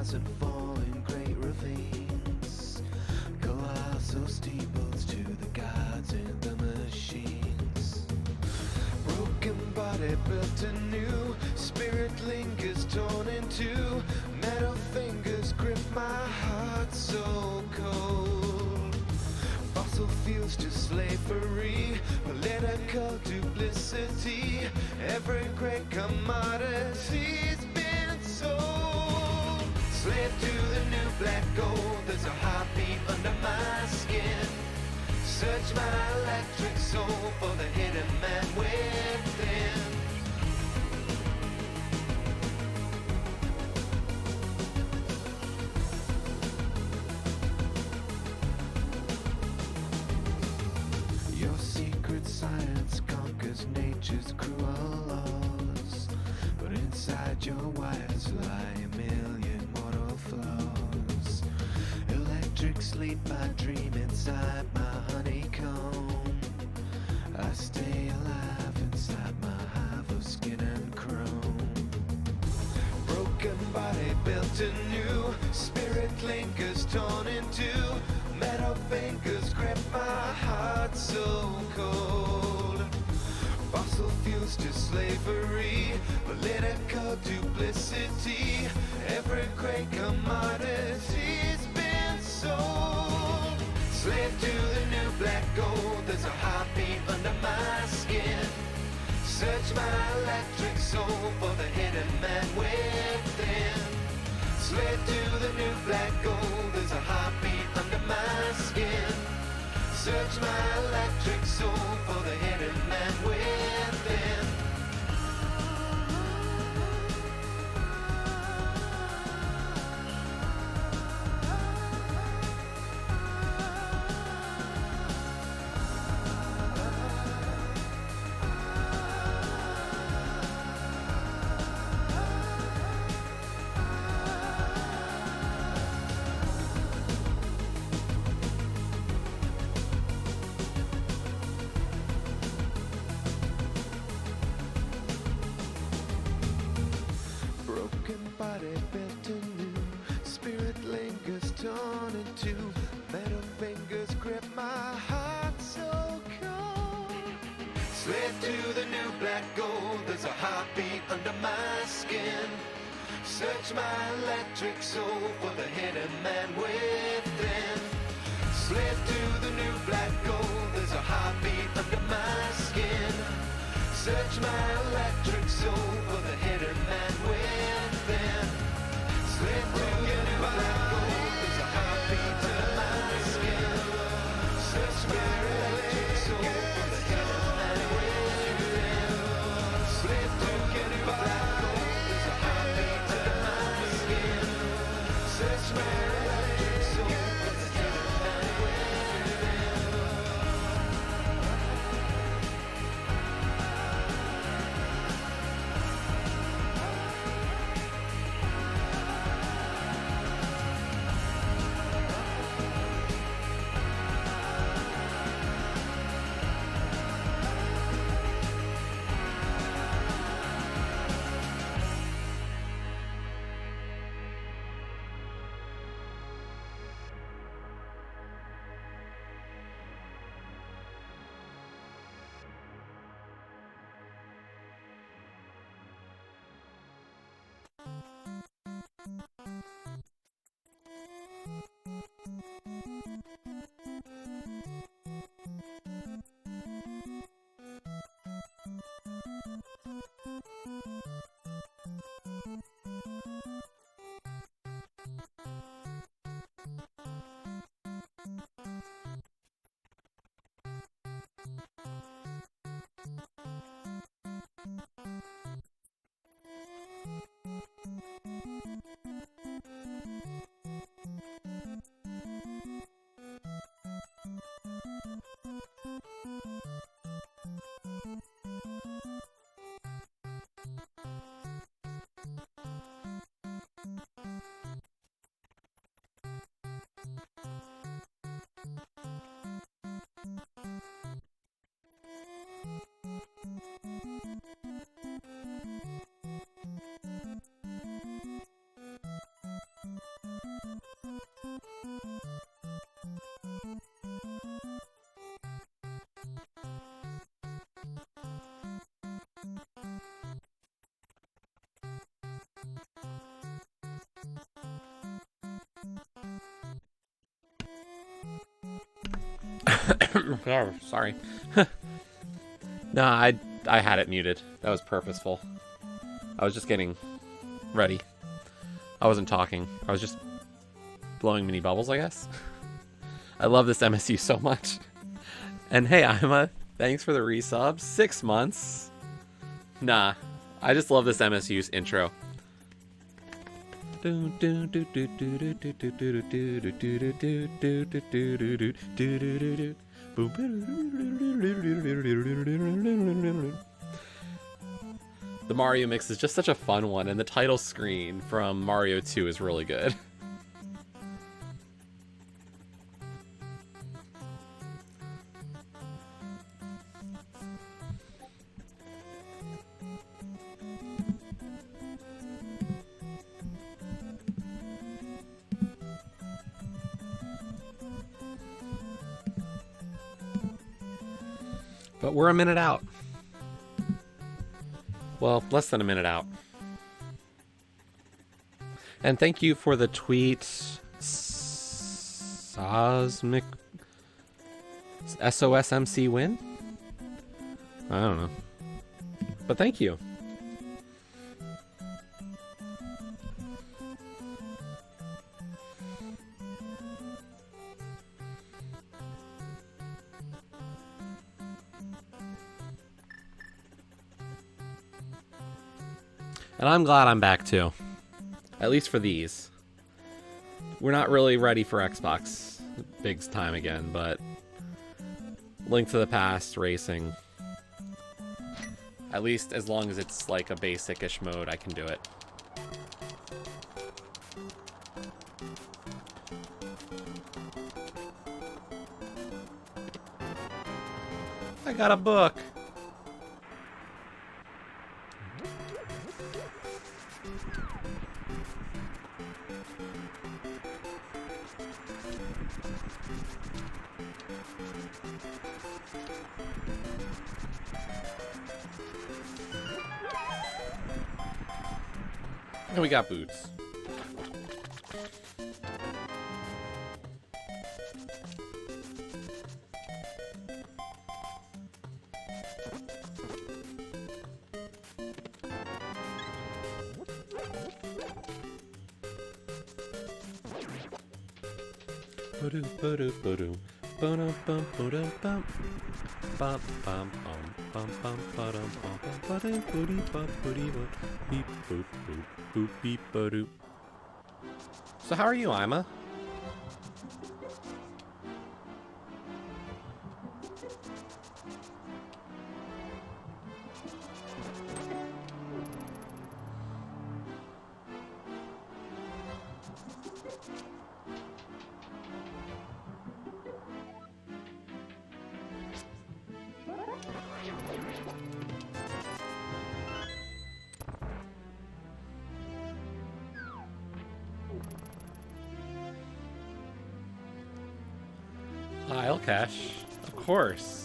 rise and fall in great ravines. Colossal steeples to the gods and the machines. Broken body built anew, spirit lingers torn in two. Metal fingers grip my heart so cold. Fossil fuels to slavery, political duplicity. Every great commodity's been sold. Slave to the new black gold, there's a heartbeat under my skin. Search my electric soul for the hidden man within. Your secret science conquers nature's cruel laws, but inside your wires lie a million mortal flaws. Electric sleep, I dream inside my honeycomb. I stay alive inside my hive of skin and chrome. Broken body built anew, spirit lingers torn in two. Metal fingers grip my heart so cold. Fossil fuels to slavery, political duplicity. Every great commodity's been sold. Slave to the new black gold, there's a heartbeat under my skin. Search my electric soul for the hidden man within. Slave to the new black gold, there's a heartbeat under my skin. Search my electric soul for the hidden man within. Broken body built anew, spirit lingers torn in two. Metal fingers grip my heart so cold. Slave to the new black gold, there's a heartbeat under my skin. Search my electric soul for the hidden man within. Slave to the new black gold, there's a heartbeat under my skin. Search my electric soul for the hidden man within. Slave to the new black gold, there's a heartbeat under my skin. Search my electric soul for the hidden man within. Slave to the new black gold, there's a heartbeat under my skin. Search my electric soul for the hidden man within. Oh, sorry. No, I had it muted. That was purposeful. I was just getting ready. I wasn't talking. I was just blowing mini bubbles, I guess. I love this MSU so much. And hey, Ima, thanks for the resub. 6 months. Nah, I just love this MSU's intro. The Mario mix is just such a fun one, and the title screen from Mario 2 is really good. But we're a minute out. Well, less than a minute out. And thank you for the tweet, Sosmic SOSMC win? I don't know. But thank you. And I'm glad I'm back too. At least for these. We're not really ready for Xbox big time again, but Link to the Past, racing. At least as long as it's like a basic-ish mode, I can do it. I got a book. And we got boots. So how are you, Ima? I'll cash. Of course.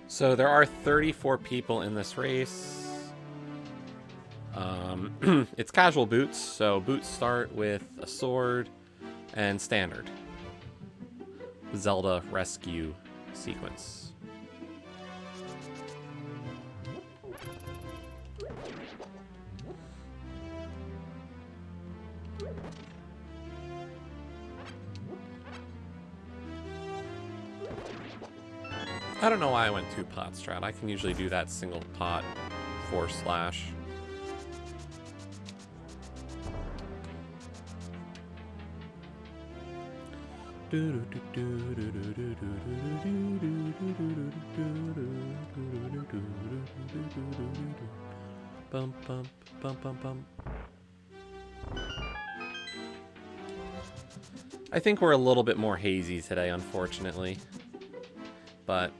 So there are 34 people in this race. It's casual boots, so boots start with a sword and standard. Zelda rescue sequence. I don't know why I went 2-pot strat. I can usually do that single pot /. Bum bum bum bum bum. I think we're a little bit more hazy today, unfortunately. but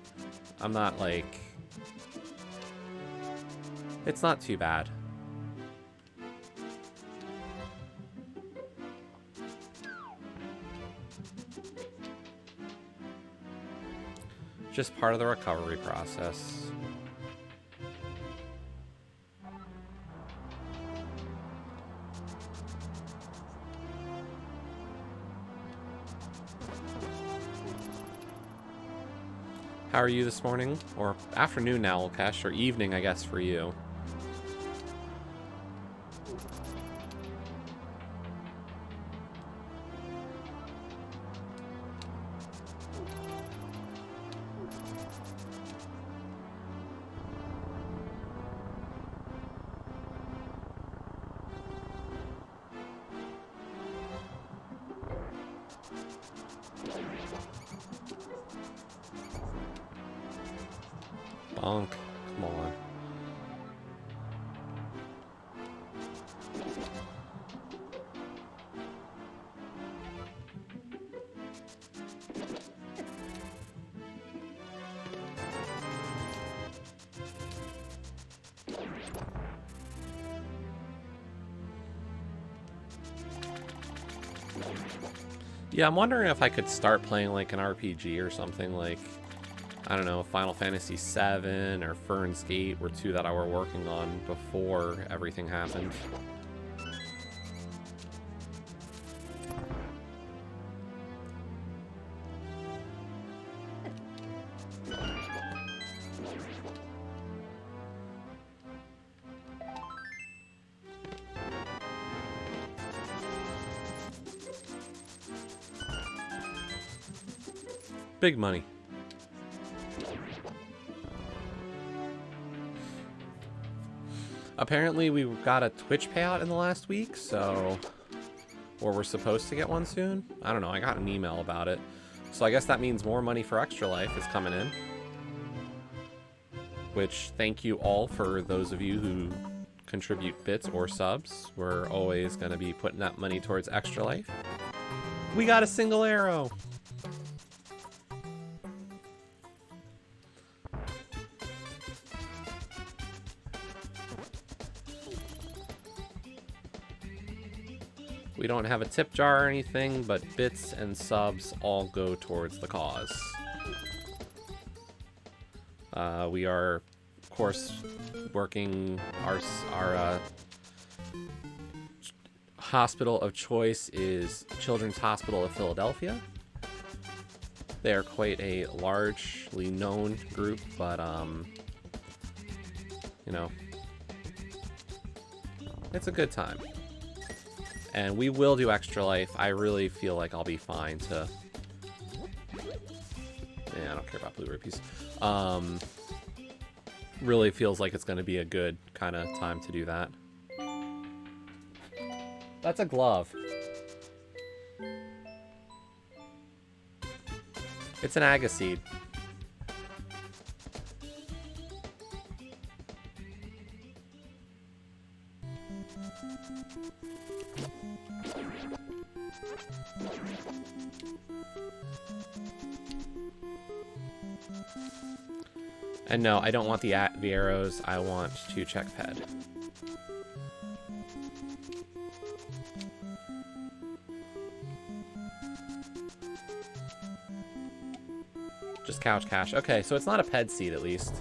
I'm not like... It's not too bad. Just part of the recovery process. How are you this morning? Or afternoon now, Ulkesh, or evening, I guess, for you. Bonk. Come on. Yeah, I'm wondering if I could start playing like an RPG or something like, I don't know, Final Fantasy VII or Fern's Gate were two that I were working on before everything happened. Big money. Apparently we got a Twitch payout in the last week, so... Or we're supposed to get one soon? I don't know, I got an email about it. So I guess that means more money for Extra Life is coming in. Which, thank you all for those of you who contribute bits or subs. We're always going to be putting that money towards Extra Life. We got a single arrow! We don't have a tip jar or anything, but bits and subs all go towards the cause. We are, of course, working our hospital of choice is Children's Hospital of Philadelphia. They are quite a largely known group, but, you know, it's a good time. And we will do Extra Life. I really feel like I'll be fine to... Yeah, I don't care about Blu-ray piece. Really feels like it's going to be a good kind of time to do that. That's a glove. It's an agaseed. And no, I don't want the arrows. I want to check ped. Just couch cash. Okay, so it's not a ped seed at least.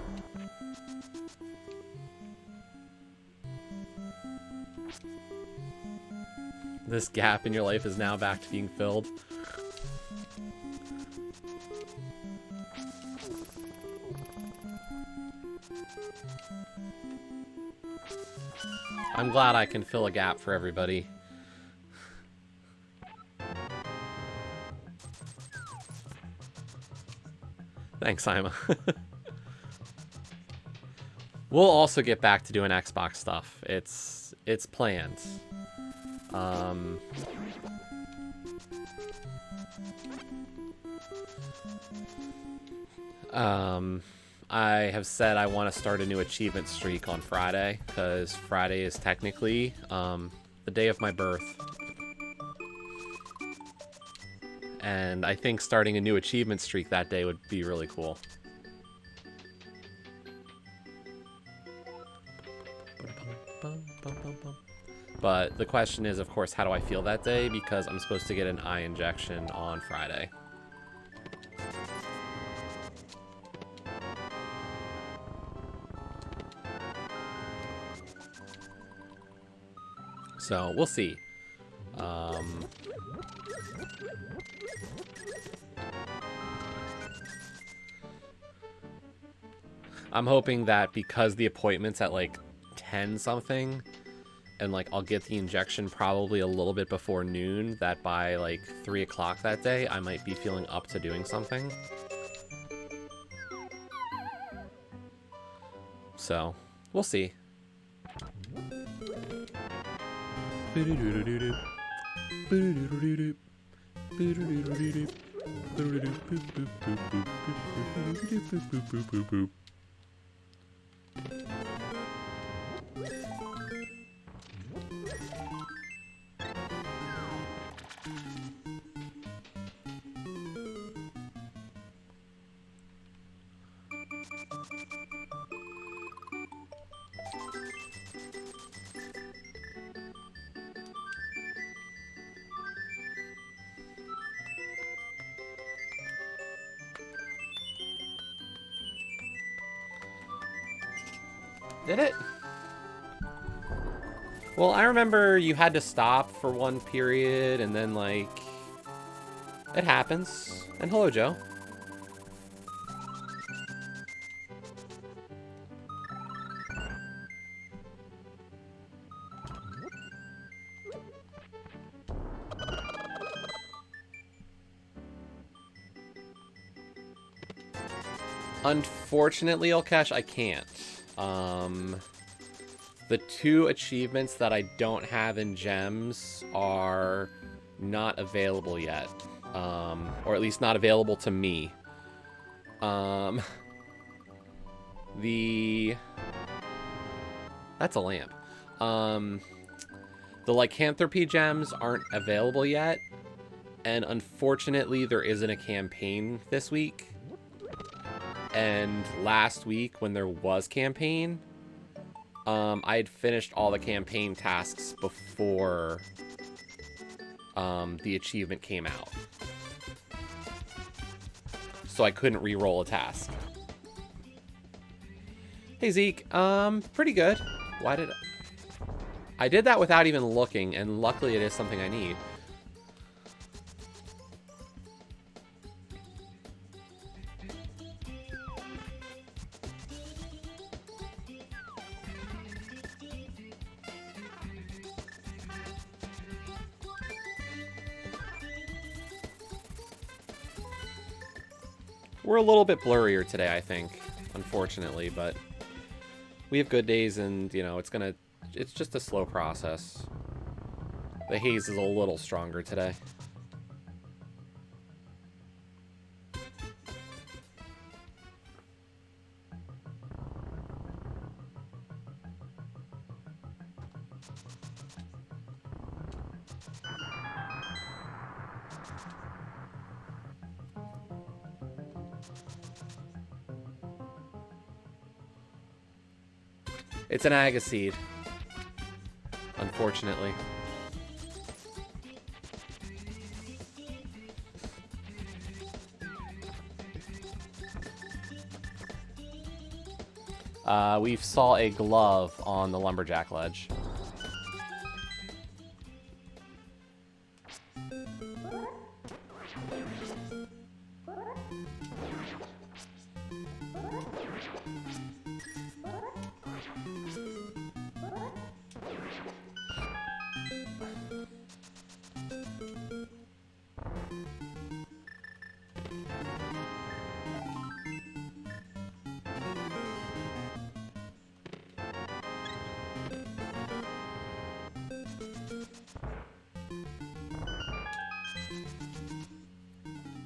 This gap in your life is now back to being filled. I'm glad I can fill a gap for everybody. Thanks, Ima. We'll also get back to doing Xbox stuff. It's planned. I have said I want to start a new achievement streak on Friday, because Friday is technically the day of my birth. And I think starting a new achievement streak that day would be really cool. But the question is, of course, how do I feel that day? Because I'm supposed to get an eye injection on Friday. So, we'll see. I'm hoping that because the appointment's at like 10 something, and like I'll get the injection probably a little bit before noon, that by like 3 o'clock that day, I might be feeling up to doing something. So, we'll see. Did it? Well, I remember you had to stop for one period, and then, like, it happens. And hello, Joe. Unfortunately, Elkesh, I can't. The 2 achievements that I don't have in gems are not available yet. Or at least not available to me. That's a lamp. The lycanthropy gems aren't available yet. And unfortunately, there isn't a campaign this week. And last week, when there was campaign, I had finished all the campaign tasks before the achievement came out. So I couldn't re-roll a task. Hey, Zeke. Pretty good. Why did I did that without even looking, and luckily it is something I need. We're a little bit blurrier today, I think, unfortunately, but we have good days, and, you know, it's just a slow process. The haze is a little stronger today. It's an agaseed, unfortunately. We saw a glove on the lumberjack ledge.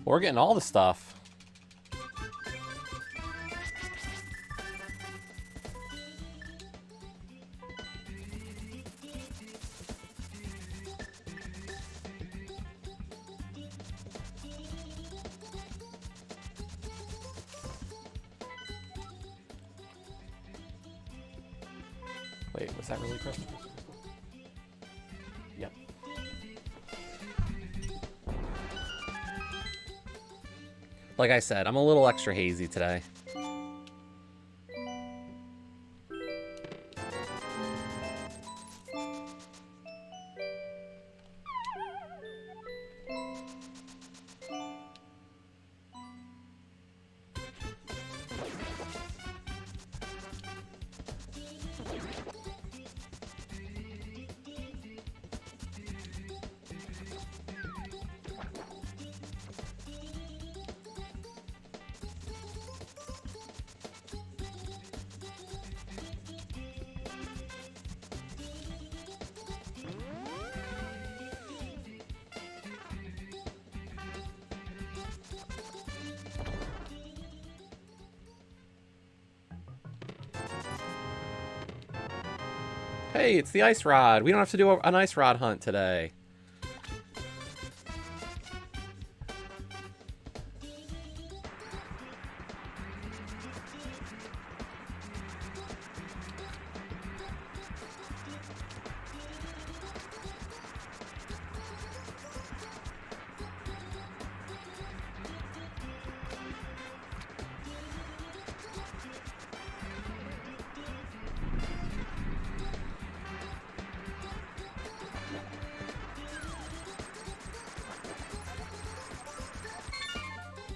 We're getting all the stuff. Wait, was that really Christmas? Like I said, I'm a little extra hazy today. Hey, it's the ice rod. We don't have to do an ice rod hunt today.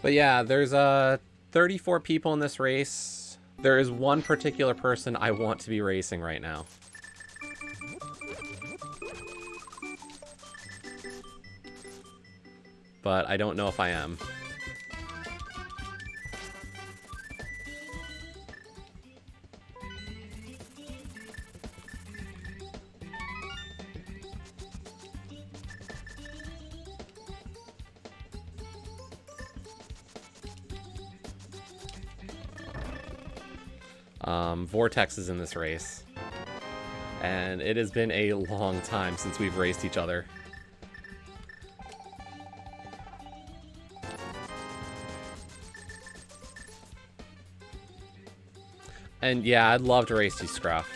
But yeah, there's 34 people in this race. There is one particular person I want to be racing right now. But I don't know if I am. Vortex is in this race. And it has been a long time since we've raced each other. And yeah, I'd love to race you, Scruff.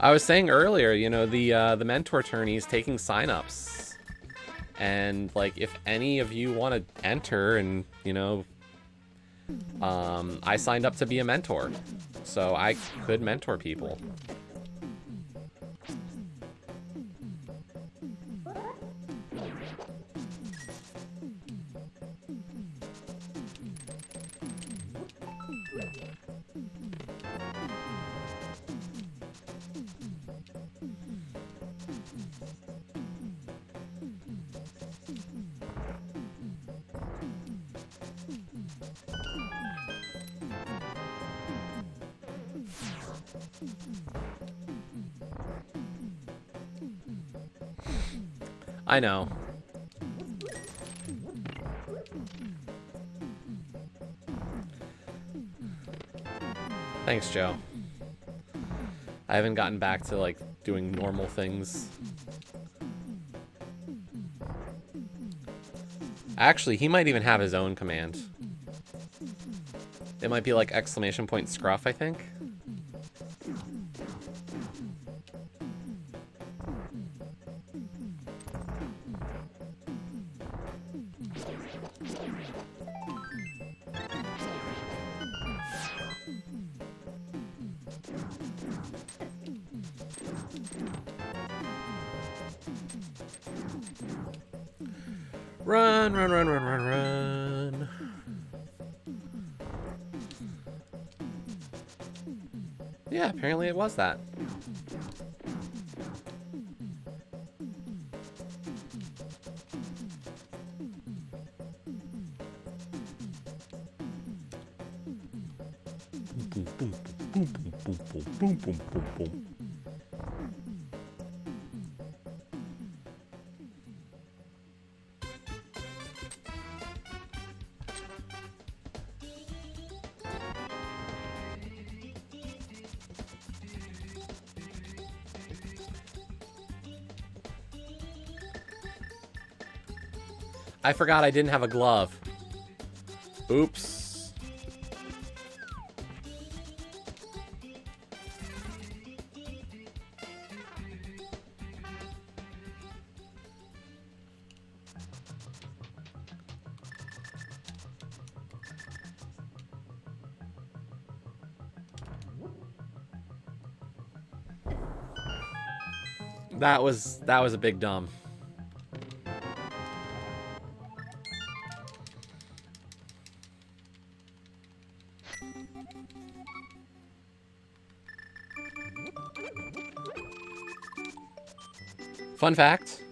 I was saying earlier, you know, the mentor tourney is taking signups, and like if any of you want to enter, and you know, I signed up to be a mentor, so I could mentor people. I know. Thanks, Joe. I haven't gotten back to, like, doing normal things. Actually, he might even have his own command. It might be like ! Scruff, I think. Run, run, run, run, run, run. Yeah, apparently it was that. Boom, boom, boom, boom, boom, boom, boom, boom, boom, boom. I forgot I didn't have a glove. Oops. That was a big dumb. Fun fact.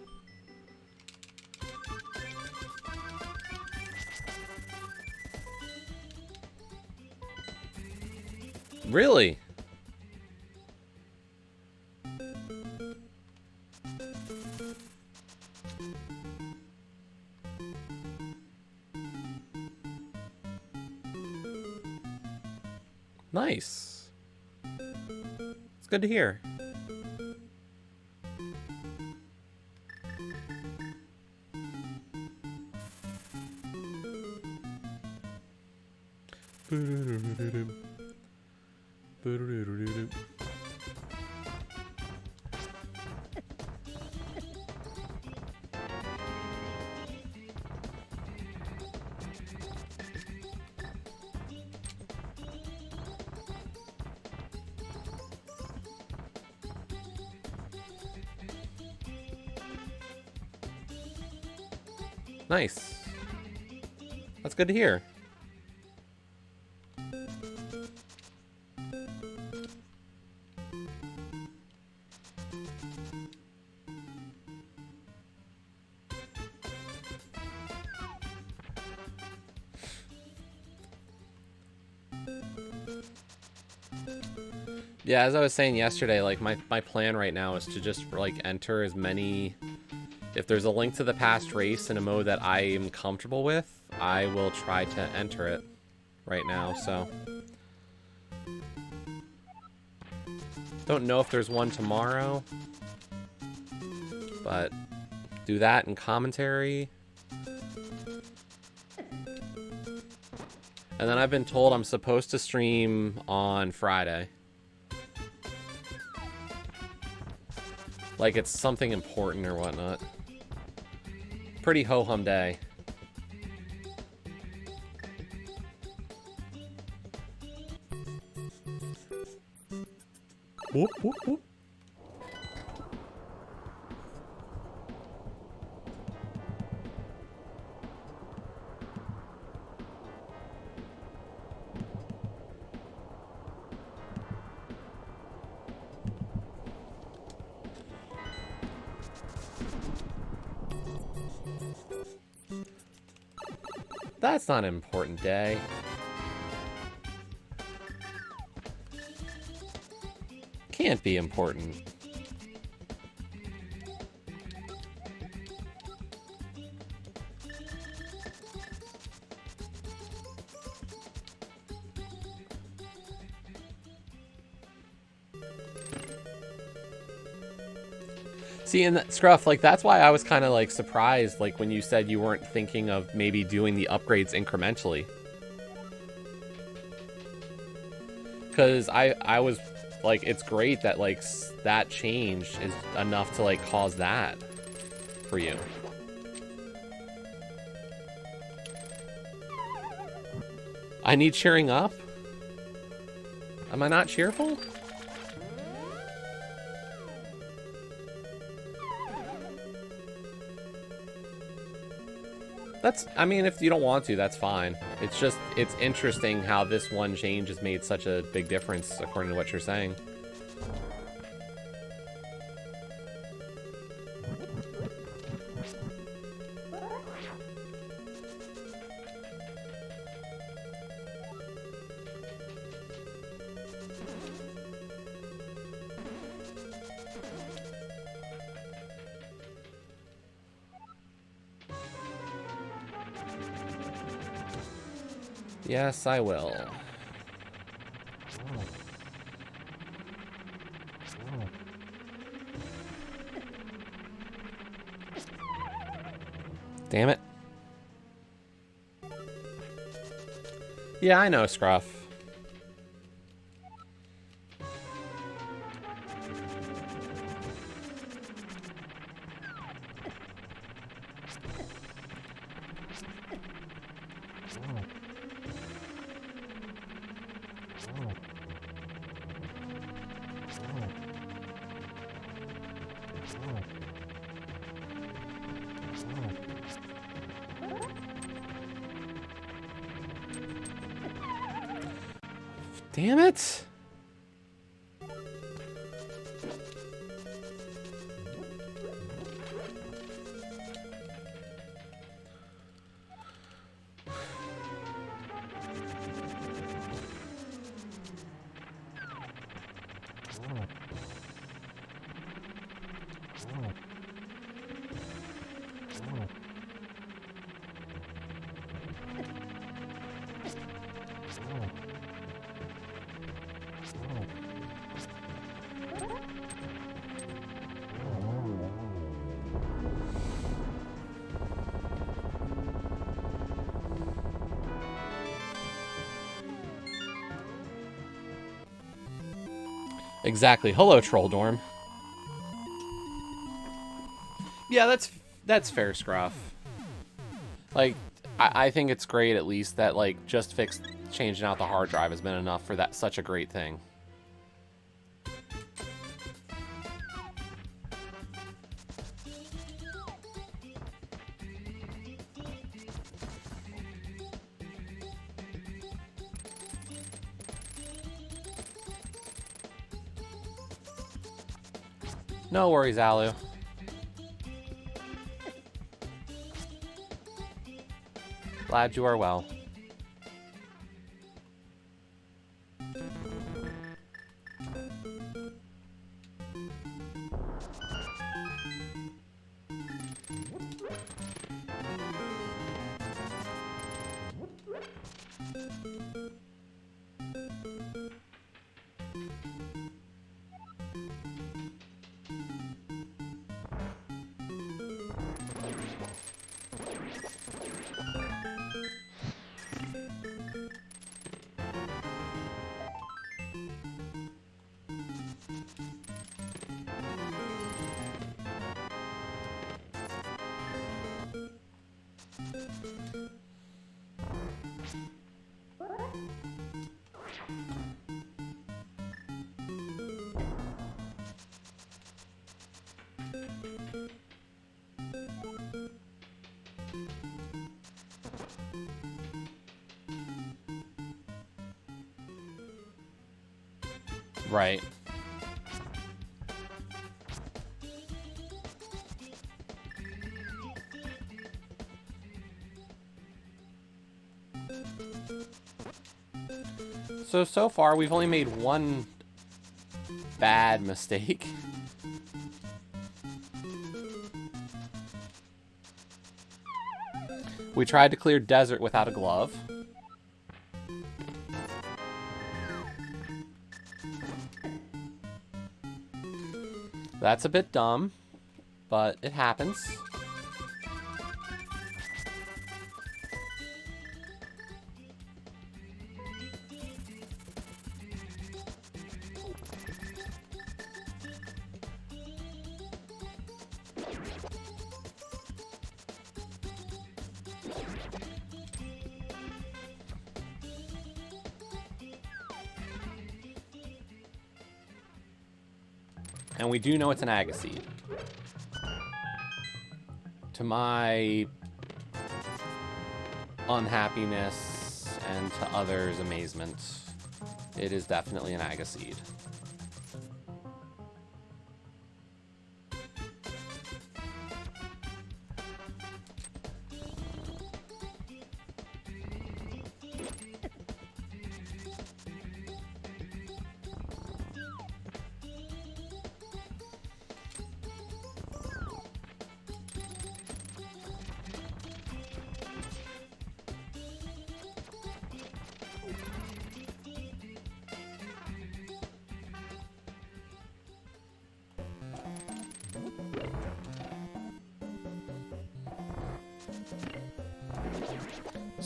Really? Nice. It's good to hear. Nice. That's good to hear. Yeah, as I was saying yesterday, like my plan right now is to just like enter as many. If there's a link to the past race in a mode that I am comfortable with, I will try to enter it right now, so. Don't know if there's one tomorrow, but do that in commentary. And then I've been told I'm supposed to stream on Friday. Like it's something important or whatnot. Pretty ho-hum day. Whoop, whoop, whoop. That's not an important day. Can't be important. See, and Scruff, like, that's why I was kind of, like, surprised, like, when you said you weren't thinking of maybe doing the upgrades incrementally. Because I was, like, it's great that, like, that change is enough to, like, cause that for you. I need cheering up? Am I not cheerful? That's, I mean, if you don't want to, that's fine. It's just, it's interesting how this one change has made such a big difference, according to what you're saying. Yes, I will. Damn it. Yeah, I know, Scruff. Damn it! Exactly. Hello, Troll Dorm. Yeah, that's fair, Scruff. Like, I think it's great at least that like just changing out the hard drive has been enough for that such a great thing. No worries, Alu. Glad you are well. Right. So far, we've only made one bad mistake. We tried to clear desert without a glove. That's a bit dumb, but it happens. And we do know it's an agaseed. To my unhappiness and to others' amazement, it is definitely an agaseed.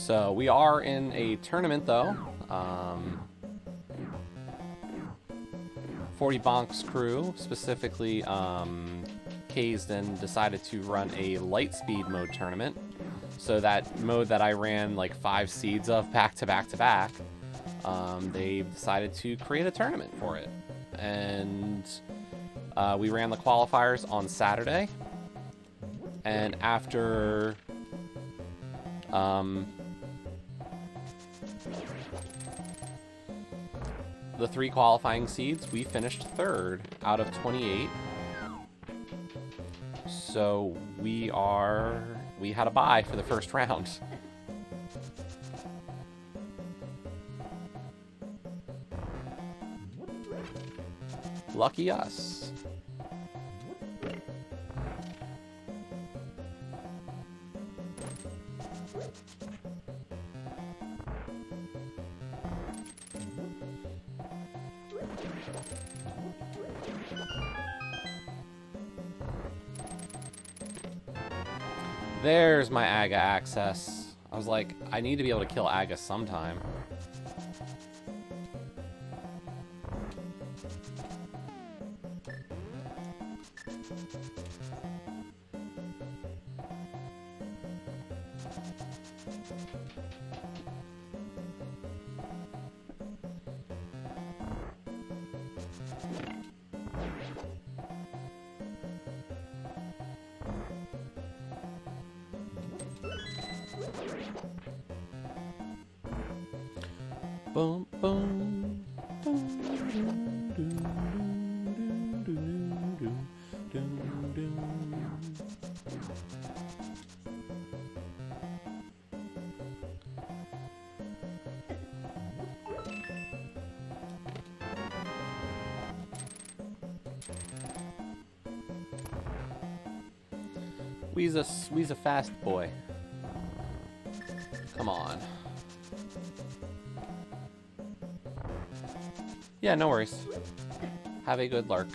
So we are in a tournament though. 40 Bonks crew, specifically Kazden, decided to run a light speed mode tournament. So that mode that I ran like 5 seeds of back to back to back, they decided to create a tournament for it. And we ran the qualifiers on Saturday. And after the 3 qualifying seeds, we finished 3rd out of 28. So we had a bye for the first round. Lucky us. There's my Aga access. I was like, I need to be able to kill Aga sometime. Boom, boom. We's a fast boy. Come on. Yeah, no worries. Have a good lark.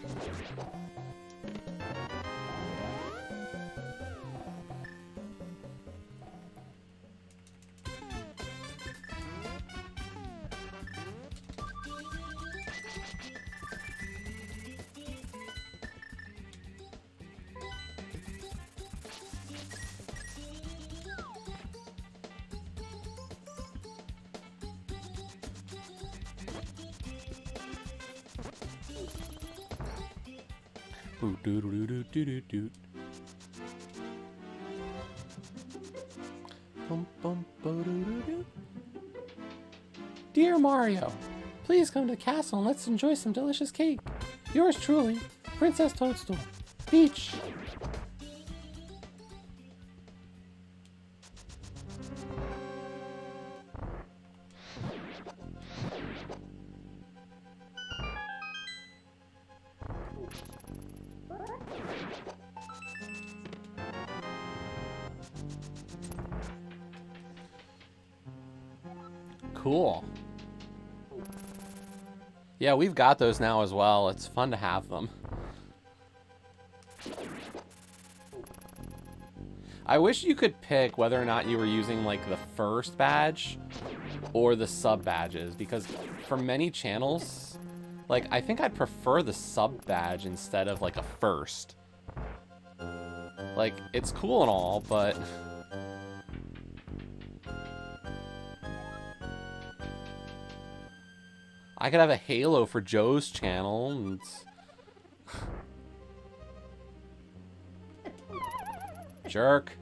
Dear Mario, please come to the castle and let's enjoy some delicious cake. Yours truly, Princess Toadstool. Peach. Cool. Yeah, we've got those now as well. It's fun to have them. I wish you could pick whether or not you were using like the first badge or the sub badges, because for many channels, like I think I'd prefer the sub badge instead of like a first. Like, it's cool and all, but I could have a Halo for Joe's channel. And jerk.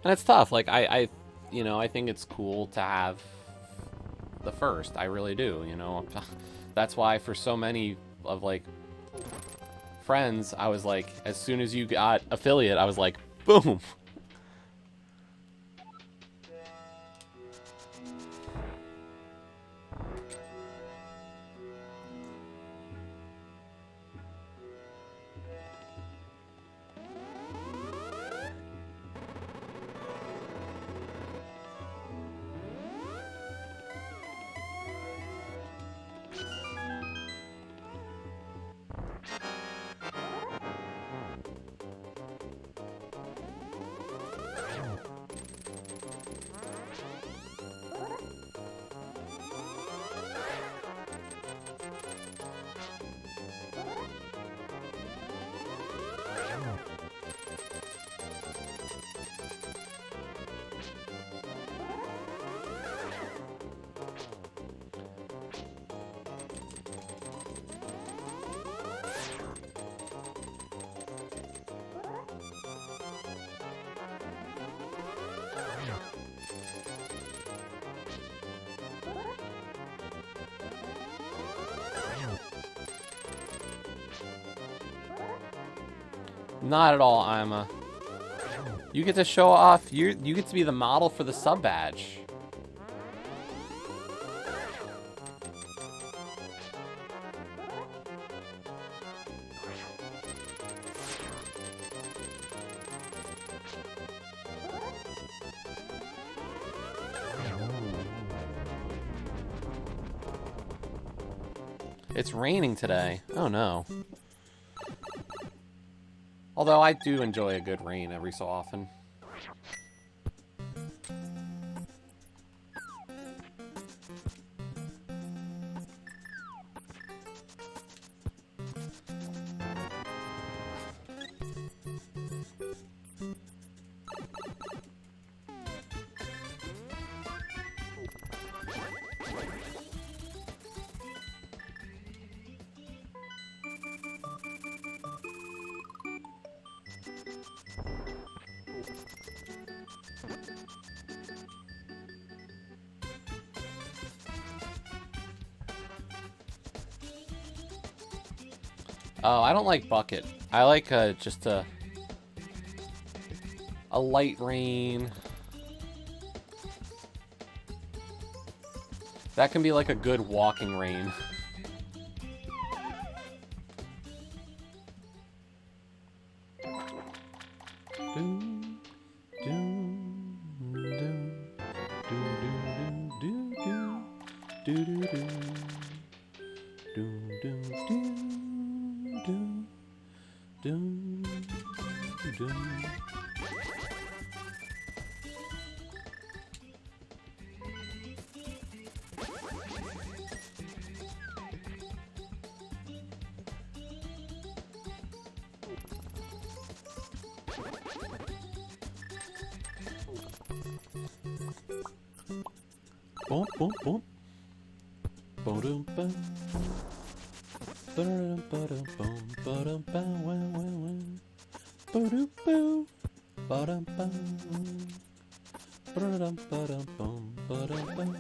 And it's tough. Like, you know, I think it's cool to have the first. I really do, you know. That's why for so many of, like, friends, I was like, as soon as you got affiliate, I was like, boom. Not at all, Ima. You get to show off. You get to be the model for the sub badge. It's raining today. Oh no. Although I do enjoy a good rain every so often. Oh, I don't like bucket. I like just a light rain. That can be like a good walking rain. Boom, boom, boom. Ba-dum, bum. Ba-dum, ba-dum, bum. Ba-dum, bum, wah, wah, wah. Ba-dum, boo. Ba-dum, bum. Ba-dum, ba-dum, bum. Ba-dum, bum.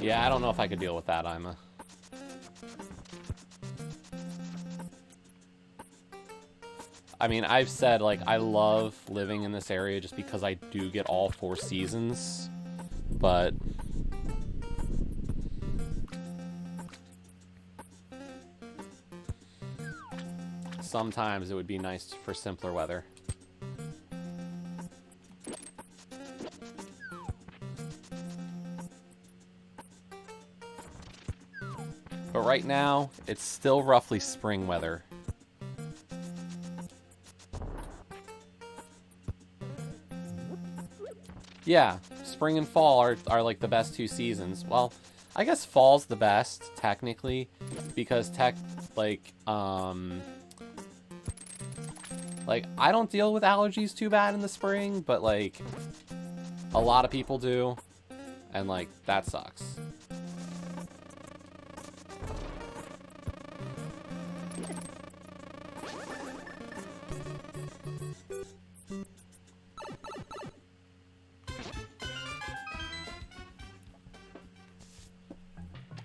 Yeah, I don't know if I could deal with that, Ima. I mean, I've said, like, I love living in this area just because I do get all 4 seasons, but sometimes it would be nice for simpler weather. But right now, it's still roughly spring weather. Yeah, spring and fall are like the best 2 seasons. Well, I guess fall's the best, technically, because Like, I don't deal with allergies too bad in the spring, but, like, a lot of people do. And, like, that sucks.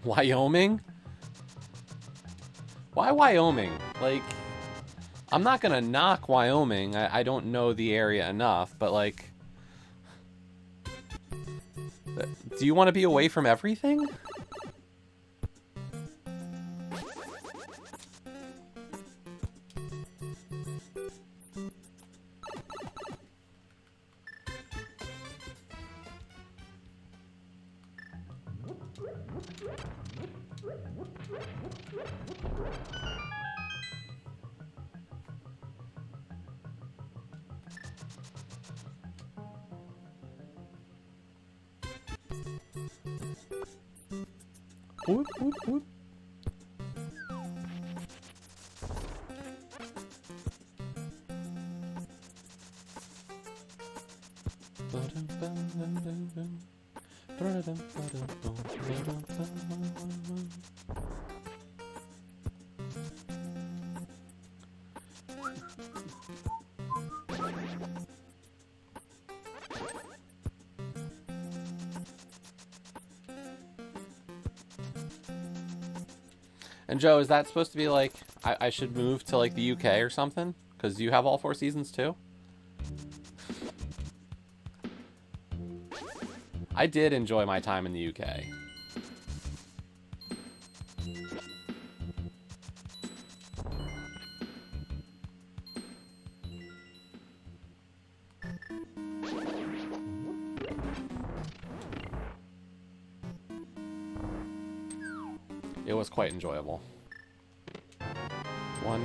Wyoming? Why Wyoming? Like, I'm not gonna knock Wyoming. I don't know the area enough, but like, do you want to be away from everything? Whoop, whoop, whoop. And Joe, is that supposed to be like, I should move to like the UK or something? Because you have all 4 seasons too? I did enjoy my time in the UK. It was quite enjoyable. One.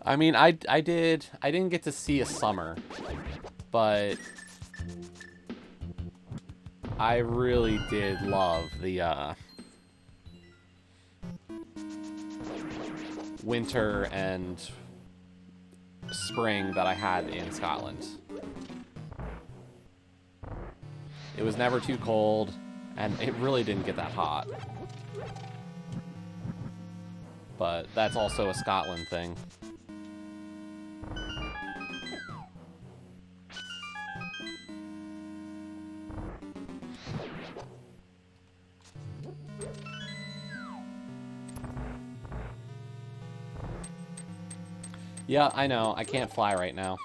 I mean, I didn't get to see a summer, but I really did love the winter and spring that I had in Scotland. It was never too cold, and it really didn't get that hot. But that's also a Scotland thing. Yeah, I know. I can't fly right now.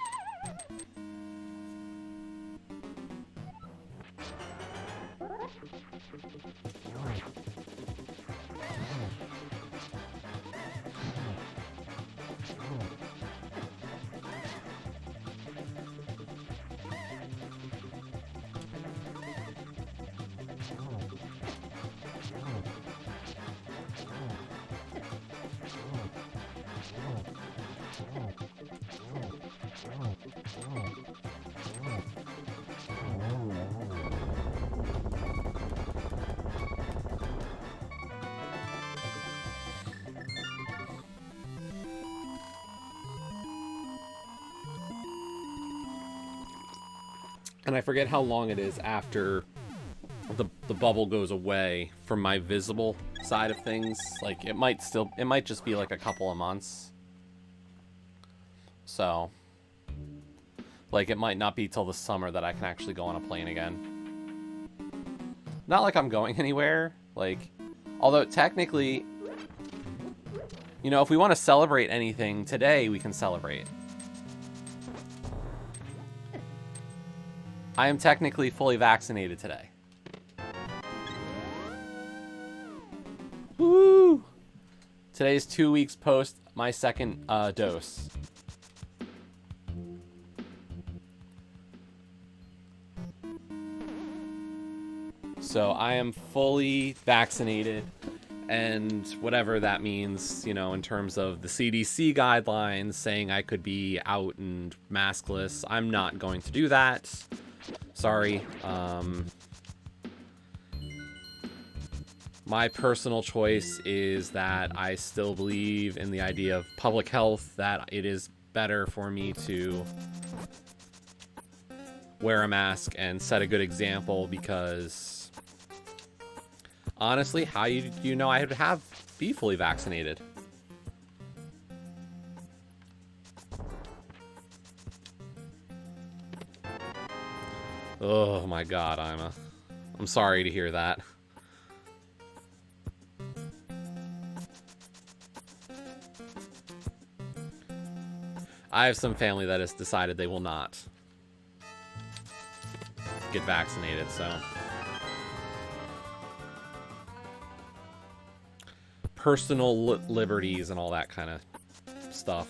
And I forget how long it is after the bubble goes away from my visible side of things. Like, it might just be like a couple of months. So, like, it might not be till the summer that I can actually go on a plane again. Not like I'm going anywhere. Like, although technically, you know, if we want to celebrate anything today, we can celebrate. I am technically fully vaccinated today. Woo! Today is 2 weeks post my second dose. So I am fully vaccinated, And whatever that means, you know, in terms of the CDC guidelines saying I could be out and maskless, I'm not going to do that. Sorry. My personal choice is that I still believe in the idea of public health, that it is better for me to wear a mask and set a good example, because honestly, how do you know I would be fully vaccinated? Oh my god, I'm sorry to hear that. I have some family that has decided they will not get vaccinated, so personal liberties and all that kind of stuff.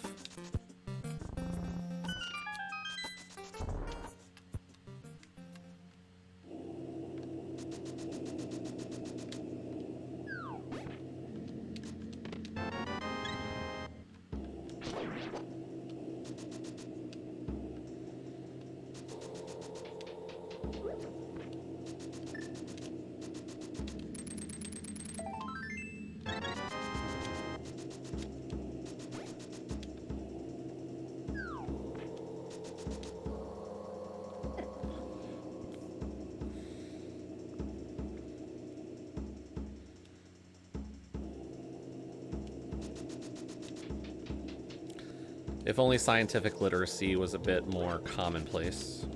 If only scientific literacy was a bit more commonplace.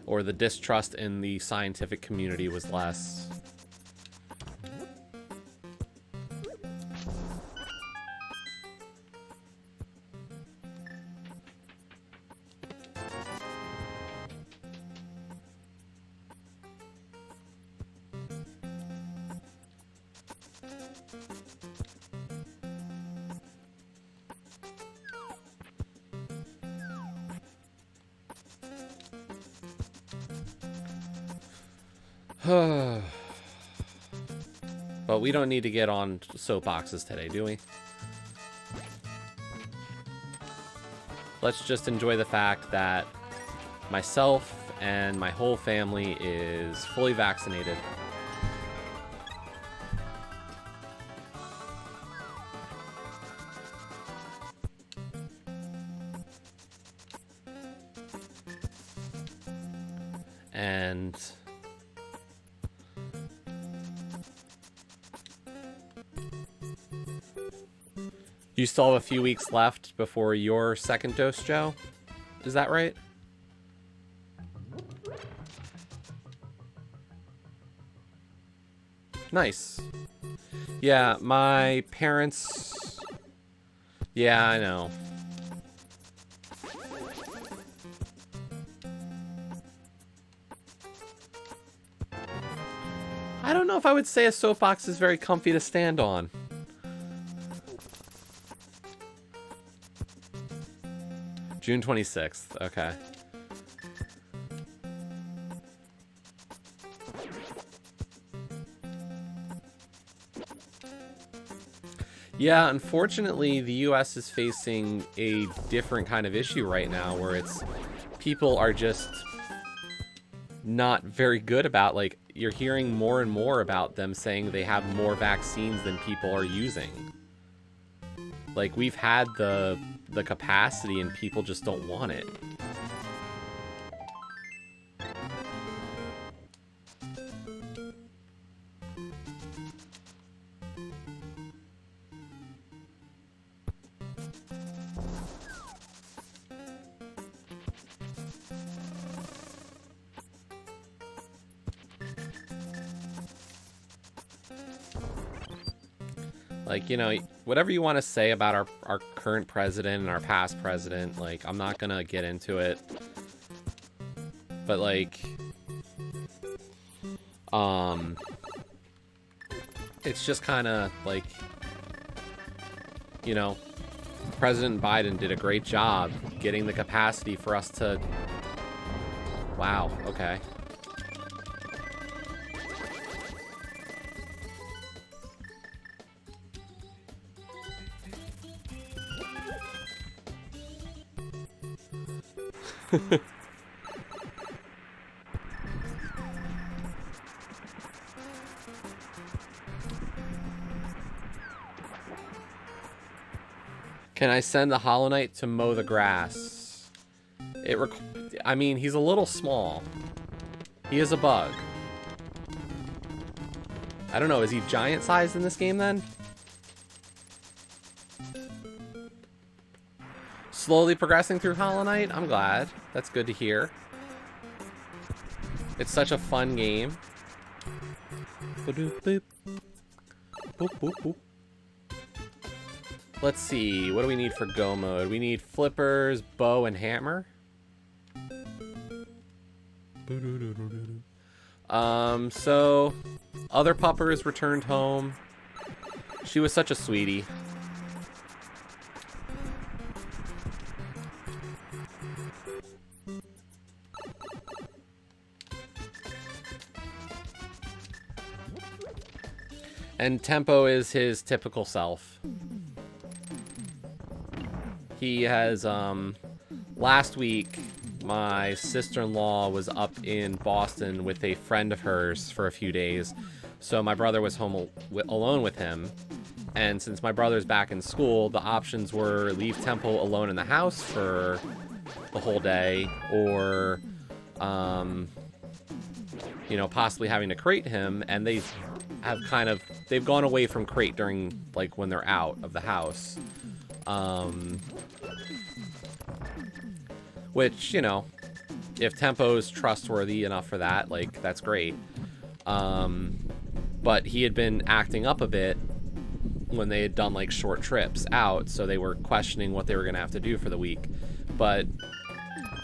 Or the distrust in the scientific community was less. But we don't need to get on soapboxes today, do we? Let's just enjoy the fact that myself and my whole family is fully vaccinated. And you still have a few weeks left before your second dose, Joe? Is that right? Nice. Yeah, my parents... Yeah, I know. I don't know if I would say a soapbox is very comfy to stand on. June 26th, okay. Yeah, unfortunately, the US is facing a different kind of issue right now where it's people are just not very good about, like, you're hearing more and more about them saying they have more vaccines than people are using. Like, we've had the capacity and people just don't want it. Like, you know, whatever you want to say about our current president and our past president, like, I'm not gonna get into it. But, like, it's just kind of, like, you know, President Biden did a great job getting the capacity for us to... Wow, okay. Can I send the Hollow Knight to mow the grass? I mean, he's a little small. He is a bug. I don't know, is he giant sized in this game then? Slowly progressing through Hollow Knight? I'm glad. That's good to hear. It's such a fun game. Boop, boop. Boop, boop, boop. Let's see, what do we need for go mode? We need flippers, bow, and hammer. So other puppers returned home. She was such a sweetie. And Tempo is his typical self. He has, last week, my sister-in-law was up in Boston with a friend of hers for a few days. So my brother was home alone with him. And since my brother's back in school, the options were leave Tempo alone in the house for the whole day, or, you know, possibly having to crate him. And they have they've gone away from crate during, like, when they're out of the house. Which, you know, if Tempo's trustworthy enough for that, like, that's great. But he had been acting up a bit when they had done, like, short trips out, so they were questioning what they were going to have to do for the week. But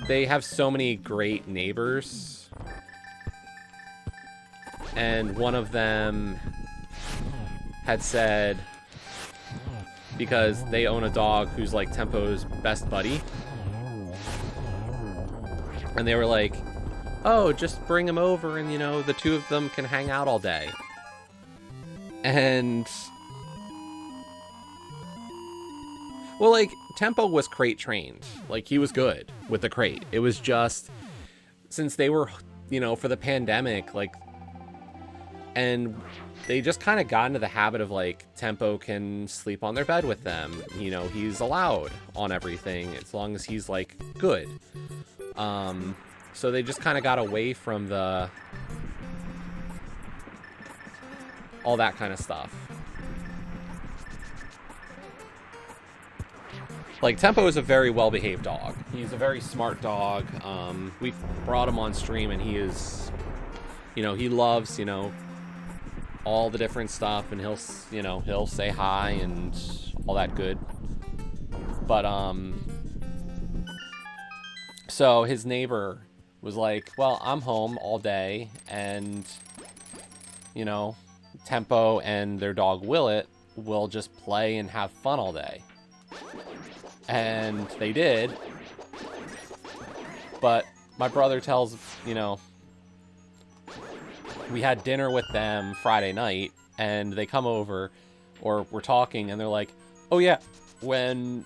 they have so many great neighbors. And one of them had said, because they own a dog who's, like, Tempo's best buddy, and they were like, oh, just bring him over and, you know, the two of them can hang out all day. And, well, like, Tempo was crate trained. Like, he was good with the crate. It was just, since they were, you know, for the pandemic, like, and they just kind of got into the habit of, like, Tempo can sleep on their bed with them. You know, he's allowed on everything as long as he's, like, good. So they just kind of got away from all that kind of stuff. Like, Tempo is a very well-behaved dog. He's a very smart dog. We brought him on stream, and he is, you know, he loves, you know, all the different stuff, and he'll, you know, he'll say hi and all that good. But, so his neighbor was like, well, I'm home all day, and, you know, Tempo and their dog Willet will just play and have fun all day. And they did. But my brother tells, you know, we had dinner with them Friday night, and they come over, or we're talking, and they're like, oh yeah, when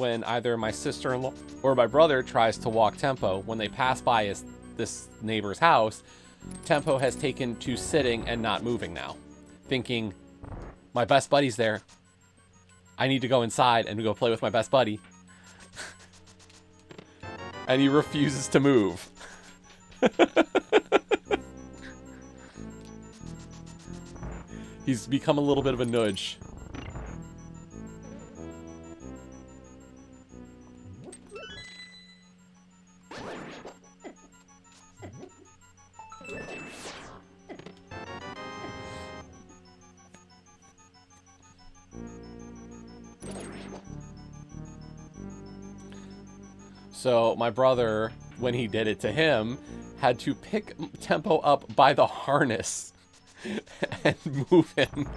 either my sister-in-law or my brother tries to walk Tempo, when they pass by this neighbor's house, Tempo has taken to sitting and not moving now, thinking, my best buddy's there. I need to go inside and go play with my best buddy. And he refuses to move. He's become a little bit of a nudge. So my brother, when he did it to him, had to pick Tempo up by the harness and move him.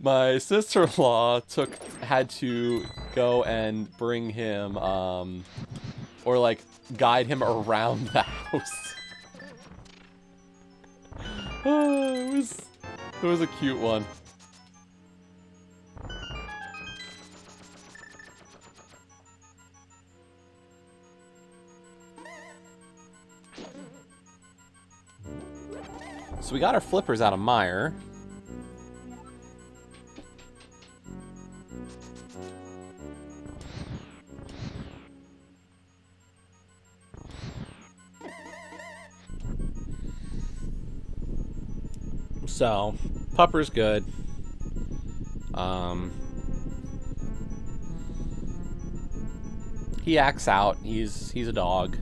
My sister-in-law had to go and bring him, or like guide him around the house. It was a cute one. So we got our flippers out of mire. So, Pupper's good. He acts out. He's a dog.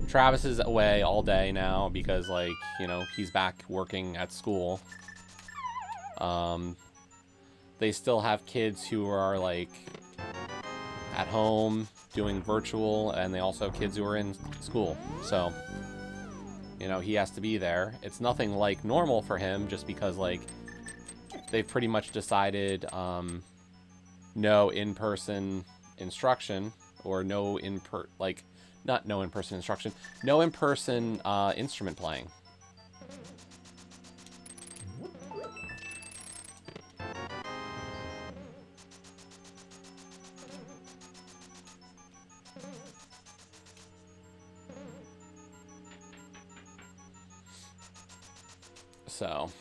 Travis is away all day now because, like, you know, he's back working at school. They still have kids who are, like, at home doing virtual, and they also have kids who are in school. So, you know, he has to be there. It's nothing like normal for him just because, like, they've pretty much decided no in-person instruction, or no not no in-person instruction, no in-person instrument playing. So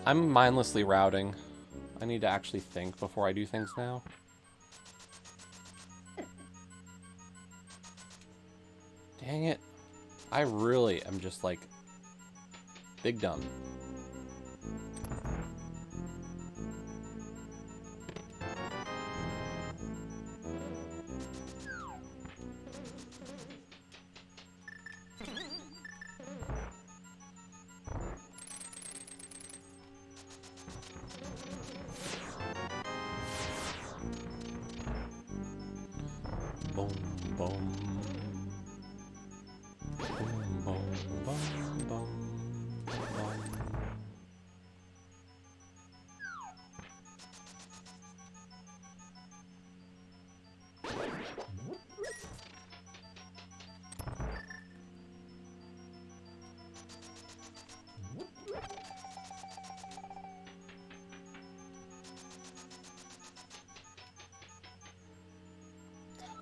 I'm mindlessly routing. I need to actually think before I do things now. Dang it. I really am just like big dumb. Boom, boom. Boom, boom, boom, boom, boom.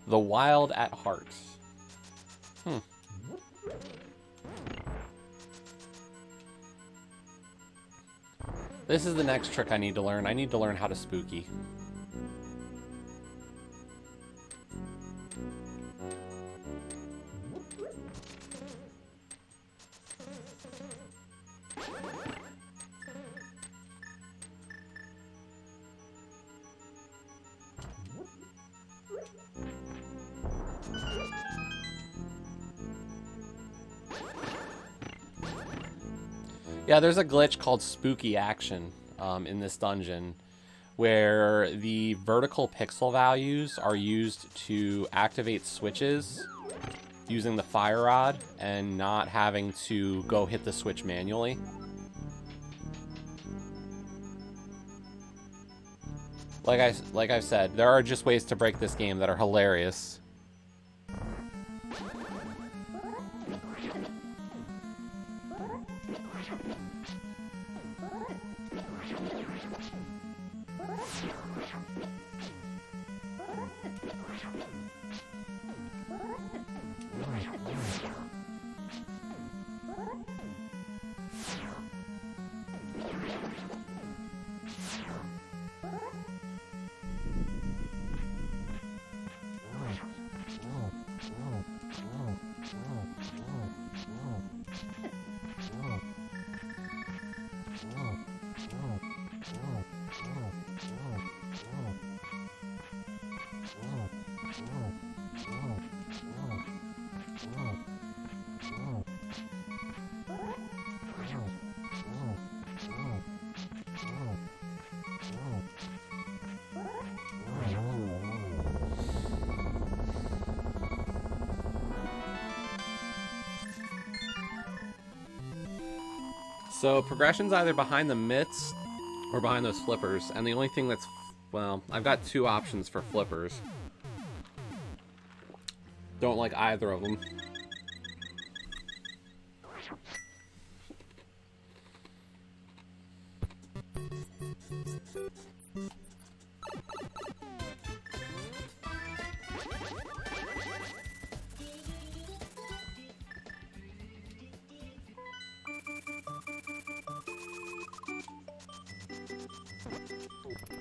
The wild at heart. This is the next trick I need to learn. I need to learn how to spooky. Yeah, there's a glitch called spooky action in this dungeon where the vertical pixel values are used to activate switches using the fire rod and not having to go hit the switch manually. Like I've said, there are just ways to break this game that are hilarious. So progression's either behind the mitts or behind those flippers, and the only thing that's, well, I've got two options for flippers. Don't like either of them.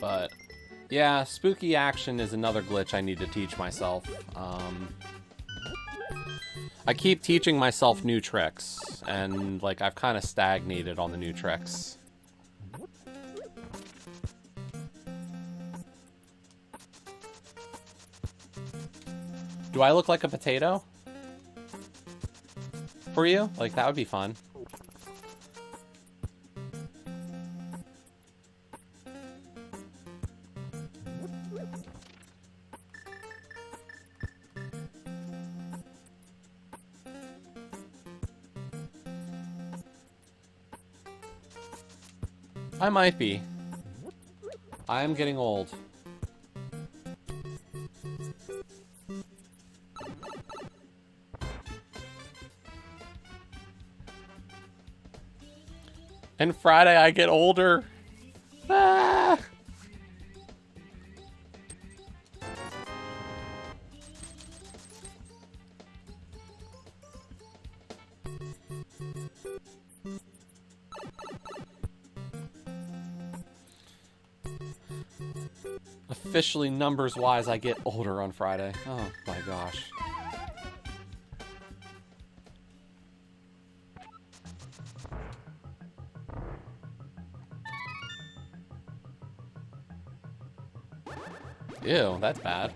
But yeah, spooky action is another glitch I need to teach myself. I keep teaching myself new tricks, and like I've kind of stagnated on the new tricks. Do I look like a potato? For you? Like, that would be fun. I might be. I am getting old. And Friday I get older. Ah! Officially, numbers-wise, I get older on Friday. Oh my gosh. Ew, that's bad.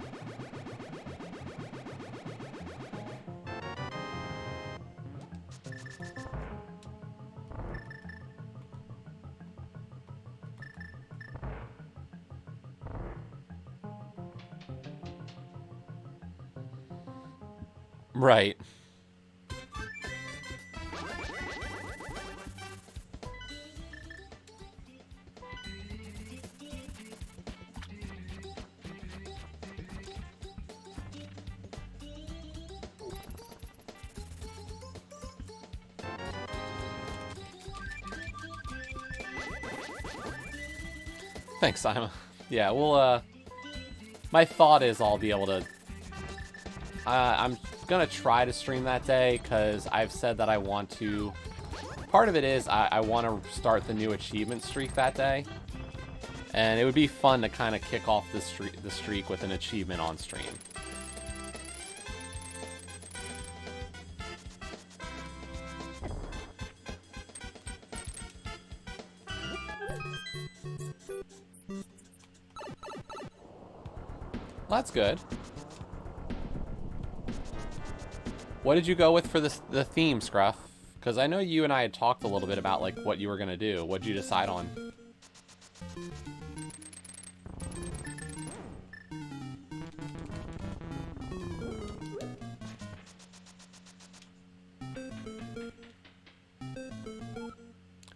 Right. Thanks, Simon. Yeah, we'll, my thought is I'll be able to... I'm gonna try to stream that day, because I've said that I want to... Part of it is I want to start the new achievement streak that day. And it would be fun to kind of kick off the streak with an achievement on stream. Well, that's good. What did you go with for the theme, Scruff? Because I know you and I had talked a little bit about like what you were gonna do. What did you decide on?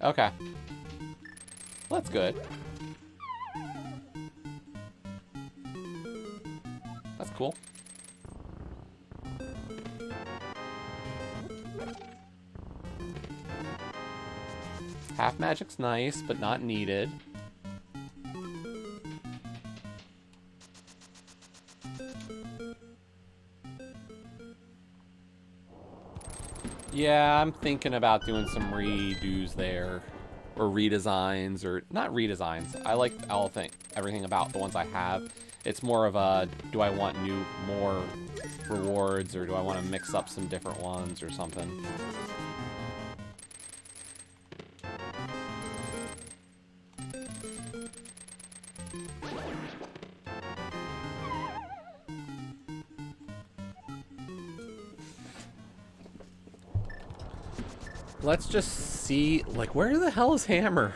Okay. Well, that's good. That's cool. Half magic's nice, but not needed. Yeah, I'm thinking about doing some redos there. Or redesigns, or not redesigns. I like everything about the ones I have. It's more of a, do I want more rewards, or do I want to mix up some different ones or something? Let's just see, like, where the hell is Hammer?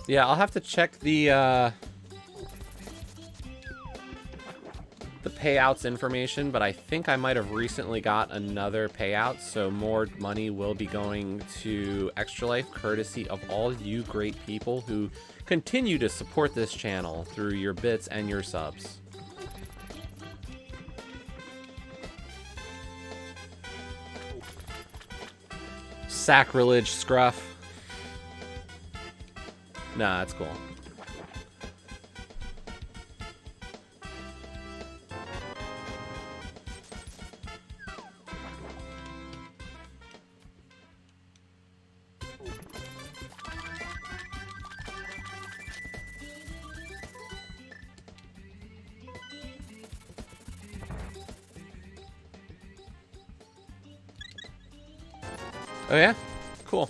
Yeah, I'll have to check the payouts information, but I think I might have recently got another payout, so more money will be going to Extra Life, courtesy of all you great people who continue to support this channel through your bits and your subs. Sacrilege, Scruff. Nah, that's cool. Oh yeah? Cool.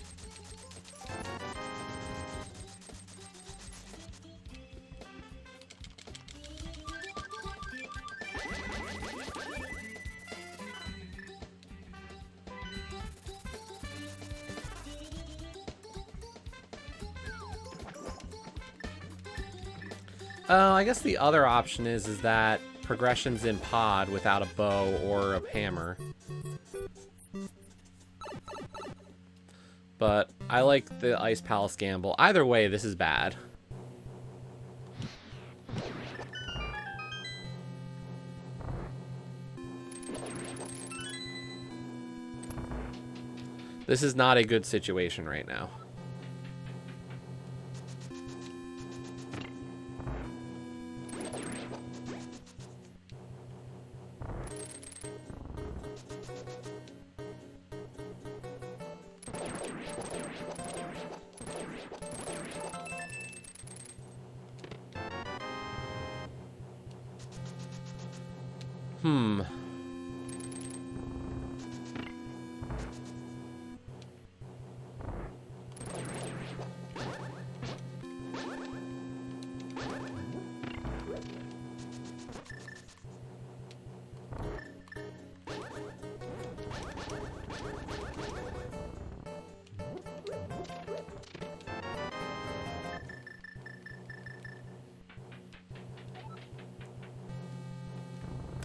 I guess the other option is that progression's in pod without a bow or a hammer. But I like the Ice Palace gamble. Either way, this is bad. This is not a good situation right now.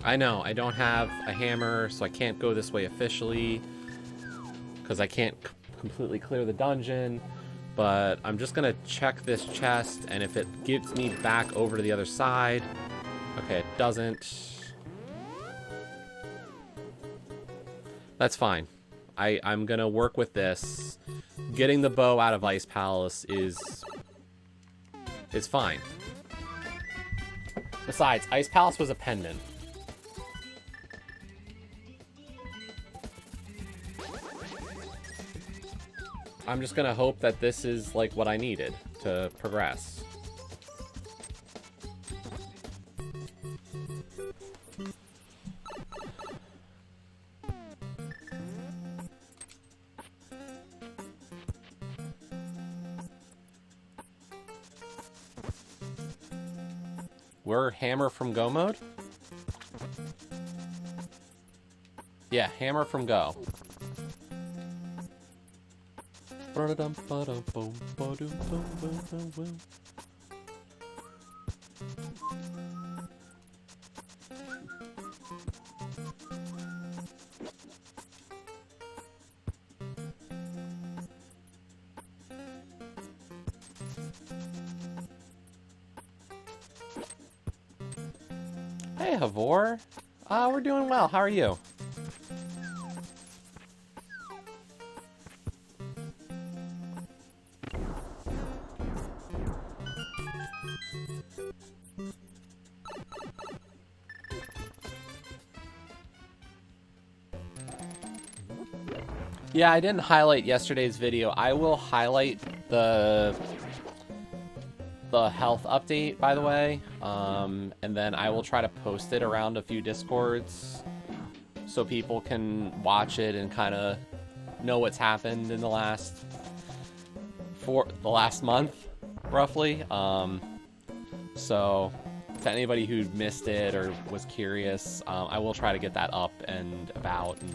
I know, I don't have a hammer, so I can't go this way officially, because I can't completely clear the dungeon, but I'm just going to check this chest, and if it gives me back over to the other side... Okay, it doesn't. That's fine. I'm going to work with this. Getting the bow out of Ice Palace is fine. Besides, Ice Palace was a pendant. I'm just gonna hope that this is like what I needed to progress. We're hammer from go mode? Yeah, hammer from go. Hey, Havor. We're doing well. How are you? Yeah, I didn't highlight yesterday's video. I will highlight the health update, by the way, and then I will try to post it around a few Discords so people can watch it and kind of know what's happened in the last month, roughly. So to anybody who missed it or was curious, I will try to get that up and about and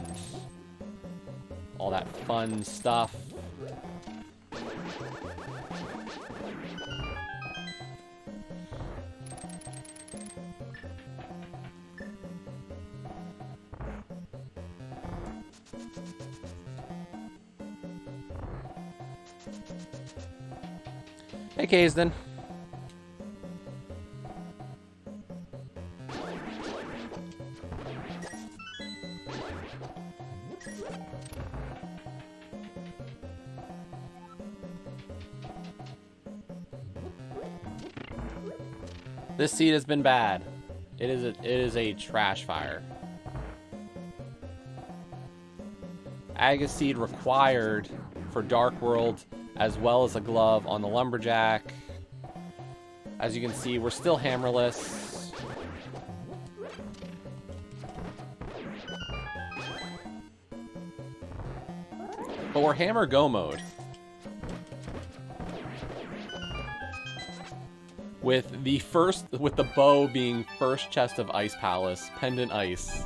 all that fun stuff. Hey, Kaysden. This seed has been bad. It is a trash fire. Aga seed required for Dark World, as well as a glove on the Lumberjack. As you can see, we're still hammerless. But we're hammer go mode. With the bow being first chest of Ice Palace, Pendant Ice.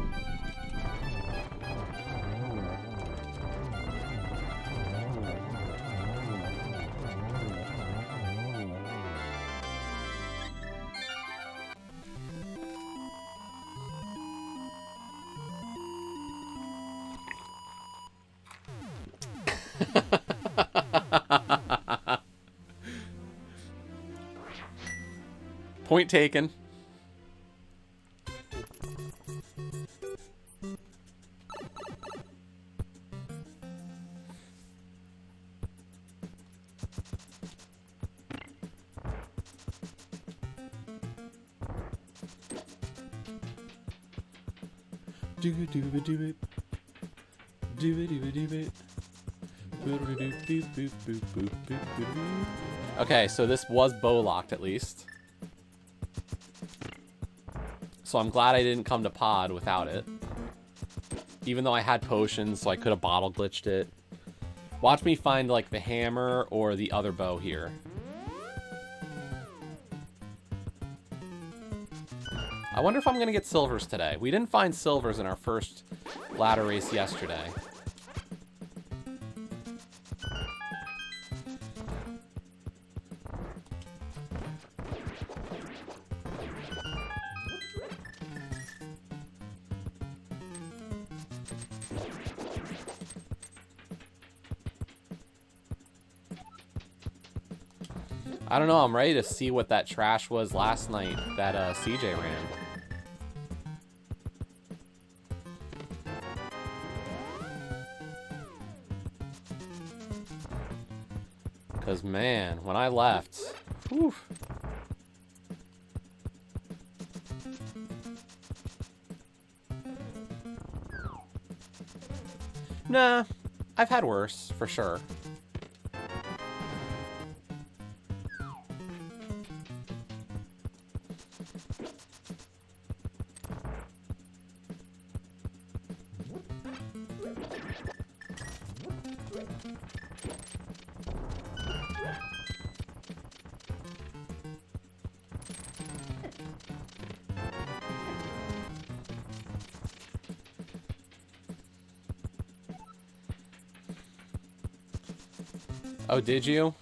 Point taken. Do it, do it, do it. Do it, do it, do it. Okay, so this was bow locked at least. So I'm glad I didn't come to pod without it. Even though I had potions, so I could have bottle glitched it. Watch me find like the hammer or the other bow here. I wonder if I'm gonna get silvers today. We didn't find silvers in our first ladder race yesterday. I don't know, I'm ready to see what that trash was last night that CJ ran. Because, man, when I left, whew. Nah, I've had worse, for sure. Oh, did you?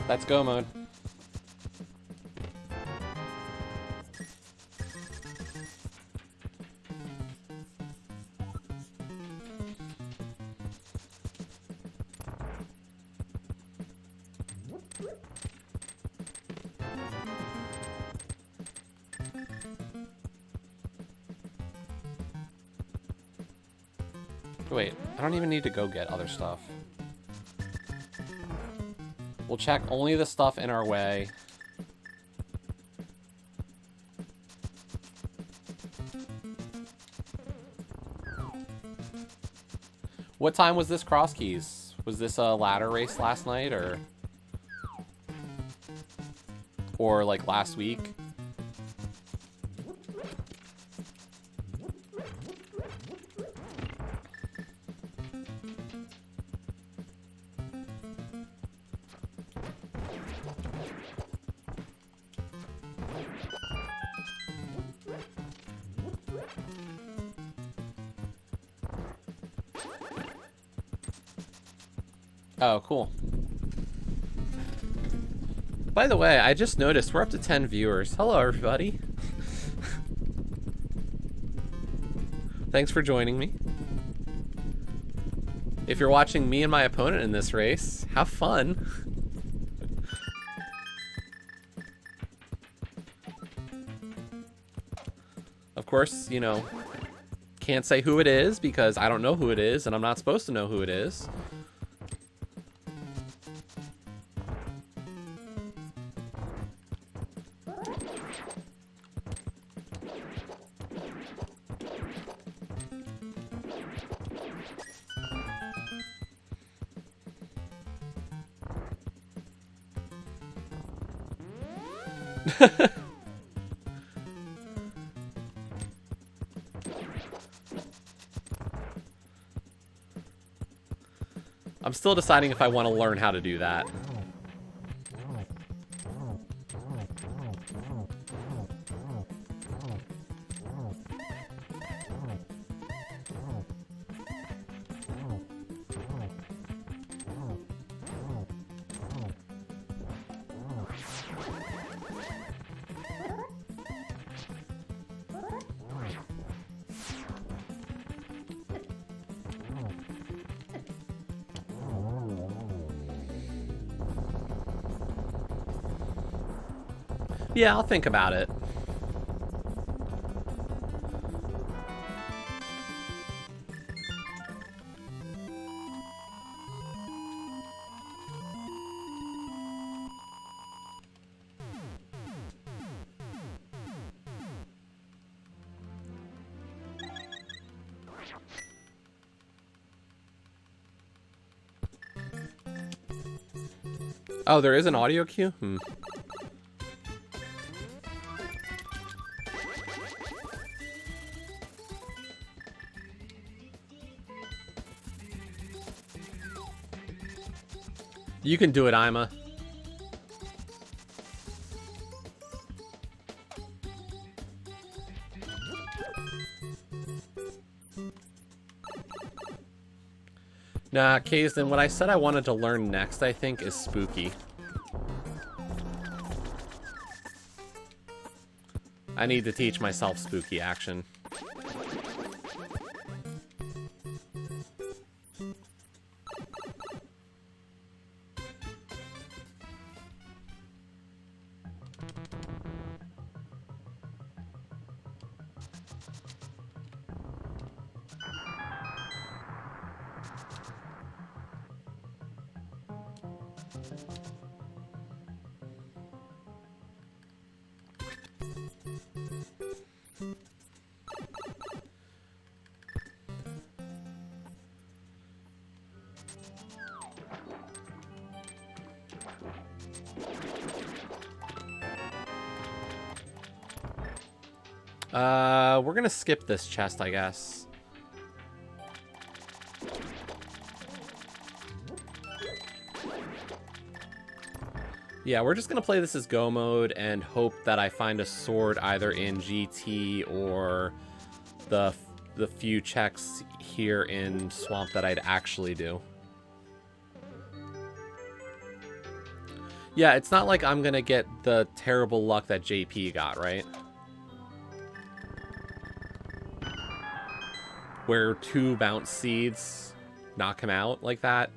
Let's go mode. Wait, I don't even need to go get other stuff. We'll check only the stuff in our way. What time was this cross keys? Was this a ladder race last night or like last week? Oh, cool. By the way, I just noticed we're up to 10 viewers. Hello, everybody. Thanks for joining me. If you're watching me and my opponent in this race, have fun. course, you know, can't say who it is because I don't know who it is, and I'm not supposed to know who it is. I'm still deciding if I want to learn how to do that. Yeah, I'll think about it. Oh, there is an audio cue? You can do it, Ima. Nah, Kazden, what I said I wanted to learn next, I think, is Spooky. I need to teach myself Spooky action. We're gonna skip this chest, I guess. Yeah, we're just gonna play this as go mode and hope that I find a sword either in GT or the few checks here in Swamp that I'd actually do. Yeah, it's not like I'm gonna get the terrible luck that JP got, right? Where 2 bounce seeds knock him out like that.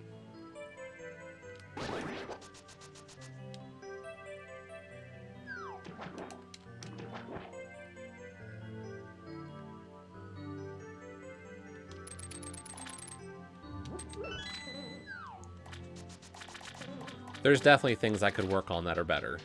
There's definitely things I could work on that are better.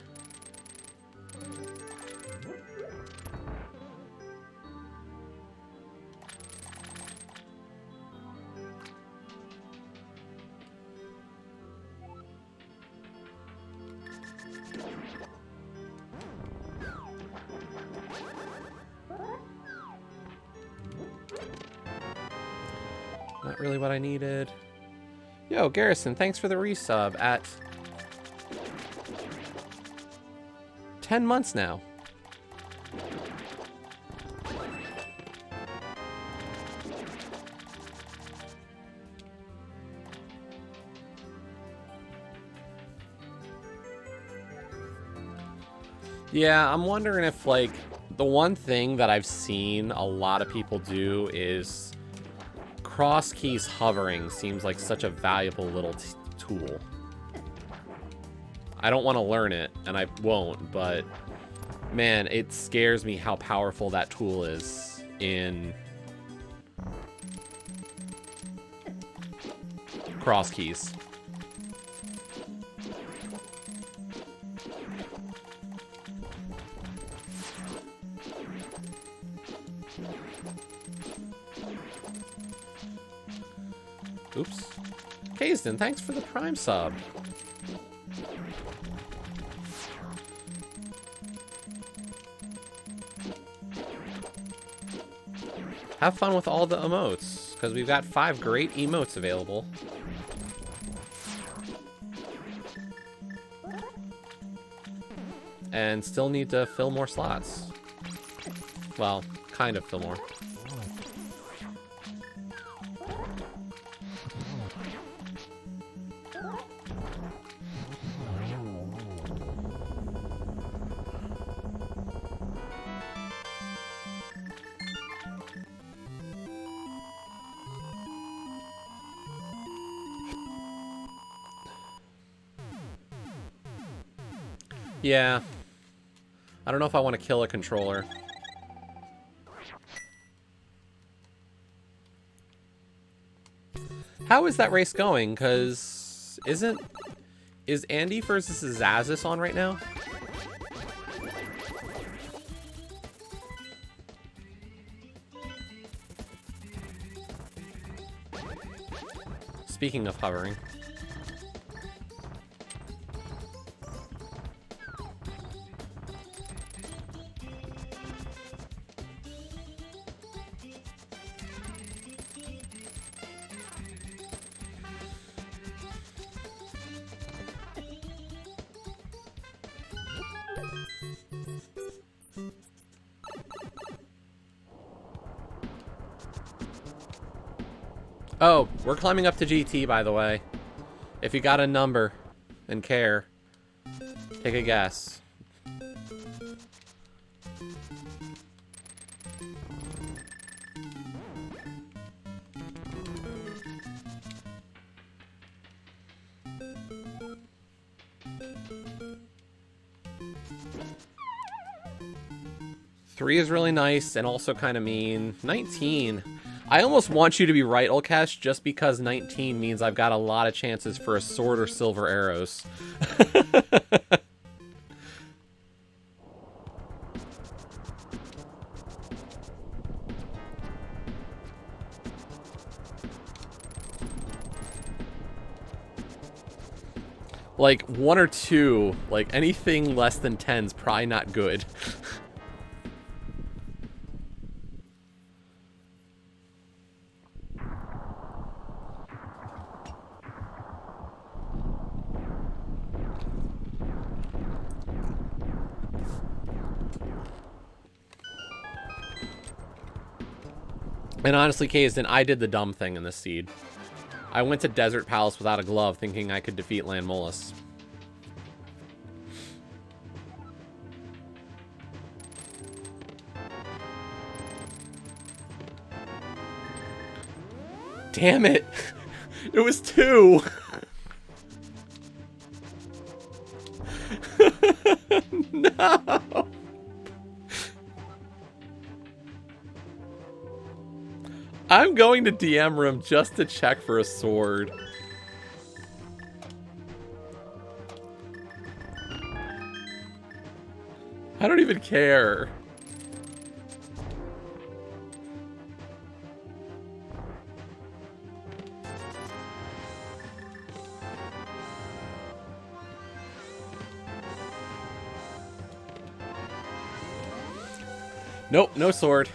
Not really what I needed. Yo, Garrison, thanks for the resub at 10 months now. Yeah, I'm wondering if, like, the one thing that I've seen a lot of people do is cross keys hovering seems like such a valuable little tool. I don't want to learn it, and I won't, but Man, it scares me how powerful that tool is in cross keys. Oops. Kaysden, thanks for the Prime sub. Have fun with all the emotes, because we've got 5 great emotes available. And still need to fill more slots. Well, kind of fill more. Yeah. I don't know if I want to kill a controller. How is that race going? Because is Andy versus Zazis on right now? Speaking of hovering. Oh, we're climbing up to GT, by the way. If you got a number and care, take a guess. Three is really nice and also kind of mean. 19. I almost want you to be right, Olkesh, just because 19 means I've got a lot of chances for a sword or silver arrows. Like, 1 or 2, like, anything less than 10's probably not good. And honestly, Kaysden, I did the dumb thing in this seed. I went to Desert Palace without a glove, thinking I could defeat Landmolus. Damn it! It was 2! No! I'm going to DM room just to check for a sword. I don't even care. Nope, no sword.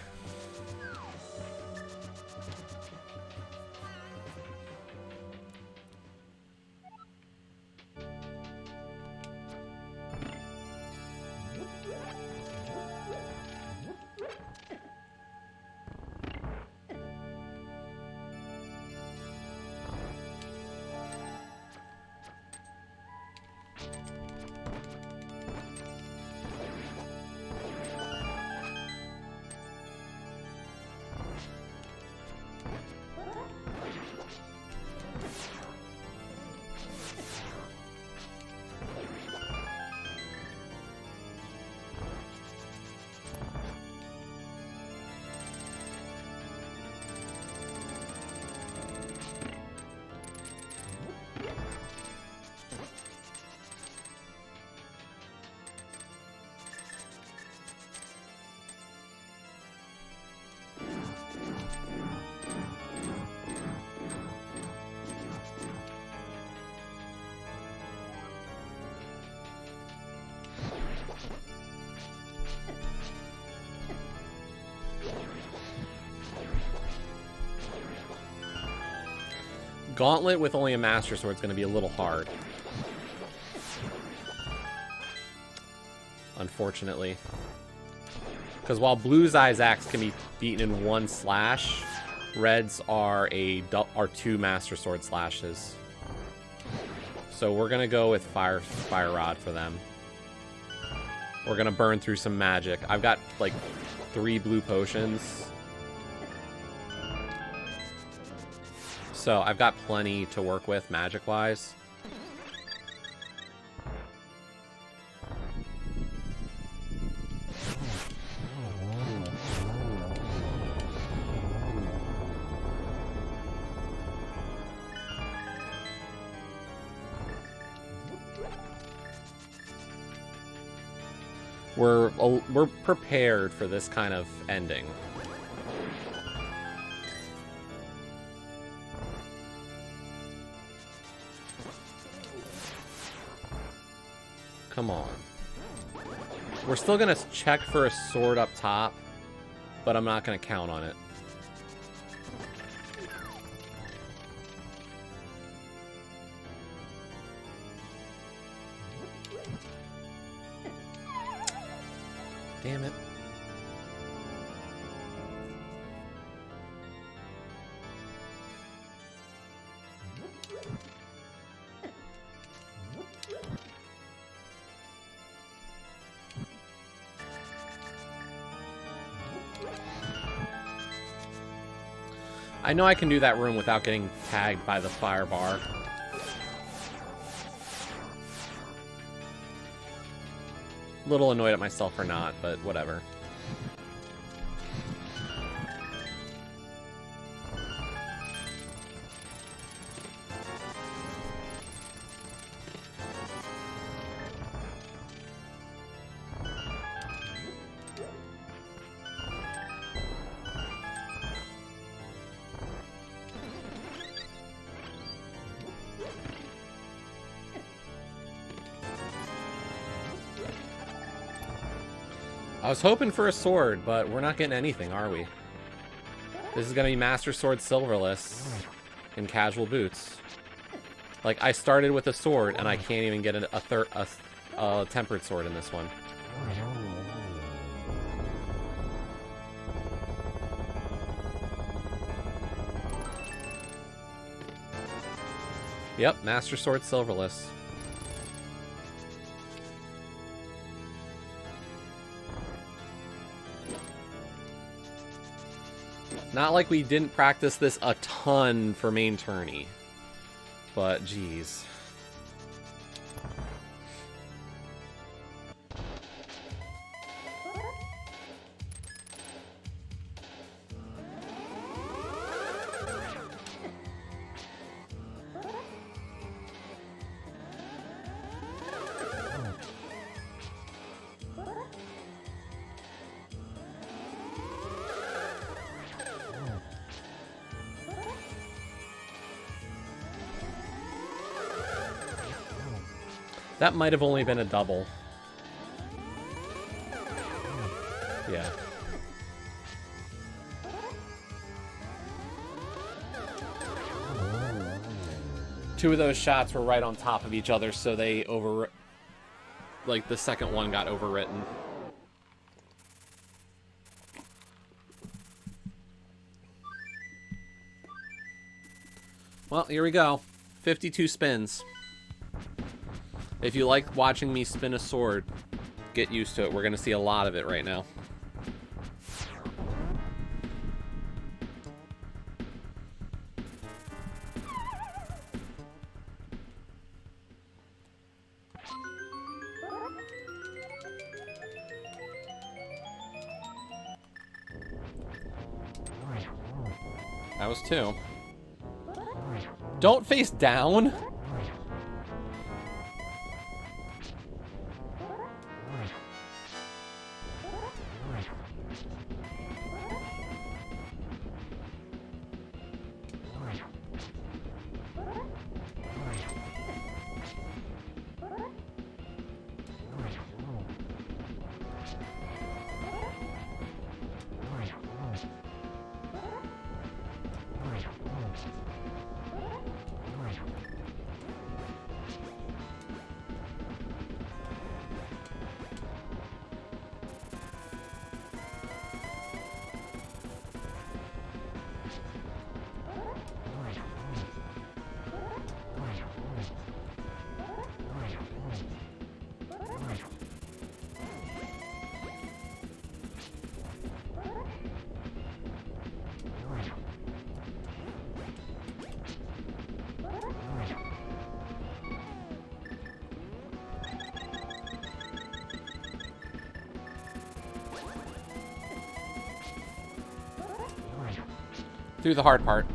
Gauntlet with only a Master Sword is going to be a little hard. Unfortunately. Because while Blue's Eye's axe can be beaten in one slash, Red's are two Master Sword slashes. So we're going to go with Fire Rod for them. We're going to burn through some magic. I've got, like, 3 blue potions. So I've got plenty to work with magic-wise. We're prepared for this kind of ending. Come on. We're still gonna check for a sword up top, but I'm not gonna count on it. Damn it. I know I can do that room without getting tagged by the fire bar. A little annoyed at myself for not, but whatever. I was hoping for a sword, but we're not getting anything, are we? This is gonna be Master Sword Silverless in casual boots. Like, I started with a sword, and I can't even get a tempered sword in this one. Yep, Master Sword Silverless. Not like we didn't practice this a ton for main tourney, but geez. That might have only been a double. Yeah. Two of those shots were right on top of each other, so they like, the second one got overwritten. Well, here we go. 52 spins. If you like watching me spin a sword, get used to it. We're going to see a lot of it right now. That was 2. Don't face down! through the hard part.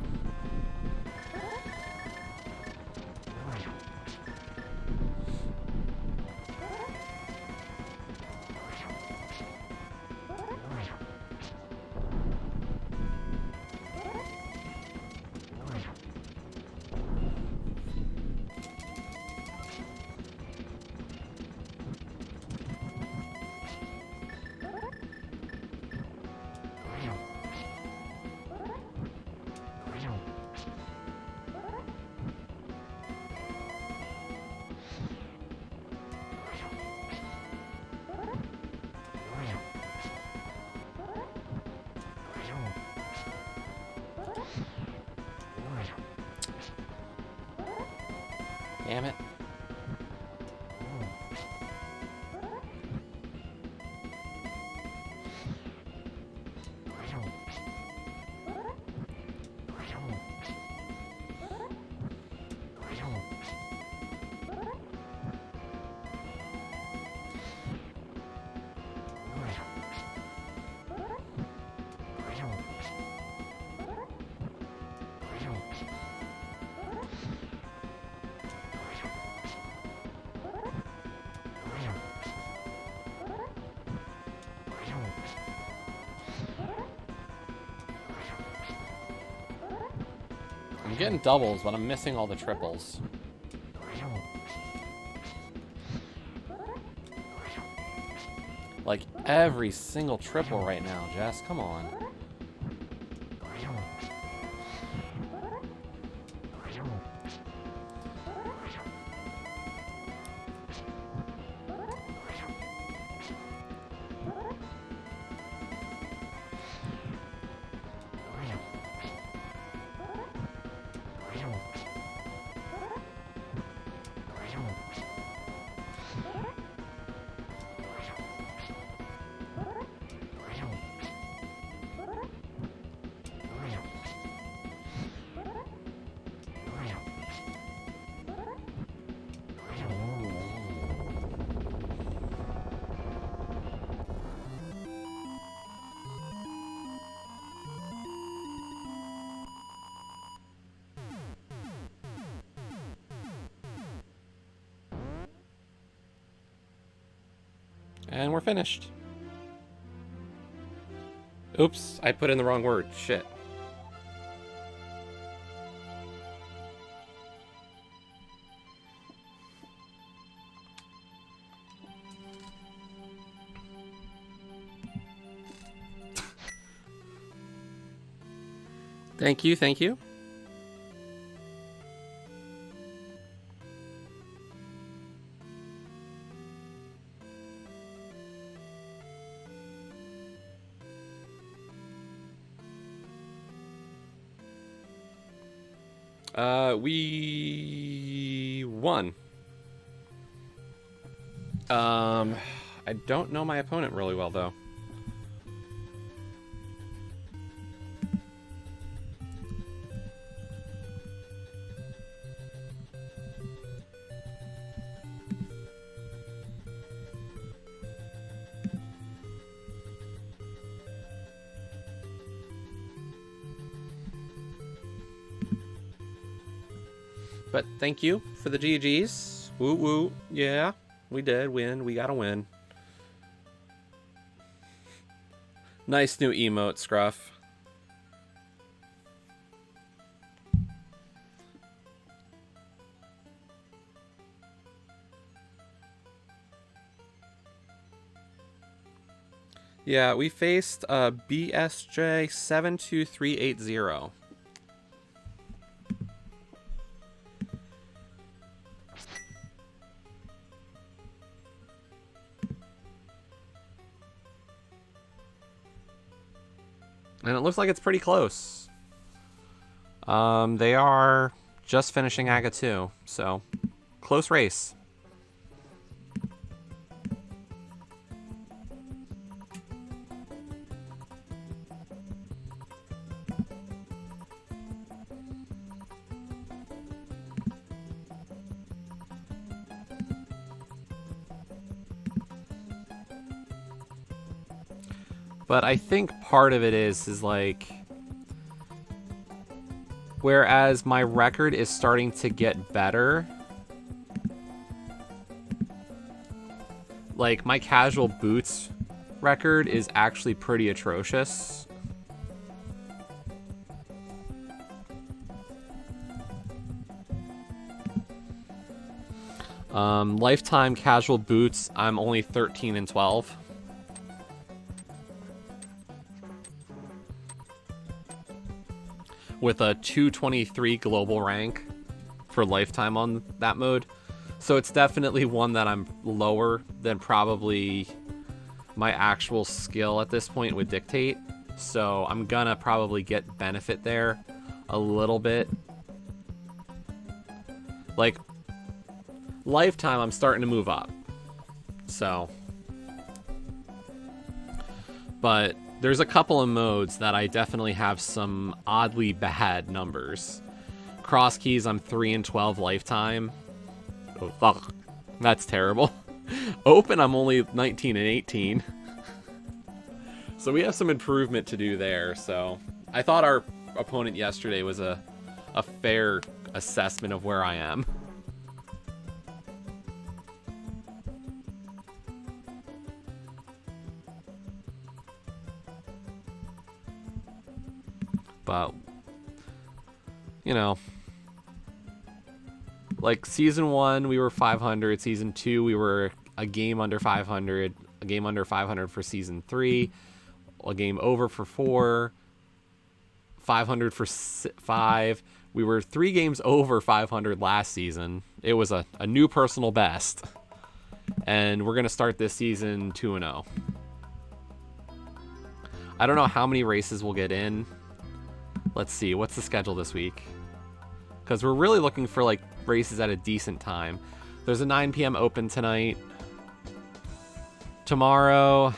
Damn it. I'm getting doubles, but I'm missing all the triples. Like, every single triple right now, Jess. Come on. And we're finished. Oops, I put in the wrong word. Shit. Thank you, thank you. We won. I don't know my opponent really well, though. But thank you for the GGs. Woo woo. Yeah, we did win. We gotta win. Nice new emote, Scruff. Yeah, we faced BSJ 72380. And it looks like it's pretty close. They are just finishing AGA 2, so close race. But I think part of it is like Whereas my record is starting to get better. Like, my casual boots record is actually pretty atrocious. Lifetime casual boots, I'm only 13 and 12. With a 223 global rank for lifetime on that mode. So it's definitely one that I'm lower than probably my actual skill at this point would dictate. So I'm gonna probably get benefit there a little bit. Like, lifetime, I'm starting to move up. So. But there's a couple of modes that I definitely have some oddly bad numbers. Cross keys, I'm 3 and 12 lifetime. Oh, ugh, that's terrible. Open, I'm only 19 and 18. So we have some improvement to do there. So I thought our opponent yesterday was a fair assessment of where I am. But, you know, like season 1, we were 500. Season 2, we were a game under 500. A game under 500 for season 3. A game over for 4. 500 for 5. We were 3 games over 500 last season. It was a new personal best. And we're going to start this season 2-0. I don't know how many races we'll get in. Let's see, what's the schedule this week? Because we're really looking for, like, races at a decent time. There's a 9 p.m. open tonight. Tomorrow,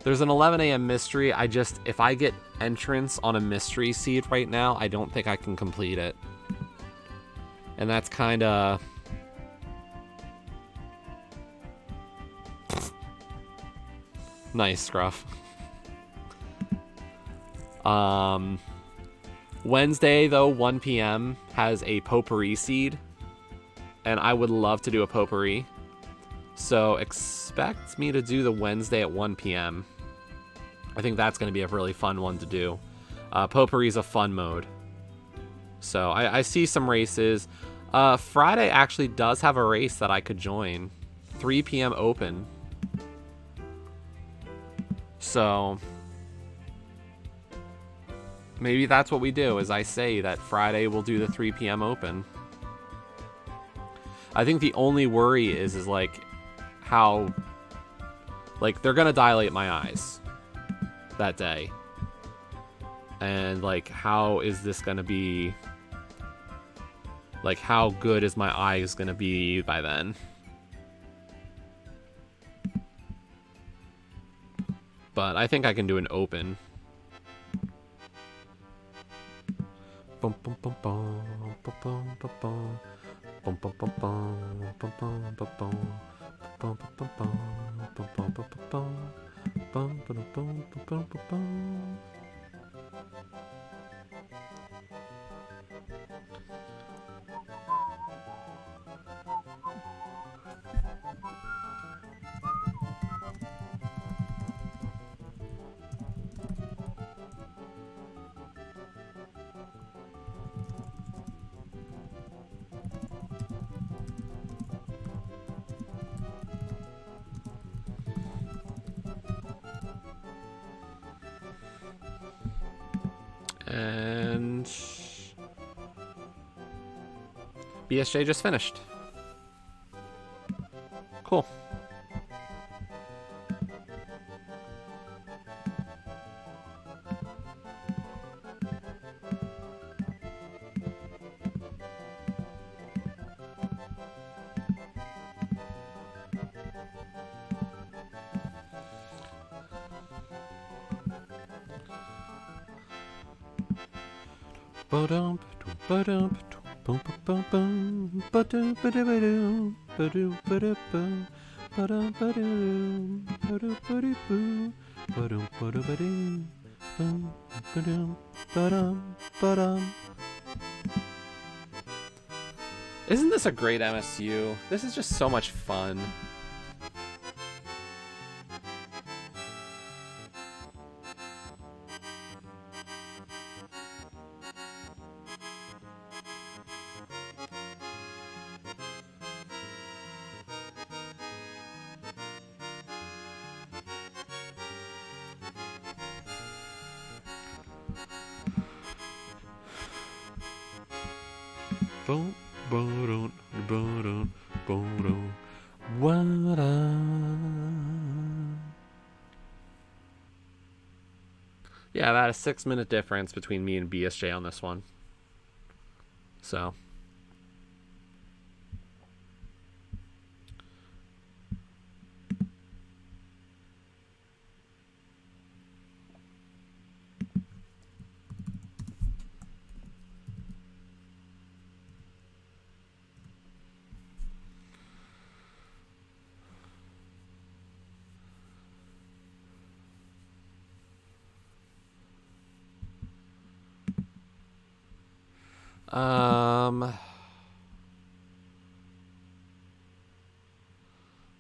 there's an 11 a.m. mystery. If I get entrance on a mystery seed right now, I don't think I can complete it. And that's kind of... Nice, Scruff. Wednesday, though, 1 p.m. has a potpourri seed, and I would love to do a potpourri. So expect me to do the Wednesday at 1 p.m. I think that's going to be a really fun one to do. Potpourri is a fun mode. So I see some races. Friday actually does have a race that I could join. 3 p.m. open. So... maybe that's what we do, is I say that Friday we'll do the 3 p.m. open. I think the only worry is like, how... like, they're gonna dilate my eyes that day. And, like, how is this gonna be... like, how good is my eyes gonna be by then? But I think I can do an open. Bum bum bum bum bum bum bum bum bum bum bum bum bum bum bum bum bum bum bum. And BSJ just finished. Cool. Boom, ba-dum, ba-dum, ba-dum. Isn't this a great MSU? This is just so much fun. Boom, ba-dum, ba-dum, ba-dum, wa-dum. Yeah, about a 6-minute difference between me and BSJ on this one. So.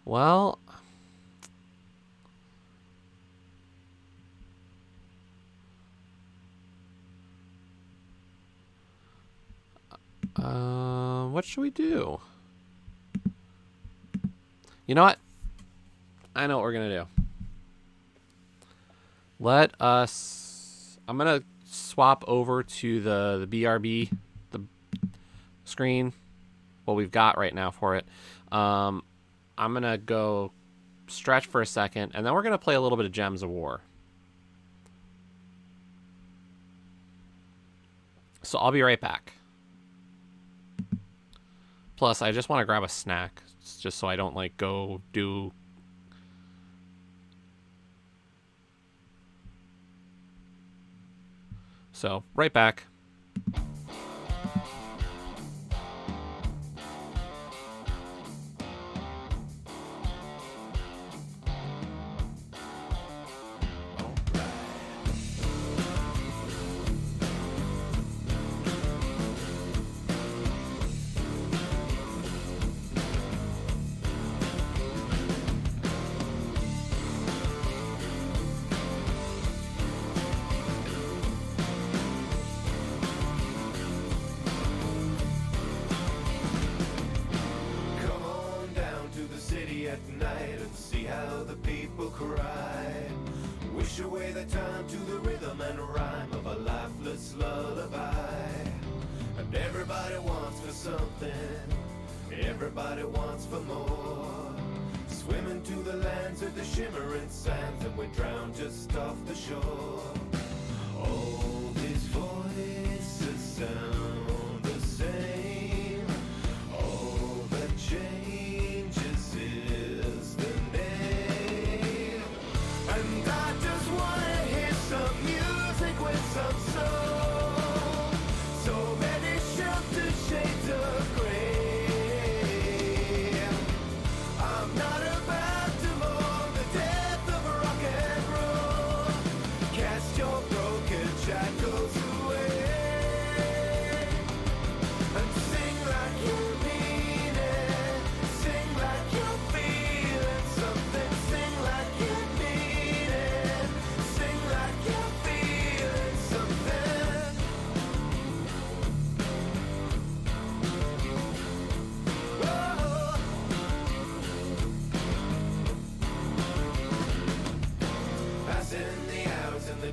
Well, what should we do? You know what? I know what we're gonna do. I'm gonna swap over to the BRB, the screen, what we've got right now for it. I'm gonna go stretch for a second, and then we're gonna play a little bit of Gems of War. So I'll be right back. Plus, I just want to grab a snack, just so I don't like go do. So right back. Everybody wants for more. Swimming to the lands of the shimmering sands, and we drown just off the shore. All these voices sound the same. All that changes is the name. And I just wanna hear some music with some soul. So many sheltered shades of gray.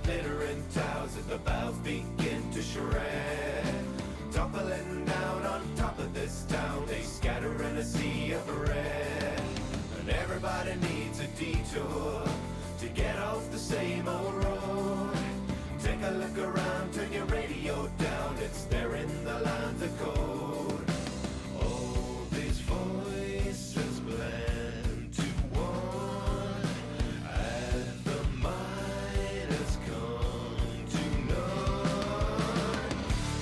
Glittering towers as the bows begin to shred. Toppling down on top of this town, they scatter in a sea of red. And everybody needs a detour to get off the same old road. Take a look around, turn your radio down, it's there in the lines of code. All these voices blend to one as the mind has come to none.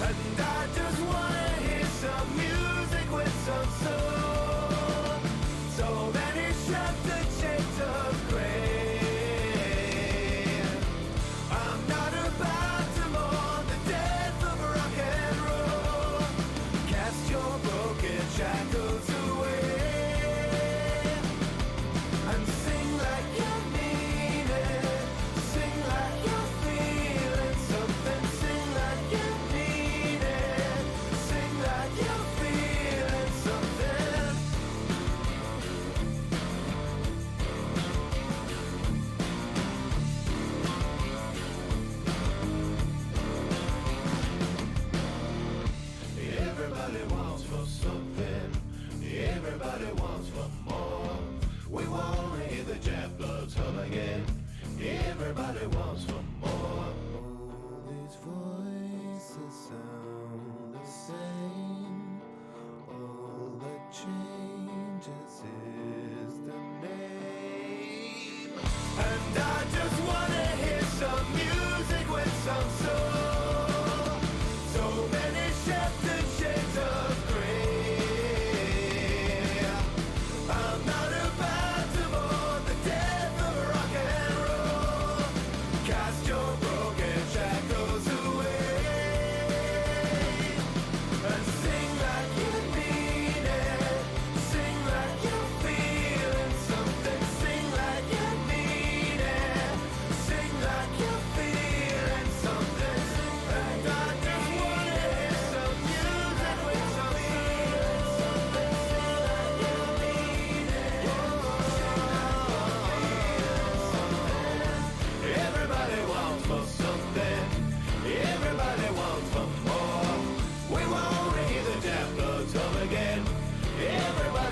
And I just wanna hear some music with some soul. So many sheltered shades of gray. I'm not a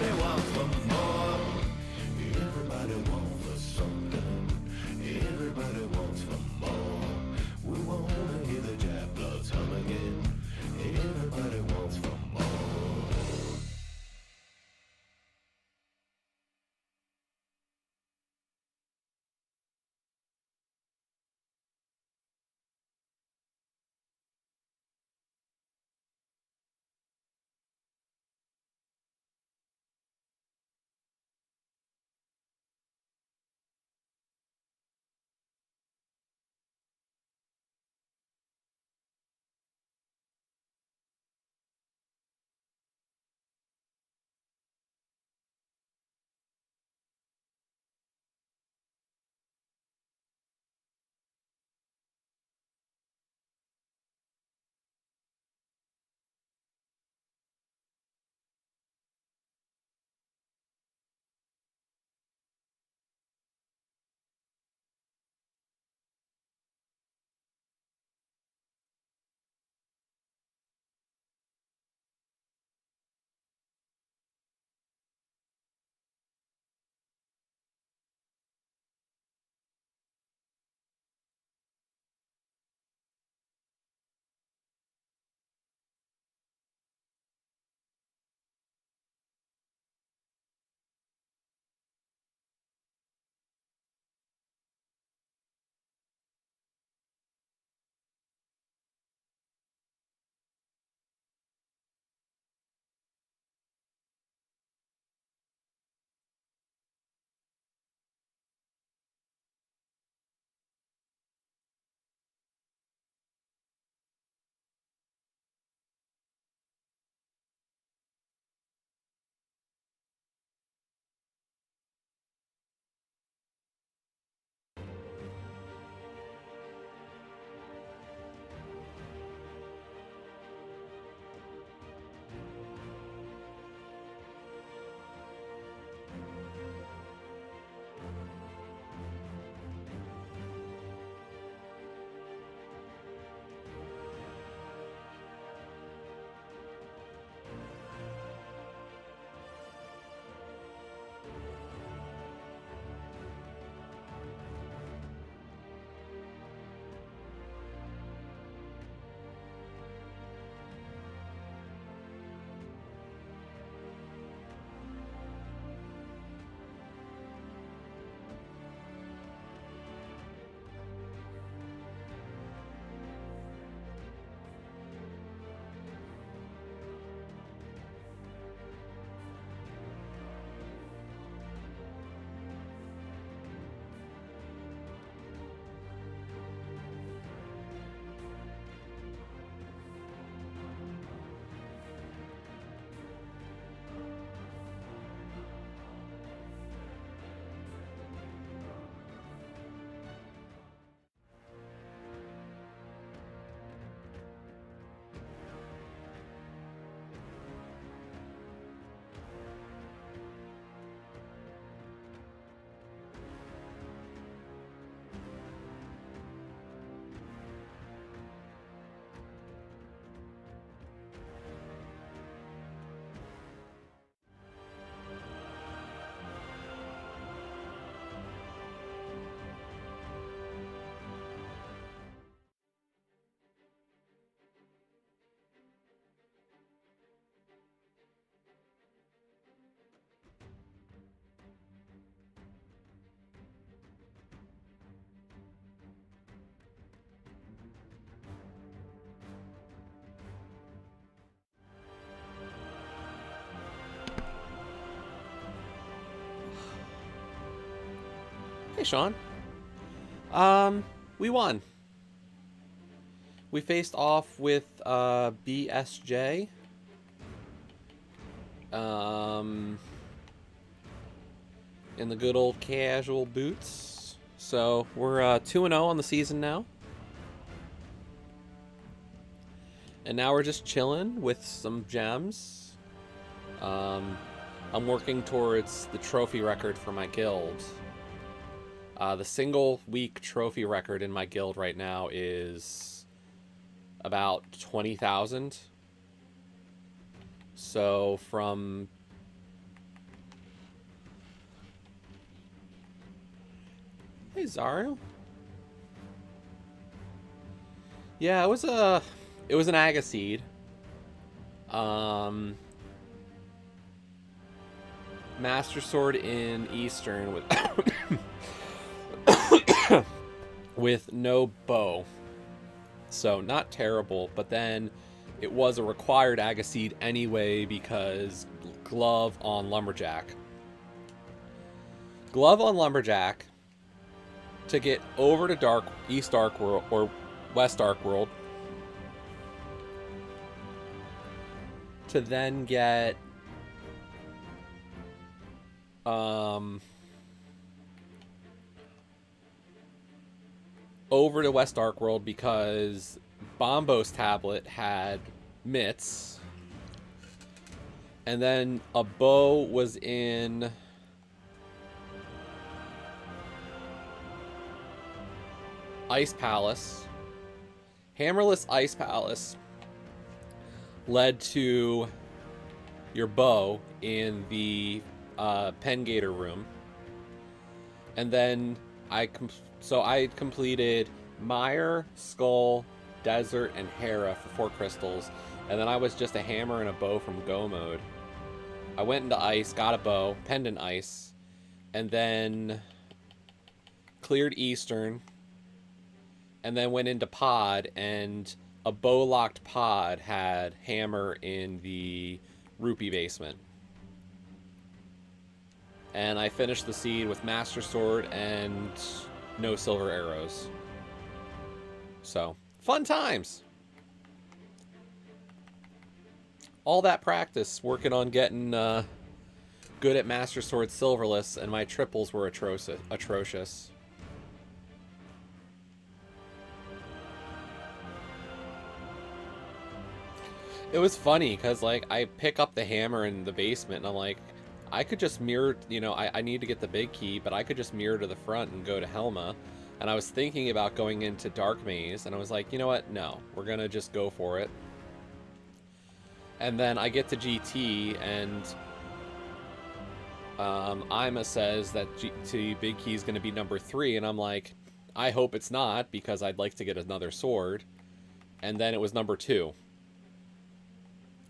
Everybody wants for more. Everybody wants for something. Everybody wants for more. We wanna hear the jab bloods hum again. Everybody wants for more. Hey, Sean. We won. We faced off with BSJ. In the good old casual boots. So we're 2-0 on the season now. And now we're just chilling with some gems. I'm working towards the trophy record for my guild. The single week trophy record in my guild right now is about 20,000. So from Hey, Zaru. Yeah, it was an Agaseed. Master Sword in Eastern with with no bow. So not terrible, but then it was a required Agaseed anyway because glove on Lumberjack. Glove on Lumberjack to get over to East Dark World or West Dark World to then get over to West Dark World because Bombo's tablet had mitts, and then a bow was in Ice Palace. Hammerless Ice Palace led to your bow in the Pengator room, and then I completed Mire, Skull, Desert, and Hera for 4 crystals, and then I was just a hammer and a bow from Go mode. I went into Ice, got a bow, Pendant Ice, and then cleared Eastern, and then went into Pod, and a bow-locked Pod had Hammer in the Rupee basement. And I finished the seed with Master Sword and no silver arrows. So, fun times! All that practice working on getting good at Master Sword Silverless, and my triples were atrocious. It was funny, because, like, I pick up the hammer in the basement, and I'm like, I could just mirror, you know, I need to get the big key, but I could just mirror to the front and go to Helma. And I was thinking about going into Dark Maze, and I was like, you know what? No, we're going to just go for it. And then I get to GT, and Ima says that GT Big Key is going to be number 3, and I'm like, I hope it's not, because I'd like to get another sword. And then it was number 2.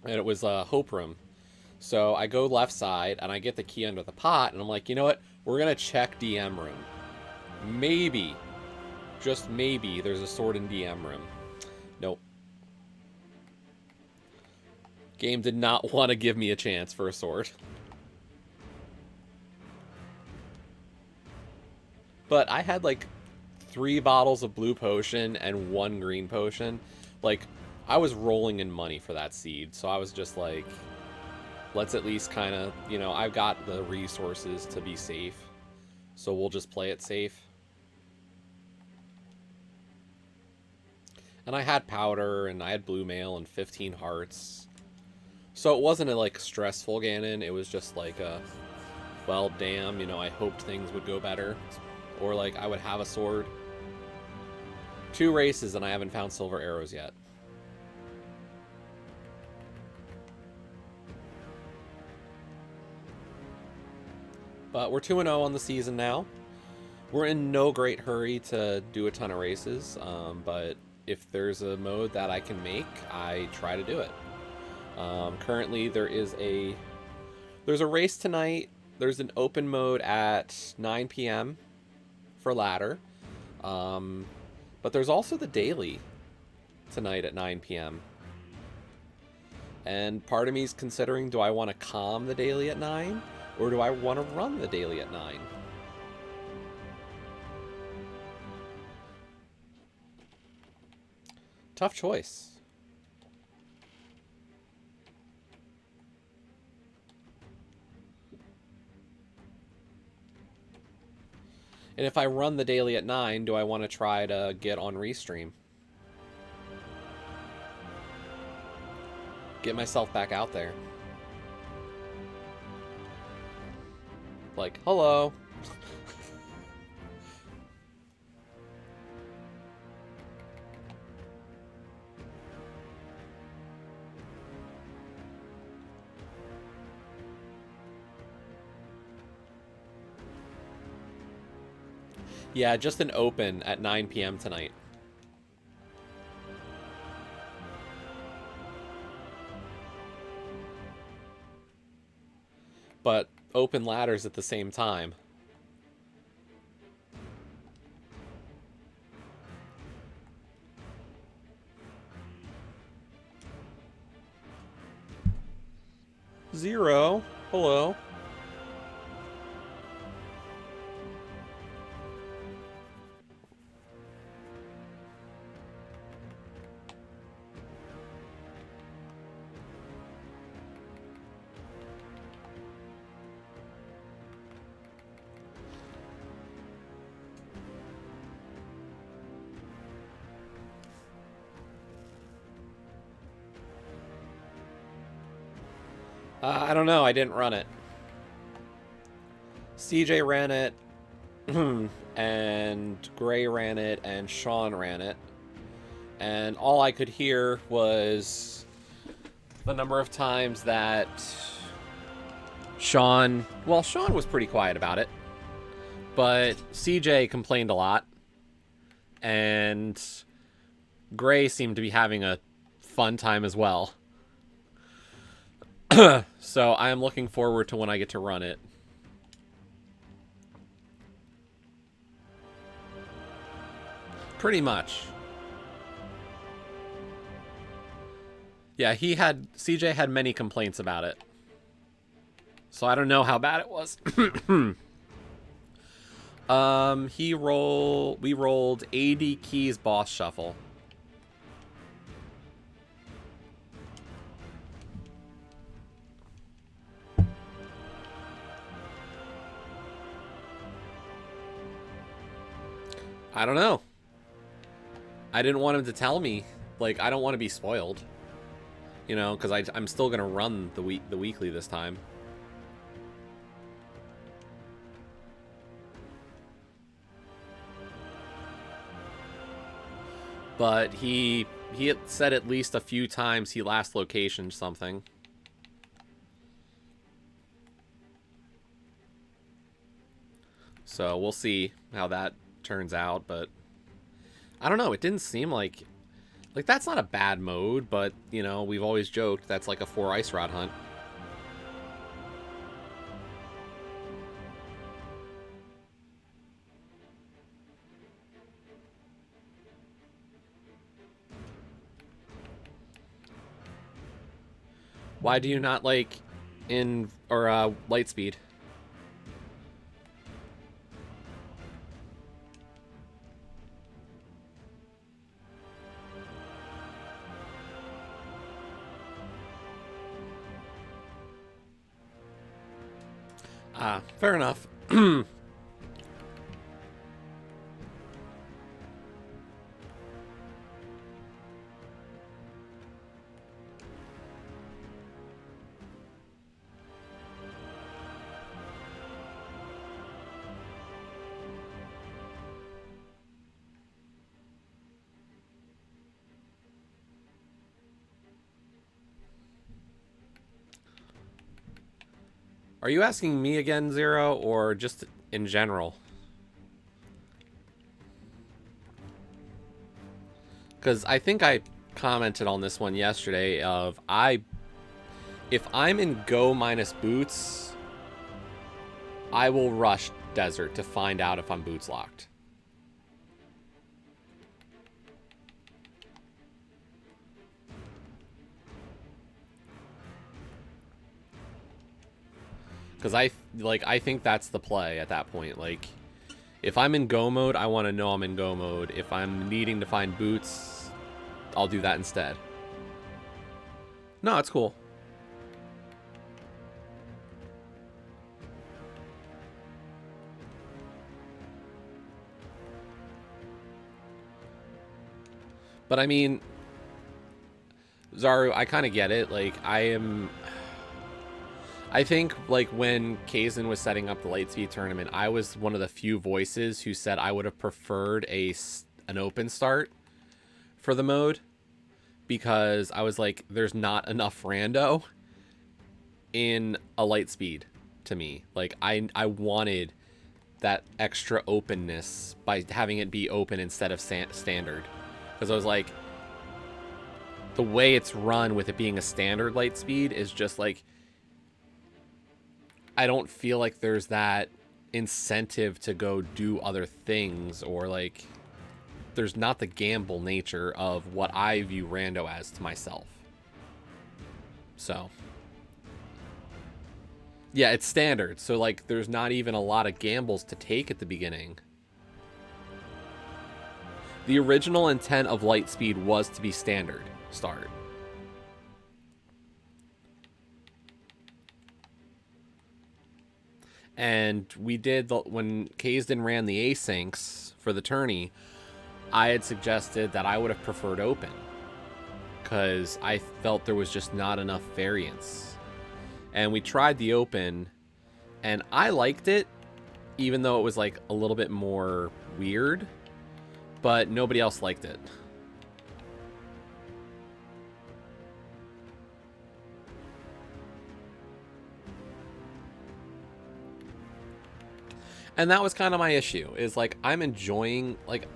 And it was Hope Room. So I go left side, and I get the key under the pot, and I'm like, you know what? We're going to check DM room. Maybe, just maybe, there's a sword in DM room. Nope. Game did not want to give me a chance for a sword. But I had like 3 bottles of blue potion and 1 green potion. Like, I was rolling in money for that seed, so I was just like, let's at least kind of, you know, I've got the resources to be safe, so we'll just play it safe. And I had powder, and I had blue mail, and 15 hearts. So it wasn't a, like, stressful Ganon. It was just like a, well, damn, you know, I hoped things would go better. Or, like, I would have a sword. 2 races, and I haven't found silver arrows yet. But we're 2-0 on the season now. We're in no great hurry to do a ton of races, but if there's a mode that I can make, I try to do it. Currently, there's a race tonight. There's an open mode at 9 p.m. for ladder. But there's also the daily tonight at 9 p.m. And part of me is considering, do I want to calm the daily at 9? Or do I want to run the daily at 9? Tough choice. And if I run the daily at 9, do I want to try to get on Restream? Get myself back out there. Like, hello. Yeah, just an open at 9 p.m. tonight. But open ladders at the same time. Zero. Hello. I don't know. I didn't run it. CJ ran it, and Gray ran it, and Sean ran it. And all I could hear was the number of times that Sean was pretty quiet about it. But CJ complained a lot. And Gray seemed to be having a fun time as well. So I am looking forward to when I get to run it. Pretty much. Yeah, CJ had many complaints about it. So I don't know how bad it was. We rolled 80 keys boss shuffle. I don't know. I didn't want him to tell me. Like, I don't want to be spoiled. You know, because I'm still going to run the weekly this time. But he had said at least a few times he last locationed something. So we'll see how that turns out, but I don't know. It didn't seem like that's not a bad mode, but you know, we've always joked that's like a 4 ice rod hunt. Why do you not like light speed? Fair enough. Are you asking me again, Zero, or just in general? Because I think I commented on this one yesterday of if I'm in go minus boots, I will rush desert to find out if I'm boots locked. Because I think that's the play at that point. Like, if I'm in go mode, I want to know I'm in go mode. If I'm needing to find boots, I'll do that instead. No, it's cool. But I mean, Zaru, I kind of get it. Like, I think, like, when Kazin was setting up the Lightspeed tournament, I was one of the few voices who said I would have preferred an open start for the mode, because I was like, there's not enough rando in a Lightspeed to me. Like, I wanted that extra openness by having it be open instead of standard. Because I was like, the way it's run with it being a standard light speed is just like, I don't feel like there's that incentive to go do other things, or like there's not the gamble nature of what I view rando as to myself. So yeah, it's standard, so like there's not even a lot of gambles to take at the beginning. The original intent of Lightspeed was to be standard start. And we did, when Kaysden ran the asyncs for the tourney, I had suggested that I would have preferred open, because I felt there was just not enough variance. And we tried the open, and I liked it, even though it was like a little bit more weird, but nobody else liked it. And that was kind of my issue, is like, I'm enjoying, like,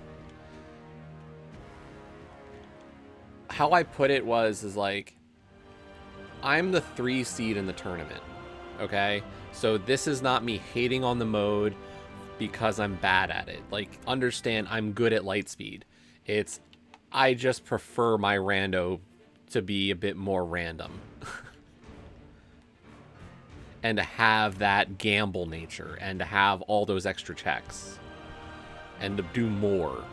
how I put it is like, I'm the 3 seed in the tournament, okay? So this is not me hating on the mode because I'm bad at it. Like, understand, I'm good at Lightspeed. It's, I just prefer my rando to be a bit more random. And to have that gamble nature, and to have all those extra checks, and to do more.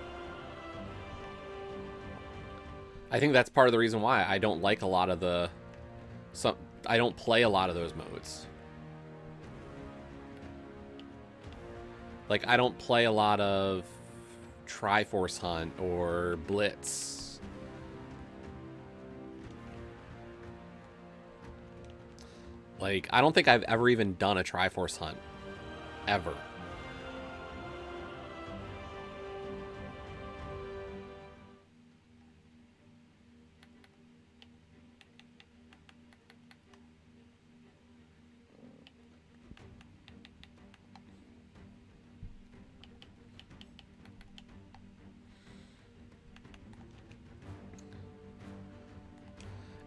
I think that's part of the reason why I don't like a lot of the... I don't play a lot of those modes. Like, I don't play a lot of Triforce Hunt or Blitz. Like, I don't think I've ever even done a Triforce Hunt. Ever.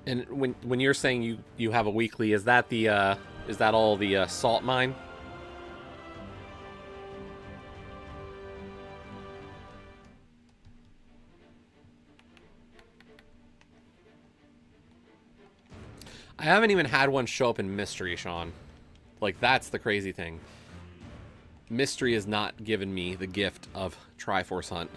And when you're saying you have a weekly, is that all the salt mine? I haven't even had one show up in Mystery, Sean. Like, that's the crazy thing. Mystery has not given me the gift of Triforce Hunt.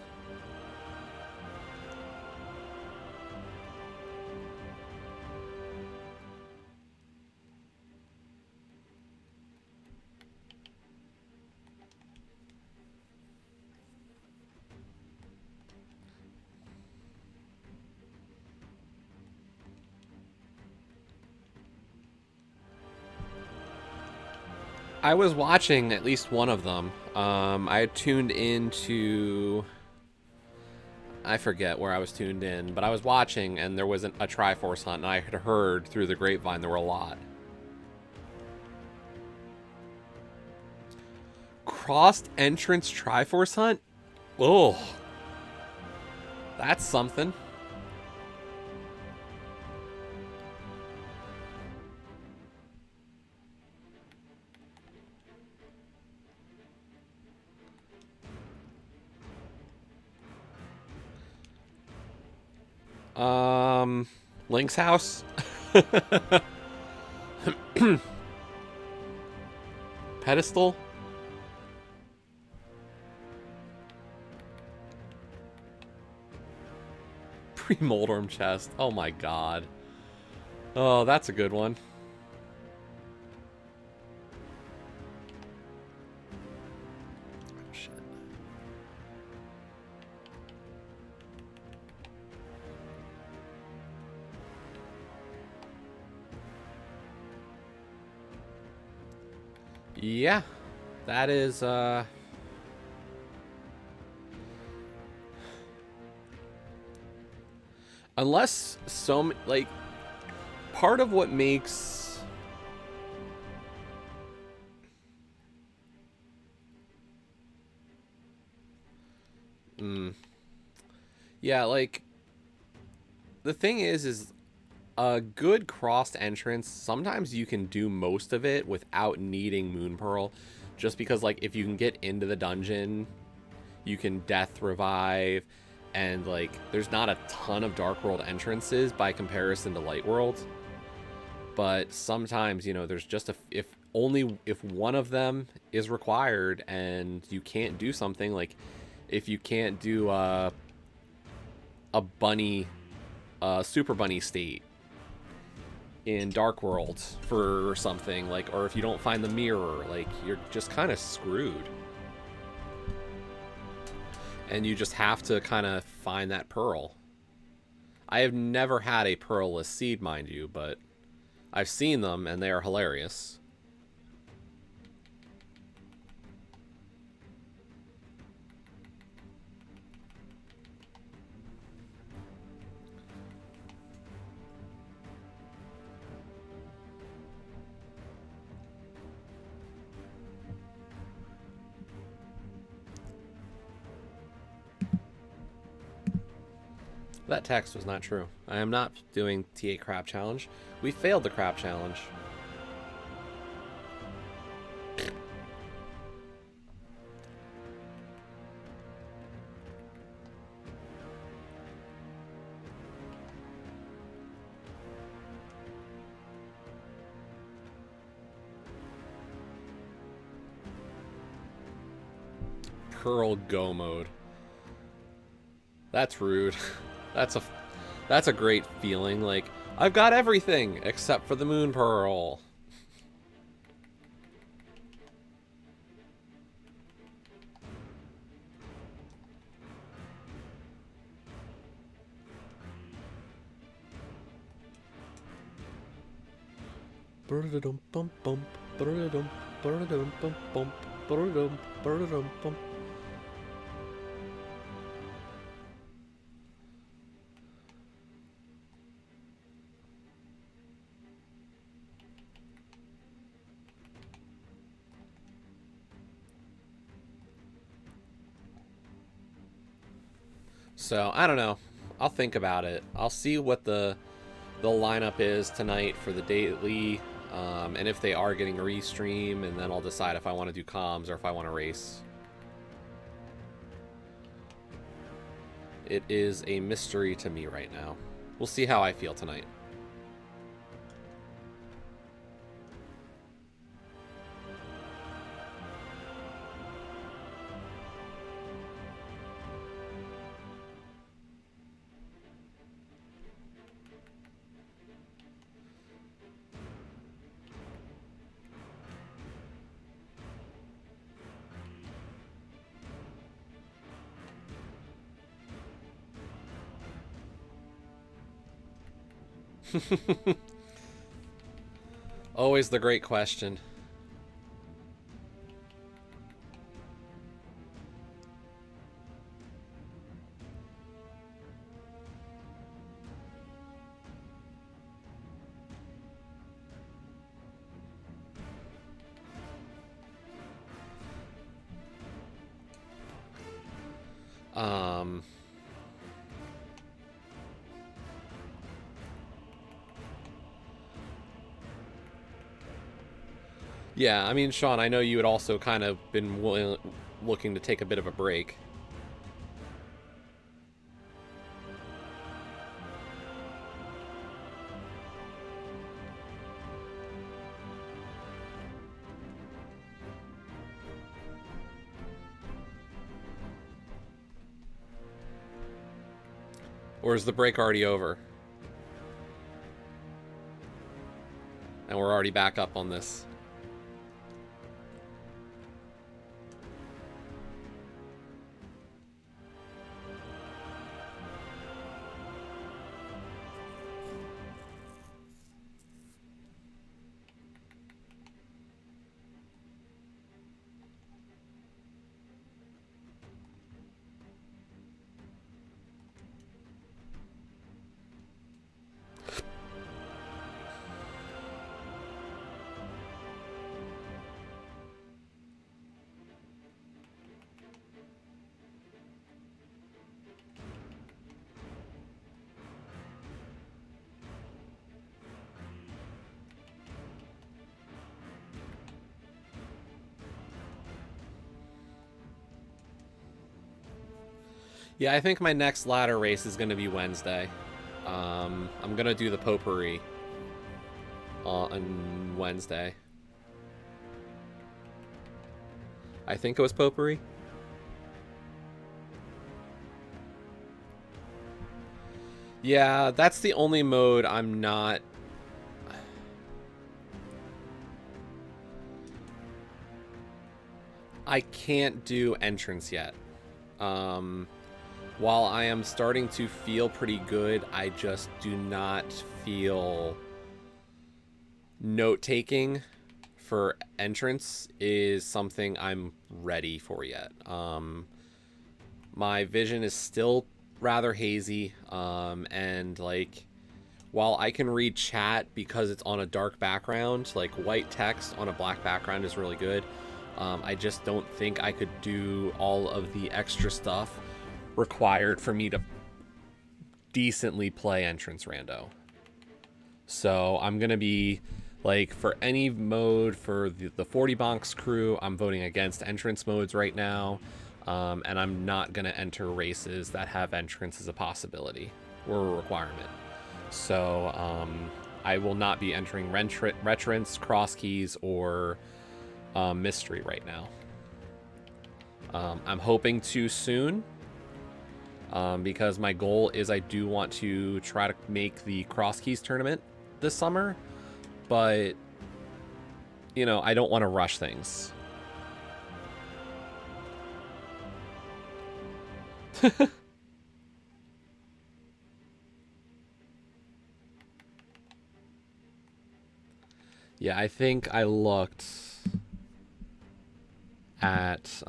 I was watching at least one of them. I had tuned into... I forget where I was tuned in, but I was watching, and there wasn't a Triforce Hunt, and I had heard through the grapevine there were a lot. Crossed entrance Triforce Hunt? Oh. That's something. Link's house? Pedestal? Pre-Moldorm chest. Oh my god. Oh, that's a good one. Yeah, that is, unless some, like, part of what makes... Yeah, like, the thing is a good crossed entrance, sometimes you can do most of it without needing Moon Pearl. Just because, like, if you can get into the dungeon, you can death revive, and, like, there's not a ton of Dark World entrances by comparison to Light World. But sometimes, you know, there's just if one of them is required and you can't do something, like if you can't do a bunny, super bunny state in Dark World for something, like, or if you don't find the mirror, like, you're just kind of screwed. And you just have to kind of find that pearl. I have never had a pearlless seed, mind you, but I've seen them and they are hilarious. That text was not true. I am not doing TA crap challenge. We failed the crap challenge. Pearl go mode. That's rude. That's a great feeling. Like, I've got everything except for the Moon Pearl. So, I don't know. I'll think about it. I'll see what the lineup is tonight for the daily, and if they are getting a restream, and then I'll decide if I want to do comms or if I want to race. It is a mystery to me right now. We'll see how I feel tonight. Always the great question. Yeah, I mean, Sean, I know you had also kind of been looking to take a bit of a break. Or is the break already over? And we're already back up on this. Yeah, I think my next ladder race is going to be Wednesday. I'm going to do the potpourri on Wednesday. I think it was potpourri. Yeah, that's the only mode I'm not... I can't do entrance yet. While I am starting to feel pretty good, I just do not feel note-taking for entrance is something I'm ready for yet. My vision is still rather hazy, and like while I can read chat because it's on a dark background, like white text on a black background is really good. I just don't think I could do all of the extra stuff required for me to decently play entrance rando. So I'm gonna be like, for any mode for the 40 bonks crew, I'm voting against entrance modes right now. And I'm not going to enter races that have entrance as a possibility or a requirement. So I will not be entering retrance, cross keys, or mystery right now. I'm hoping to soon, because my goal is I do want to try to make the cross keys tournament this summer, but you know, I don't want to rush things. Yeah, I think I looked at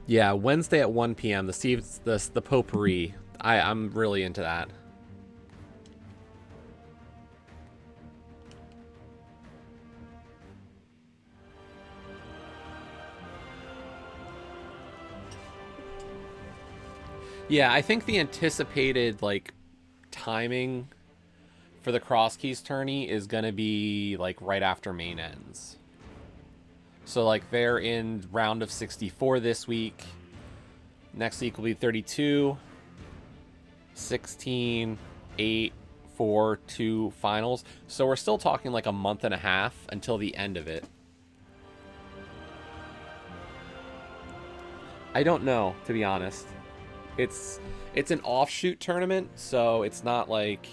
yeah, Wednesday at 1 p.m. the potpourri. I'm really into that. Yeah, I think the anticipated like timing for the cross keys tourney is gonna be like right after main ends. So like they're in round of 64 this week. Next week will be 32, 16, 8, 4, 2 finals. So we're still talking like a month and a half until the end of it. I don't know, to be honest. It's an offshoot tournament, so it's not like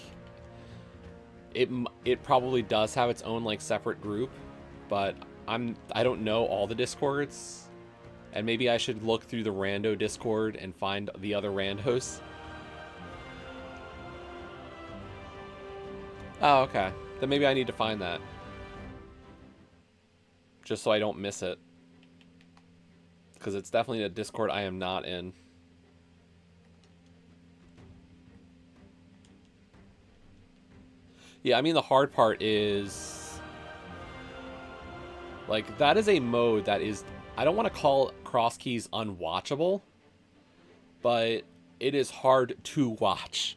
it probably does have its own like separate group, but I don't know all the discords, and maybe I should look through the rando discord and find the other randos. Oh, okay. Then maybe I need to find that, just so I don't miss it, because it's definitely a discord I am not in. Yeah, I mean, the hard part is, like, that is a mode that is, I don't want to call cross keys unwatchable, but it is hard to watch.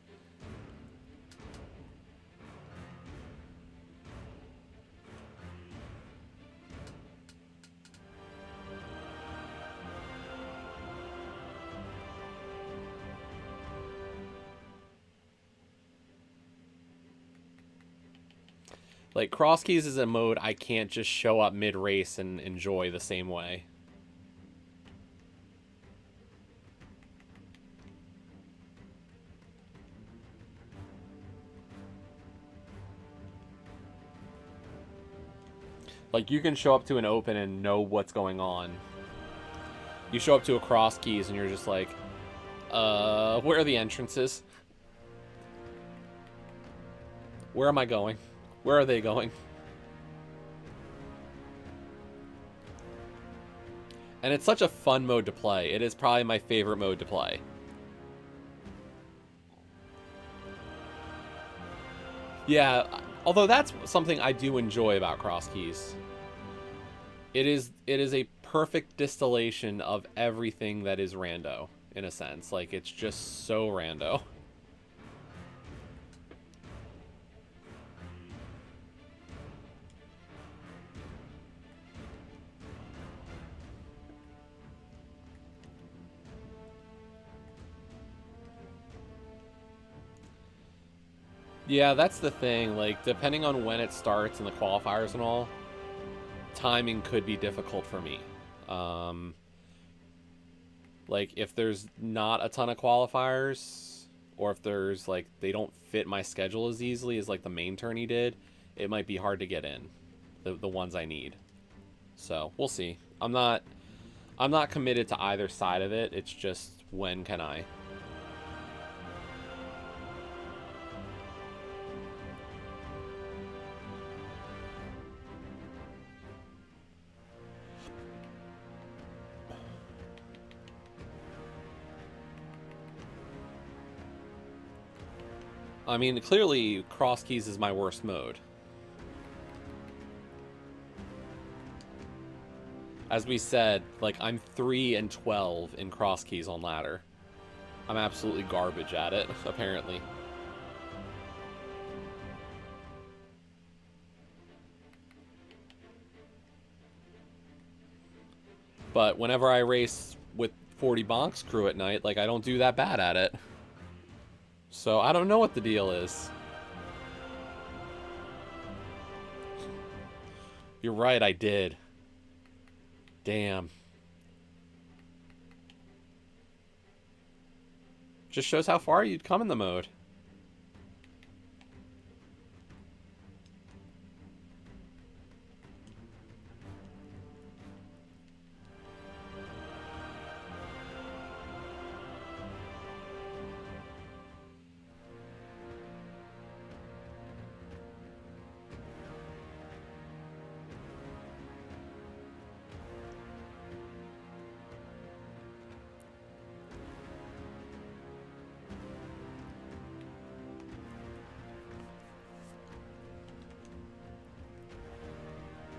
Like, cross keys is a mode I can't just show up mid-race and enjoy the same way. Like, you can show up to an open and know what's going on. You show up to a cross keys and you're just like, where are the entrances? Where am I going? Where are they going? And it's such a fun mode to play. It is probably my favorite mode to play. Yeah, although that's something I do enjoy about cross keys. It is a perfect distillation of everything that is rando, in a sense. Like, it's just so rando. Yeah, that's the thing. Like, depending on when it starts and the qualifiers and all, timing could be difficult for me. Um, like, if there's not a ton of qualifiers, or if there's, like, they don't fit my schedule as easily as, like, the main tourney did, it might be hard to get in. The ones I need. So, we'll see. I'm not committed to either side of it. It's just, when can I? I mean, clearly, cross keys is my worst mode. As we said, like, I'm 3 and 12 in cross keys on ladder. I'm absolutely garbage at it, apparently. But whenever I race with 40 Bonks crew at night, like, I don't do that bad at it. So I don't know what the deal is. You're right, I did. Damn. Just shows how far you'd come in the mode.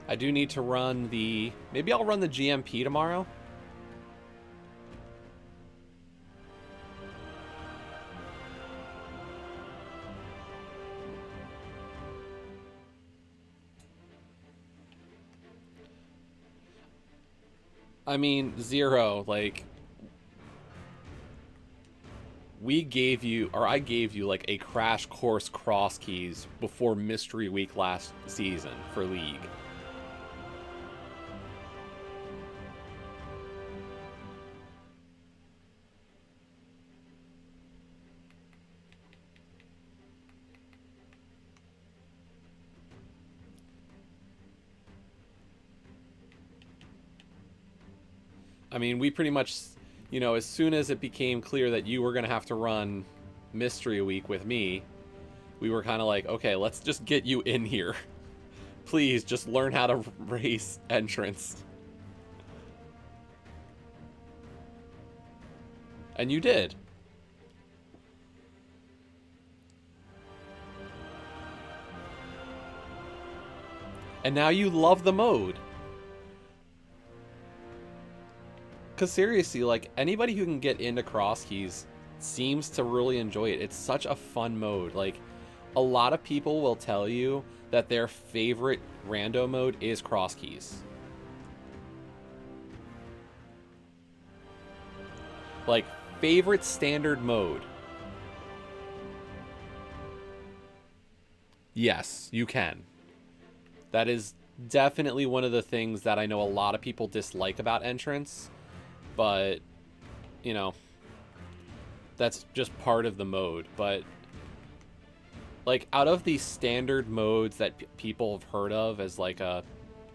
I do need to run the... Maybe I'll run the GMP tomorrow? I mean, Zero, like... We gave you, or I gave you, like, a crash course cross keys before Mystery Week last season for League. I mean, we pretty much, you know, as soon as it became clear that you were going to have to run Mystery Week with me, we were kind of like, okay, let's just get you in here. Please, just learn how to race entrance. And you did. And now you love the mode. Because seriously, like, anybody who can get into cross keys seems to really enjoy it. It's such a fun mode. Like, a lot of people will tell you that their favorite rando mode is cross keys. Like, favorite standard mode. Yes, you can. That is definitely one of the things that I know a lot of people dislike about entrance. But, you know, that's just part of the mode. But, like, out of the standard modes that people have heard of as, like,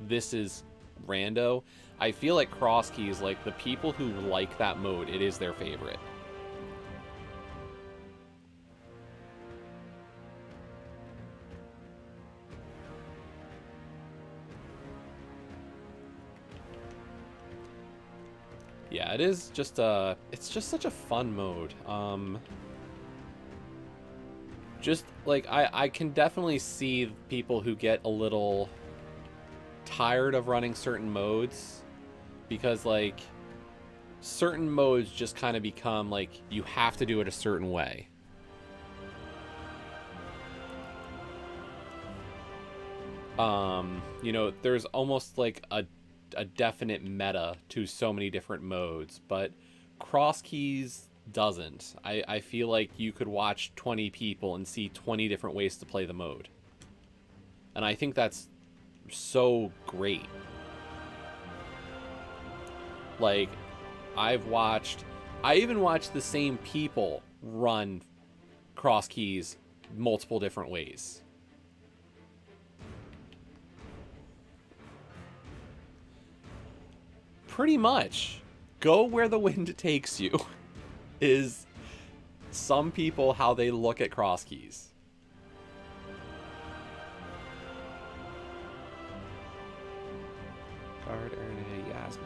this is rando, I feel like cross keys, like, the people who like that mode, it is their favorite. Yeah, it is just it's just such a fun mode. Just like I can definitely see people who get a little tired of running certain modes because, like, certain modes just kind of become like you have to do it a certain way. You know, there's almost like a definite meta to so many different modes, but cross keys doesn't. I feel like you could watch 20 people and see 20 different ways to play the mode. And I think that's so great. Like, I even watched the same people run cross keys multiple different ways. Pretty much. Go where the wind takes you is some people how they look at cross keys. Card Erne Yasmin.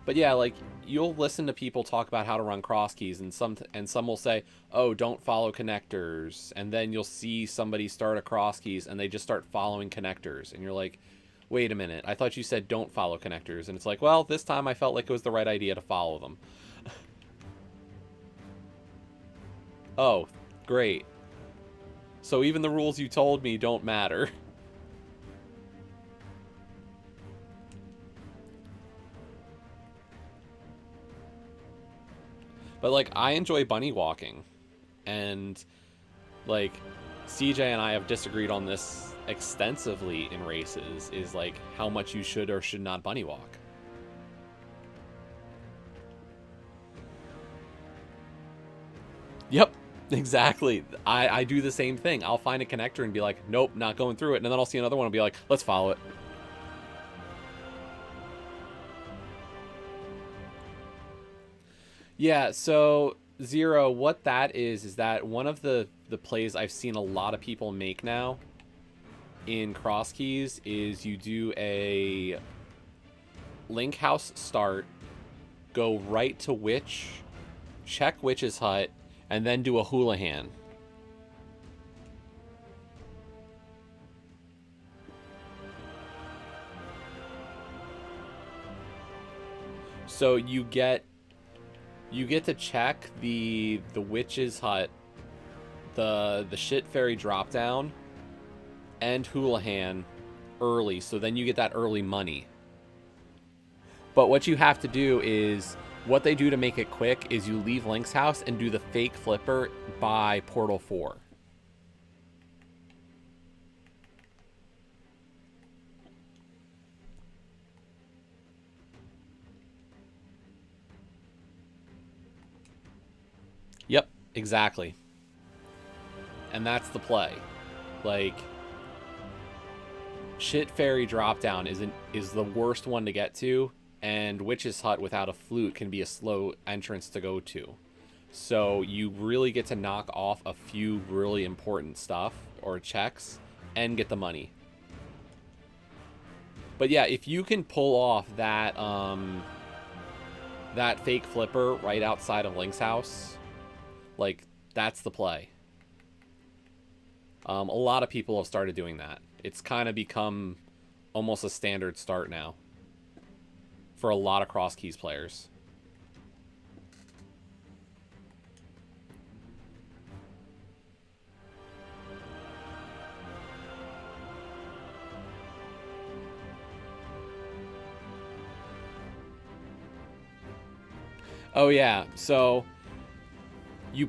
But yeah, like, you'll listen to people talk about how to run cross keys, and some will say, "Oh, don't follow connectors," and then you'll see somebody start a cross keys and they just start following connectors, and you're like, "Wait a minute, I thought you said don't follow connectors." And it's like, well, this time I felt like it was the right idea to follow them. Oh, great. So even the rules you told me don't matter. But, like, I enjoy bunny walking. And, like, CJ and I have disagreed on this extensively in races, is, like, how much you should or should not bunny walk. Yep, exactly. I do the same thing. I'll find a connector and be like, nope, not going through it. And then I'll see another one and be like, let's follow it. Yeah, so Zero, what that is that one of the plays I've seen a lot of people make now in cross keys is you do a link house start, go right to witch, check witch's hut, and then do a Houlihan. So you get to check the witch's hut, the shit fairy drop down, and Houlihan early, so then you get that early money. But what you have to do is, what they do to make it quick is you leave Link's house and do the fake flipper by Portal 4. Yep, exactly. And that's the play. Like, shit fairy drop down is the worst one to get to, and Witch's Hut without a flute can be a slow entrance to go to. So you really get to knock off a few really important stuff or checks and get the money. But yeah, if you can pull off that that fake flipper right outside of Link's house, like, that's the play. A lot of people have started doing that. It's kind of become almost a standard start now for a lot of cross keys players. Oh yeah, so you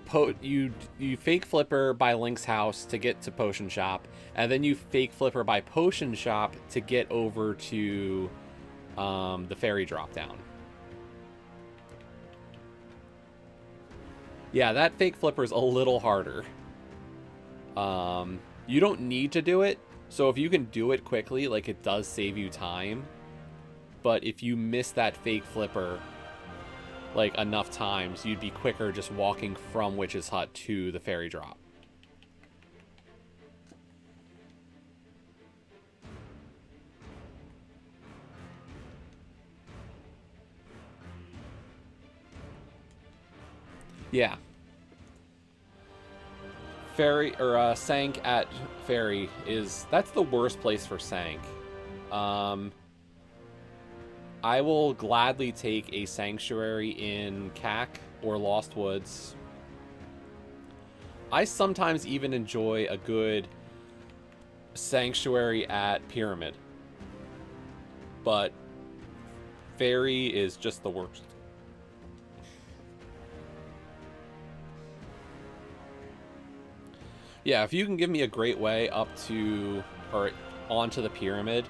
fake flipper by Link's house to get to Potion Shop, and then you fake flipper by Potion Shop to get over to the fairy drop down. Yeah, that fake flipper is a little harder. You don't need to do it, so if you can do it quickly, like, it does save you time. But if you miss that fake flipper, like, enough times, you'd be quicker just walking from Witch's Hut to the fairy drop. Yeah. Fairy, or Sank at Fairy that's the worst place for Sank. I will gladly take a Sanctuary in CAC or Lost Woods. I sometimes even enjoy a good Sanctuary at Pyramid. But Fairy is just the worst. Yeah, if you can give me a great way up to, or onto the Pyramid,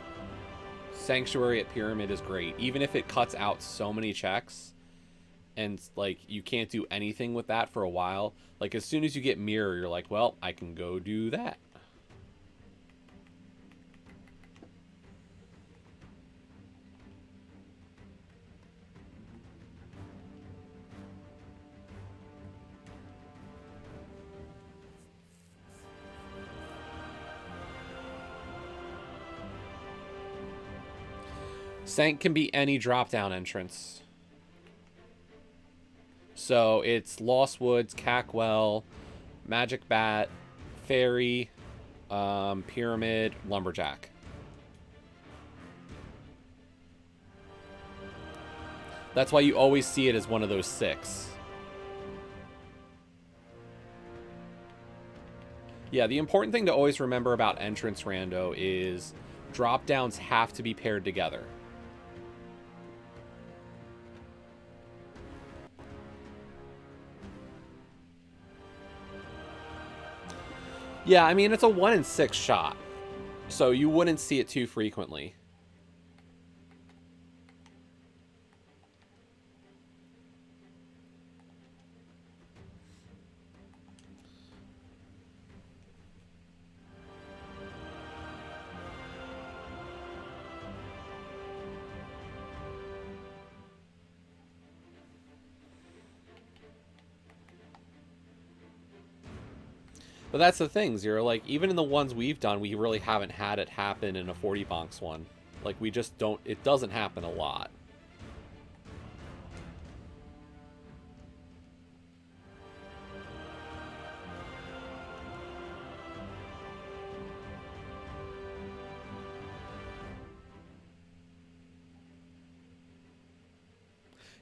Sanctuary at Pyramid is great. Even if it cuts out so many checks, and, like, you can't do anything with that for a while. Like, as soon as you get Mirror, you're like, well, I can go do that. Sank can be any drop-down entrance. So it's Lost Woods, Cackwell, Magic Bat, Fairy, Pyramid, Lumberjack. That's why you always see it as one of those 6. Yeah, the important thing to always remember about entrance rando is drop-downs have to be paired together. Yeah, I mean, it's a 1 in 6 shot, so you wouldn't see it too frequently. But that's the thing, Zero. Like, even in the ones we've done, we really haven't had it happen in a 40 bonks one. Like, we just don't... It doesn't happen a lot.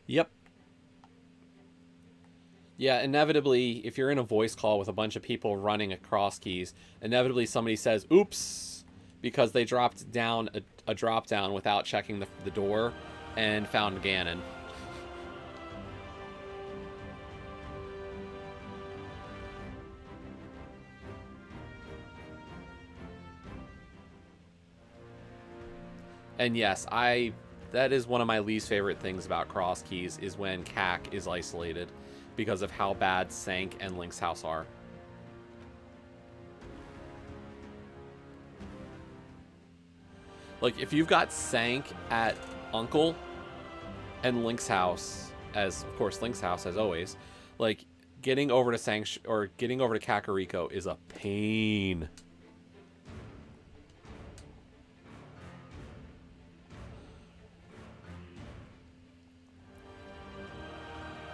Yep. Yeah, inevitably, if you're in a voice call with a bunch of people running across keys, inevitably somebody says, oops, because they dropped down a drop down without checking the door and found Ganon. And yes, that is one of my least favorite things about cross keys, is when CAC is isolated, because of how bad Sank and Link's House are. Like, if you've got Sank at Uncle and Link's House, as, of course, Link's House, as always, like, getting over to getting over to Kakariko is a pain.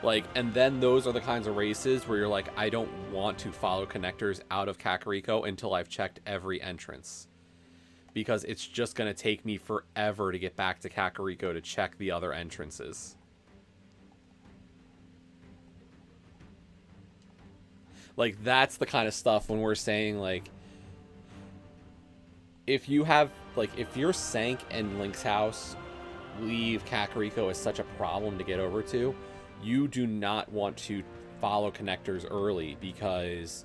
Like, and then those are the kinds of races where you're like, I don't want to follow connectors out of Kakariko until I've checked every entrance. Because it's just going to take me forever to get back to Kakariko to check the other entrances. Like, that's the kind of stuff when we're saying, like, if you have, like, if your Sank and Link's House leave Kakariko as such a problem to get over to, you do not want to follow connectors early, because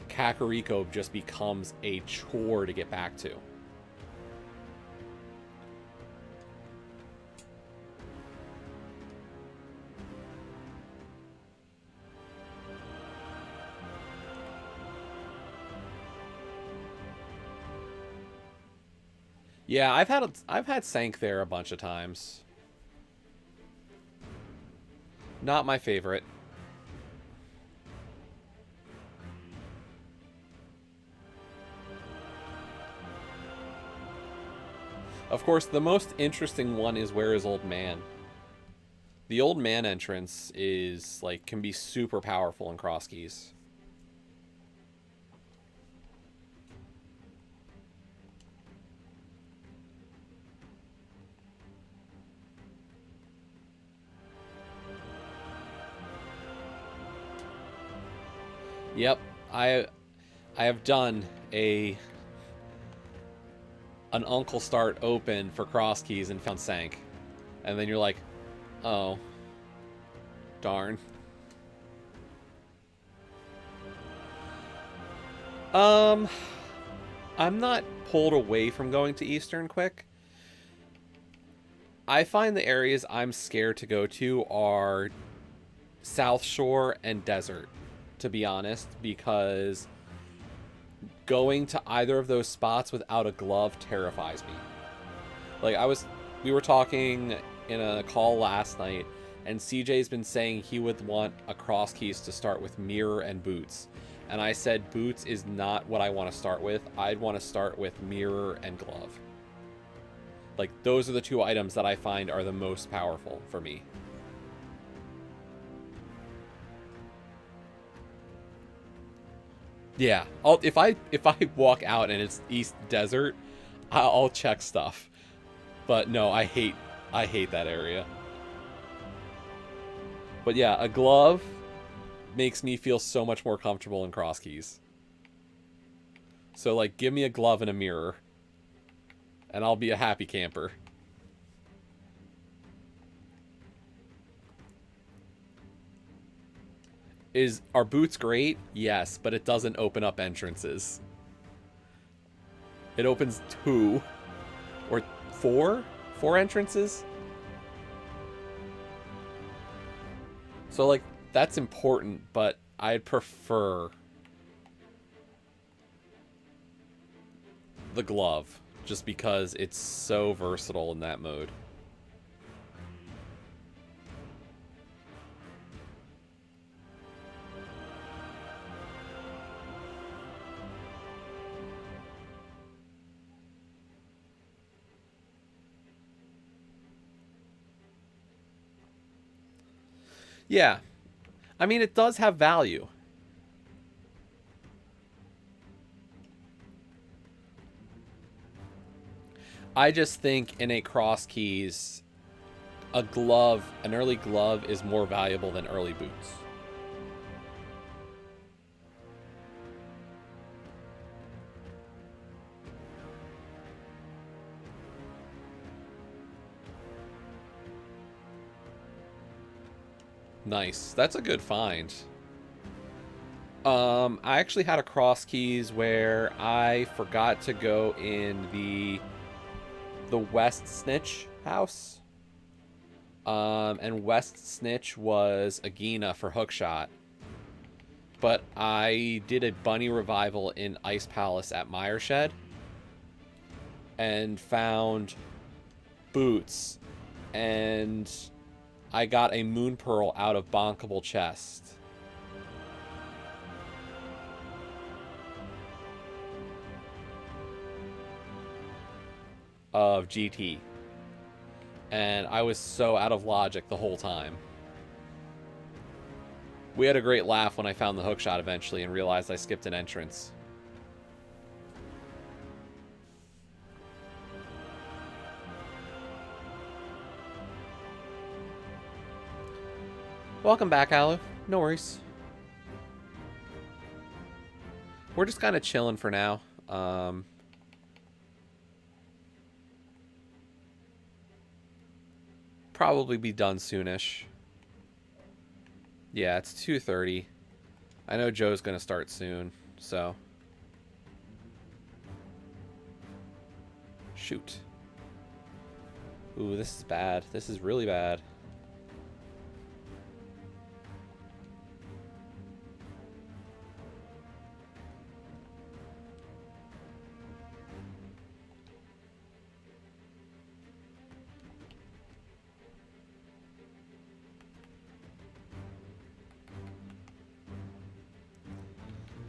Kakariko just becomes a chore to get back to. Yeah, I've had Sank there a bunch of times. Not my favorite. Of course, the most interesting one is Where is Old Man? The Old Man entrance is, like, can be super powerful in cross keys. Yep, I have done a an uncle start open for cross keys and found sank. And then you're like, oh, darn. I'm not pulled away from going to Eastern quick. I find the areas I'm scared to go to are South Shore and Desert, to be honest, because going to either of those spots without a glove terrifies me. Like, we were talking in a call last night, and CJ's been saying he would want a cross keys to start with mirror and boots. And I said boots is not what I want to start with. I'd want to start with mirror and glove. Like, those are the two items that I find are the most powerful for me. Yeah, if I walk out and it's East Desert, I'll check stuff. But no, I hate that area. But yeah, a glove makes me feel so much more comfortable in cross keys. So, like, give me a glove and a mirror, and I'll be a happy camper. Are boots great? Yes, but it doesn't open up entrances. It opens 2 or 4 entrances. So, like, that's important, but I'd prefer the glove just because it's so versatile in that mode. Yeah. I mean, it does have value. I just think in a cross keys, an early glove is more valuable than early boots. Nice. That's a good find. I actually had a cross keys where I forgot to go in the West Snitch house. And West Snitch was a Gina for hookshot. But I did a bunny revival in Ice Palace at Myershed and found boots, and I got a Moon Pearl out of Bonkable Chest. Of GT. And I was so out of logic the whole time. We had a great laugh when I found the hookshot eventually and realized I skipped an entrance. Welcome back, Alu. No worries. We're just kind of chilling for now. Probably be done soonish. Yeah, it's 2:30. I know Joe's gonna start soon, so. Shoot. Ooh, this is bad. This is really bad.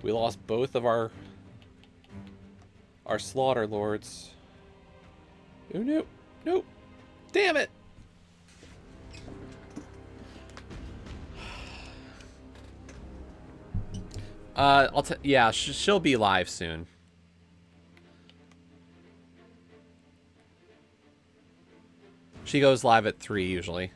We lost both of our slaughter lords. Oh, nope. Nope. Damn it. Yeah, she'll be live soon. She goes live at 3 usually.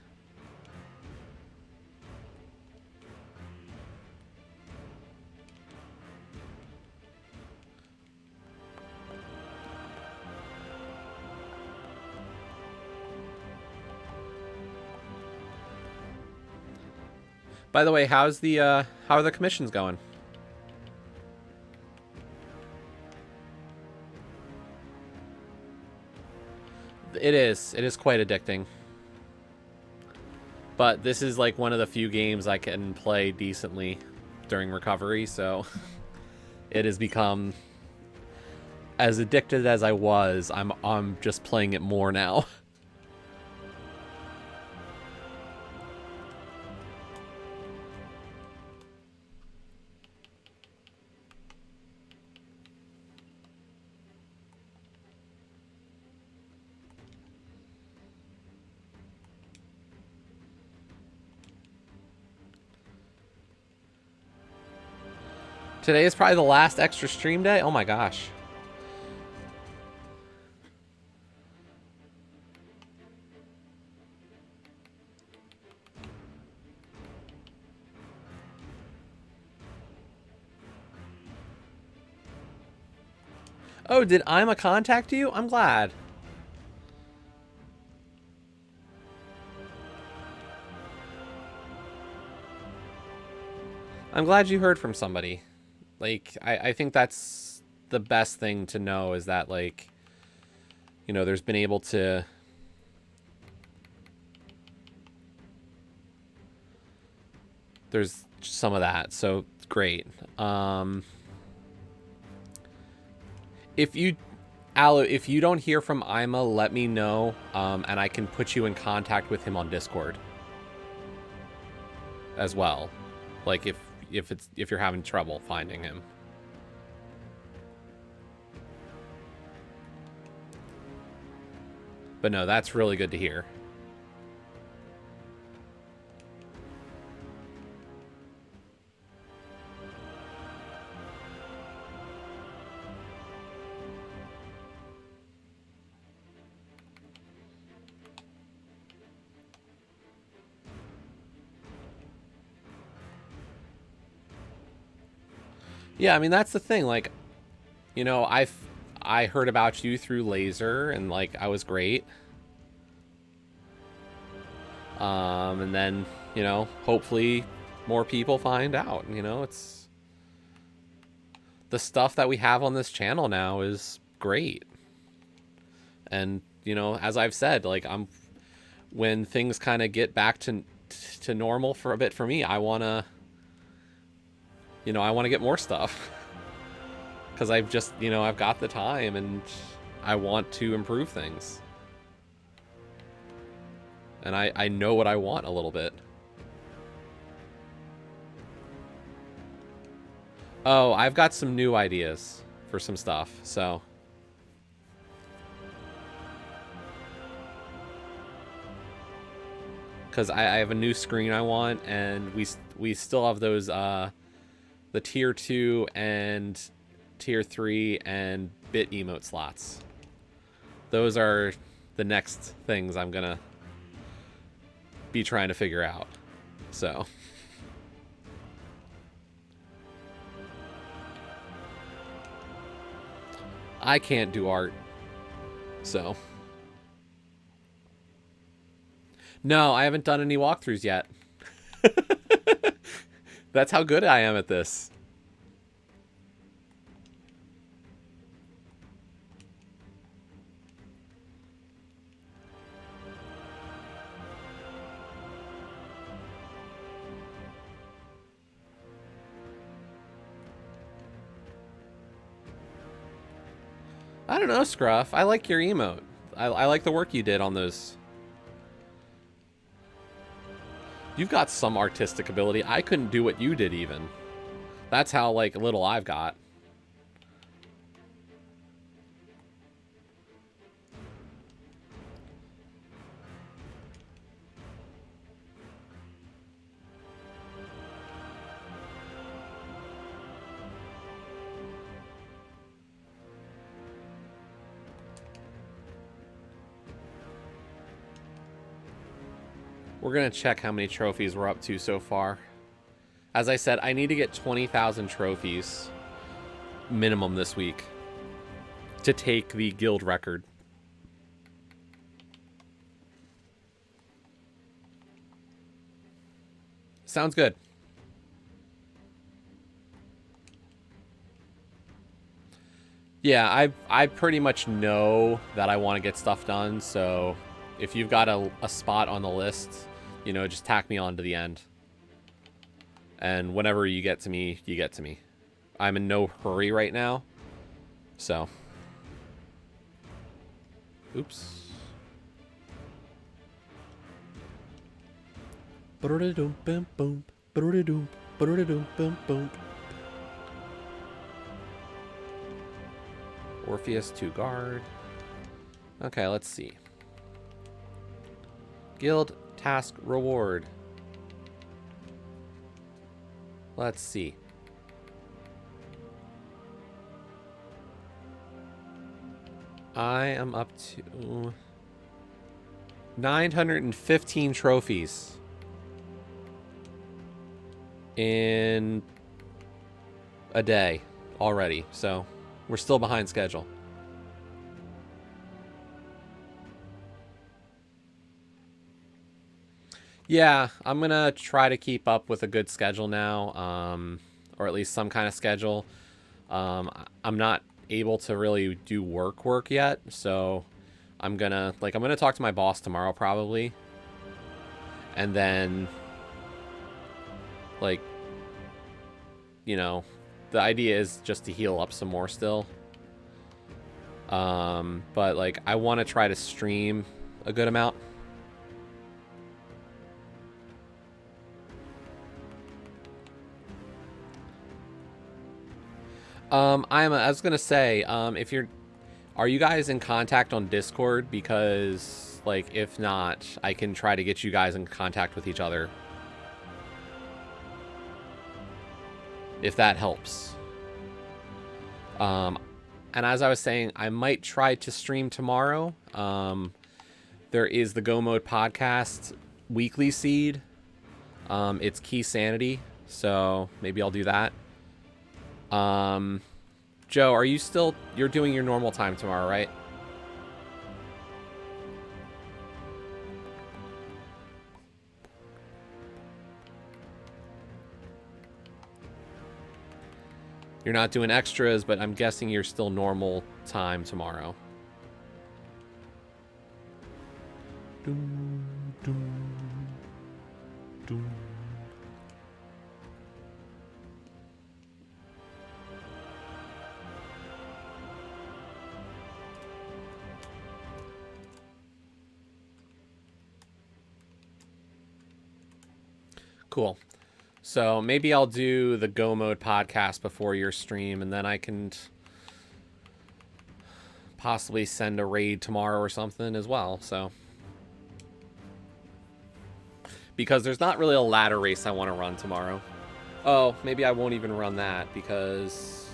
By the way, how's the how are the commissions going? It is quite addicting. But this is like one of the few games I can play decently during recovery, so it has become as addicted as I was. I'm just playing it more now. Today is probably the last extra stream day. Oh my gosh. Oh, did Ima contact you? I'm glad. I'm glad you heard from somebody. Like, I think that's the best thing to know is that, like, you know, there's been able to... There's some of that, so great. If you... Alu, if you don't hear from Ima, let me know, and I can put you in contact with him on Discord as well. Like, if you're having trouble finding him. But no, that's really good to hear. Yeah, I mean, that's the thing. Like, you know, I heard about you through Laser, and, like, I was great. And then, you know, hopefully more people find out. You know, it's... The stuff that we have on this channel now is great. And, you know, as I've said, like, when things kind of get back to normal for a bit for me, I want to... You know, I want to get more stuff. Because I've just, you know, I've got the time and I want to improve things. And I know what I want a little bit. Oh, I've got some new ideas for some stuff, so... Because I have a new screen I want, and we still have those... the tier 2 and tier 3 and bit emote slots. Those are the next things I'm gonna be trying to figure out. So I can't do art. So no, I haven't done any walkthroughs yet. That's how good I am at this. I don't know, Scruff. I like your emote. I like the work you did on those. You've got some artistic ability. I couldn't do what you did even. That's how, like, little I've got. We're going to check how many trophies we're up to so far. As I said, I need to get 20,000 trophies minimum this week to take the guild record. Sounds good. Yeah, I pretty much know that I want to get stuff done, so if you've got a spot on the list, you know, just tack me on to the end. And whenever you get to me, you get to me. I'm in no hurry right now, so. Oops. Orpheus 2 guard. Okay, let's see. Guild task reward. Let's see. I am up to 915 trophies in a day already, so we're still behind schedule. Yeah, I'm gonna try to keep up with a good schedule now, or at least some kind of schedule. I'm not able to really do work yet, so I'm gonna talk to my boss tomorrow probably, and then like, you know, the idea is just to heal up some more still. But like I want to try to stream a good amount. I was gonna say, are you guys in contact on Discord? Because like, if not, I can try to get you guys in contact with each other. If that helps. And as I was saying, I might try to stream tomorrow. There is the Go Mode Podcast weekly seed. It's Key Sanity, so maybe I'll do that. Joe, are you still... You're doing your normal time tomorrow, right? You're not doing extras, but I'm guessing you're still normal time tomorrow. Doom, doom, doom. Cool. So maybe I'll do the Go Mode podcast before your stream, and then I can possibly send a raid tomorrow or something as well. So, because there's not really a ladder race I want to run tomorrow. Oh, maybe I won't even run that because,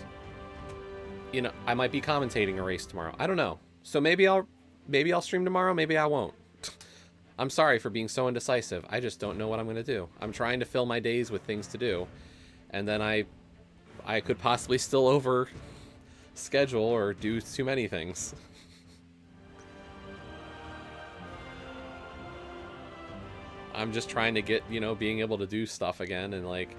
you know, I might be commentating a race tomorrow. I don't know. So maybe I'll stream tomorrow. Maybe I won't. I'm sorry for being so indecisive. I just don't know what I'm going to do. I'm trying to fill my days with things to do. And then I could possibly still over schedule or do too many things. I'm just trying to get, you know, being able to do stuff again. And like,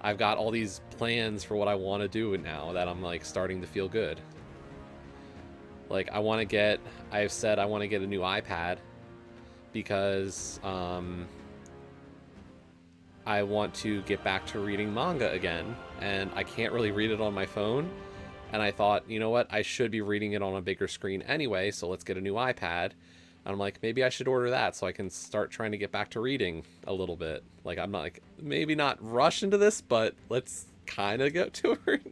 I've got all these plans for what I want to do now that I'm like starting to feel good. Like I've said I want to get a new iPad. Because I want to get back to reading manga again, and I can't really read it on my phone. And I thought, you know what, I should be reading it on a bigger screen anyway, so let's get a new iPad. And I'm like, maybe I should order that so I can start trying to get back to reading a little bit. Like, I'm not like, maybe not rush into this, but let's kind of get to it.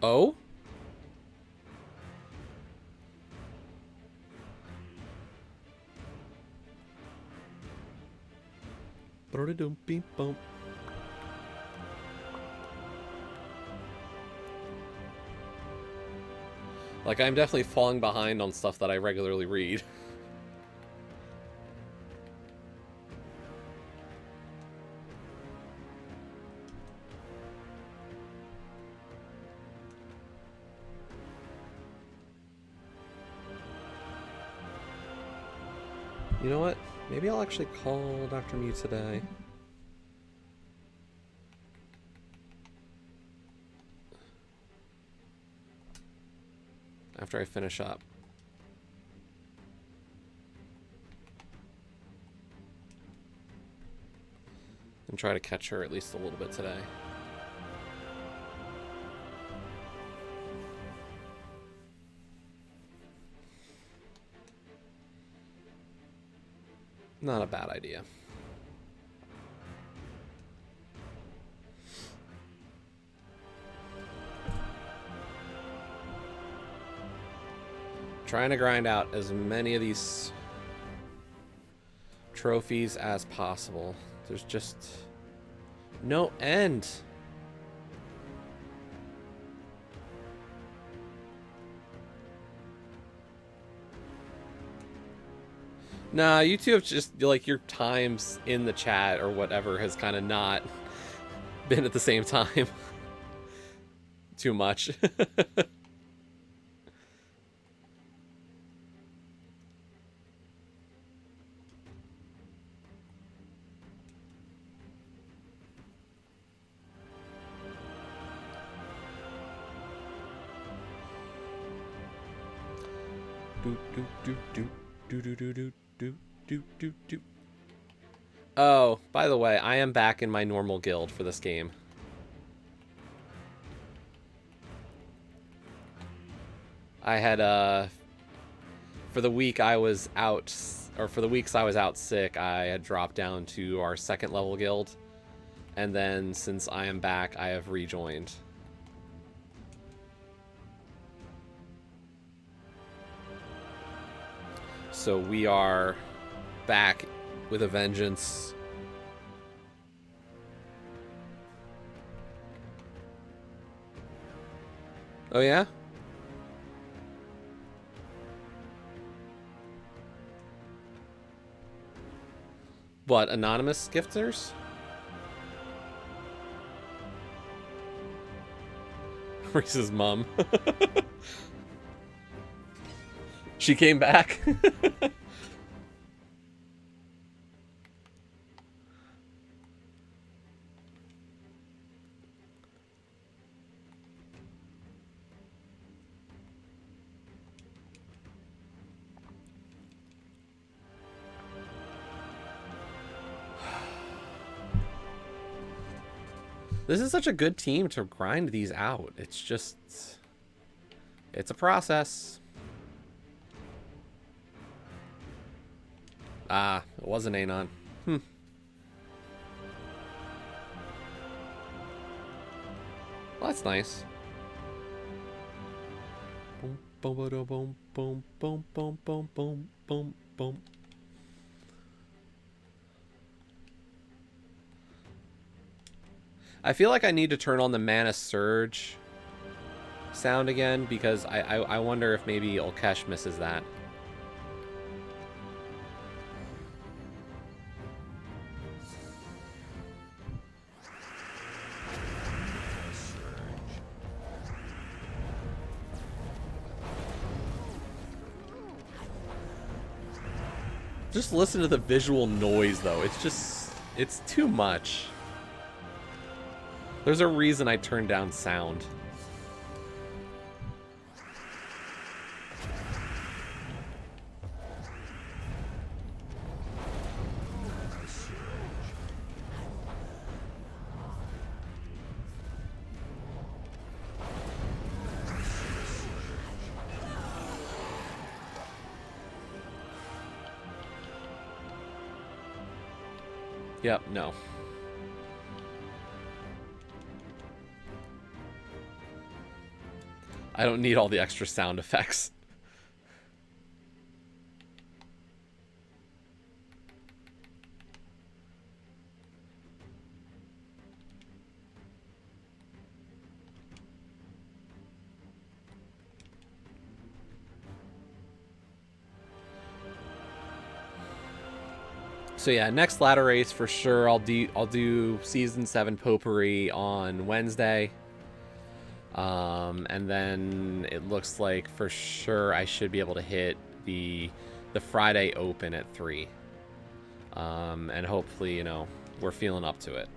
Oh? Like, I'm definitely falling behind on stuff that I regularly read. You know what? Maybe I'll actually call Dr. Mew today. After I finish up. And try to catch her at least a little bit today. Not a bad idea. Trying to grind out as many of these trophies as possible. There's just no end. Nah, you two have just, like, your times in the chat or whatever has kind of not been at the same time. Too much. Oh, by the way, I am back in my normal guild for this game. I had, for the week I was out, or for the weeks I was out sick, I had dropped down to our 2nd level guild. And then, since I am back, I have rejoined. So we are back with a vengeance. Oh yeah? What, anonymous gifters? Reese's mom. She came back. This is such a good team to grind these out. It's just... it's a process. Ah, it was an Anon. Well, that's nice. Boom, boom, boom, boom, boom, boom, boom, boom, boom, boom, boom. I feel like I need to turn on the Mana Surge sound again because I wonder if maybe Ulkesh misses that. Just listen to the visual noise, though. It's just... it's too much. There's a reason I turned down sound. Yep, no. I don't need all the extra sound effects. So yeah, next ladder race for sure. I'll do season 7 Potpourri on Wednesday. And then it looks like for sure I should be able to hit the the Friday Open at 3. And hopefully, you know, we're feeling up to it.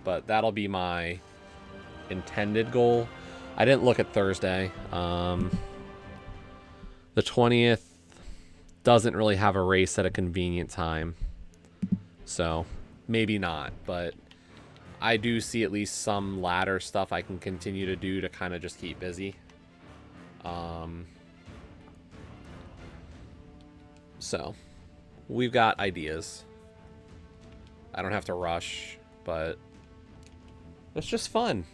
But that'll be my intended goal. I didn't look at Thursday. The 20th doesn't really have a race at a convenient time. So maybe not, but I do see at least some ladder stuff I can continue to do to kind of just keep busy. So we've got ideas. I don't have to rush, but it's just fun.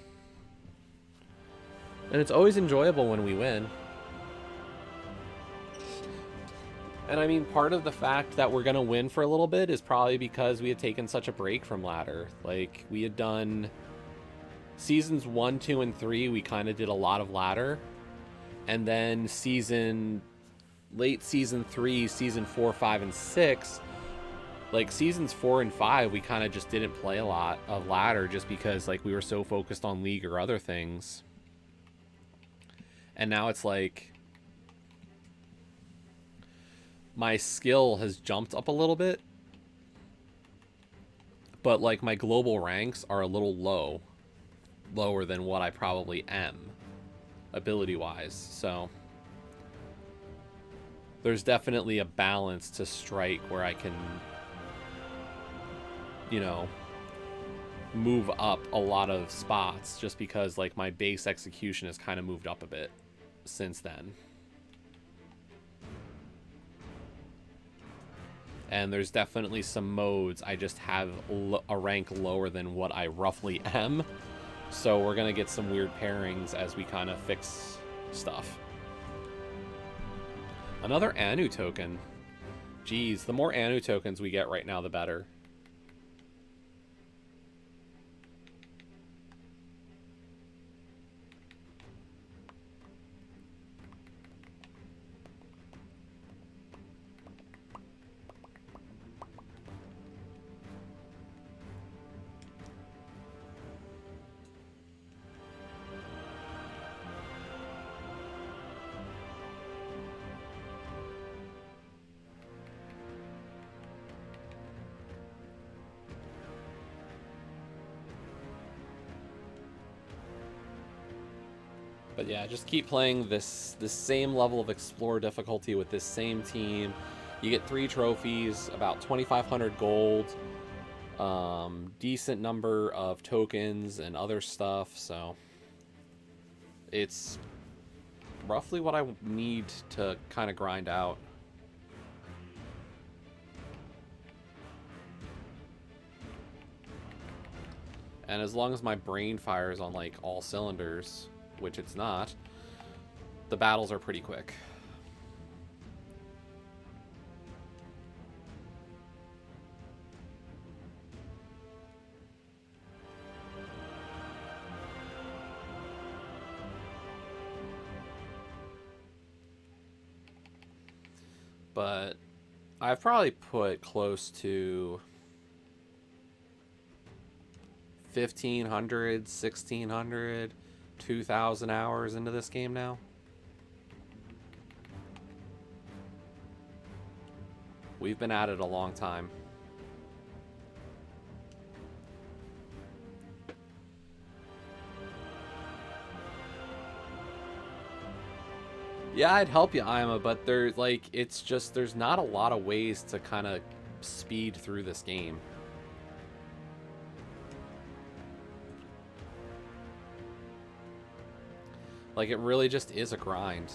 And it's always enjoyable when we win. And I mean, part of the fact that we're going to win for a little bit is probably because we had taken such a break from ladder. Like, we had done seasons 1, 2, and 3, we kind of did a lot of ladder. And then late season 3, season 4, 5, and 6, like seasons 4 and 5, we kind of just didn't play a lot of ladder just because like we were so focused on league or other things. And now it's like my skill has jumped up a little bit, but like my global ranks are a little lower than what I probably am ability wise. So there's definitely a balance to strike where I can, you know, move up a lot of spots just because like my base execution has kind of moved up a bit since then. And there's definitely some modes I just have a rank lower than what I roughly am. So we're going to get some weird pairings as we kind of fix stuff. Another Anu token. Jeez, the more Anu tokens we get right now, the better. But yeah, just keep playing this same level of Explore difficulty with this same team. You get 3 trophies, about 2,500 gold, decent number of tokens and other stuff. So it's roughly what I need to kind of grind out. And as long as my brain fires on like all cylinders, which it's not, the battles are pretty quick. But I've probably put close to 1,500, 1,600, 2,000 hours into this game now. We've been at it a long time. Yeah, I'd help you, Ima, but there's like it's just there's not a lot of ways to kind of speed through this game. Like, it really just is a grind.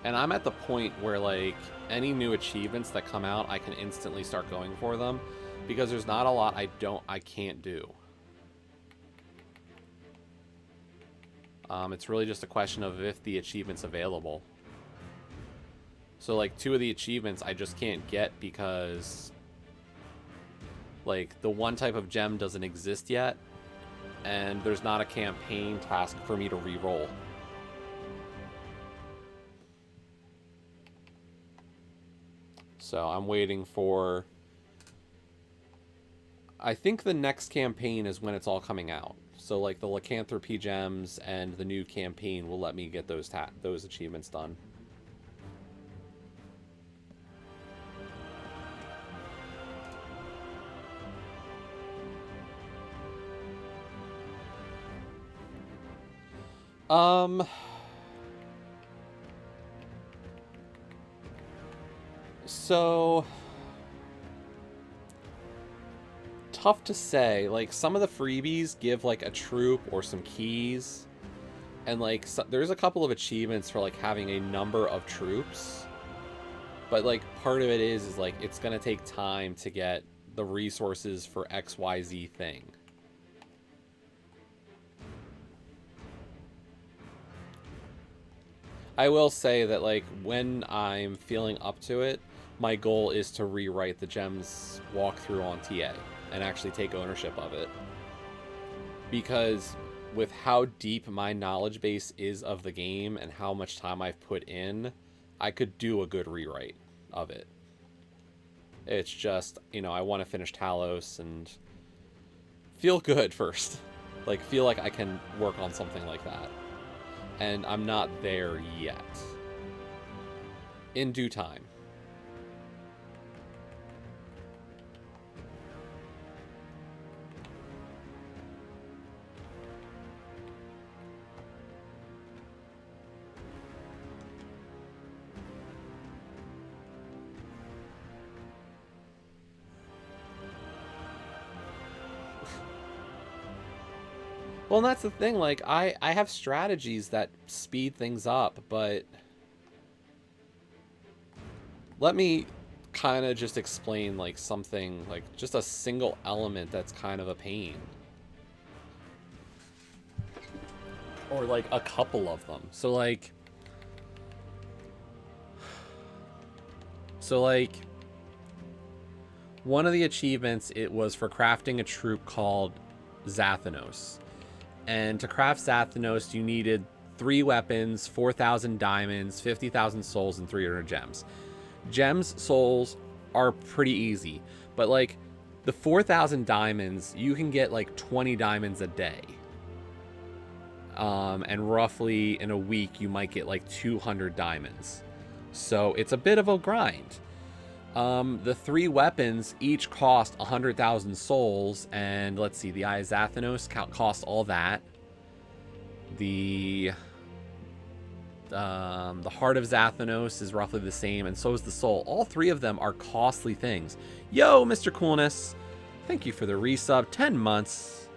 And I'm at the point where, like, any new achievements that come out, I can instantly start going for them. Because there's not a lot I can't do. It's really just a question of if the achievement's available. So, like, 2 of the achievements I just can't get because, like, the one type of gem doesn't exist yet. And there's not a campaign task for me to re-roll. So I'm waiting for... I think the next campaign is when it's all coming out. So like the Lycanthropy gems and the new campaign will let me get those achievements done. So tough to say. Like, some of the freebies give like a troop or some keys, and like there's a couple of achievements for like having a number of troops, but like part of it is like it's gonna take time to get the resources for XYZ thing. I will say that like when I'm feeling up to it, my goal is to rewrite the gems walkthrough on TA and actually take ownership of it. Because with how deep my knowledge base is of the game and how much time I've put in, I could do a good rewrite of it. It's just, you know, I want to finish Talos and feel good first. Like, feel like I can work on something like that. And I'm not there yet. In due time. Well, and that's the thing, like, I have strategies that speed things up, but let me kind of just explain, like, something, like, just a single element that's kind of a pain. Or, like, a couple of them. So, like, one of the achievements, it was for crafting a troop called Zathanos. And to craft Zathanos, you needed 3 weapons, 4,000 diamonds, 50,000 souls, and 300 gems. Gems, souls are pretty easy. But, like, the 4,000 diamonds, you can get, like, 20 diamonds a day. And roughly in a week, you might get, like, 200 diamonds. So it's a bit of a grind. The 3 weapons each cost 100,000 souls, and let's see, the Eye of Zathanos cost all that. The Heart of Zathanos is roughly the same, and so is the Soul. All 3 of them are costly things. Yo, Mr. Coolness, thank you for the resub. 10 months.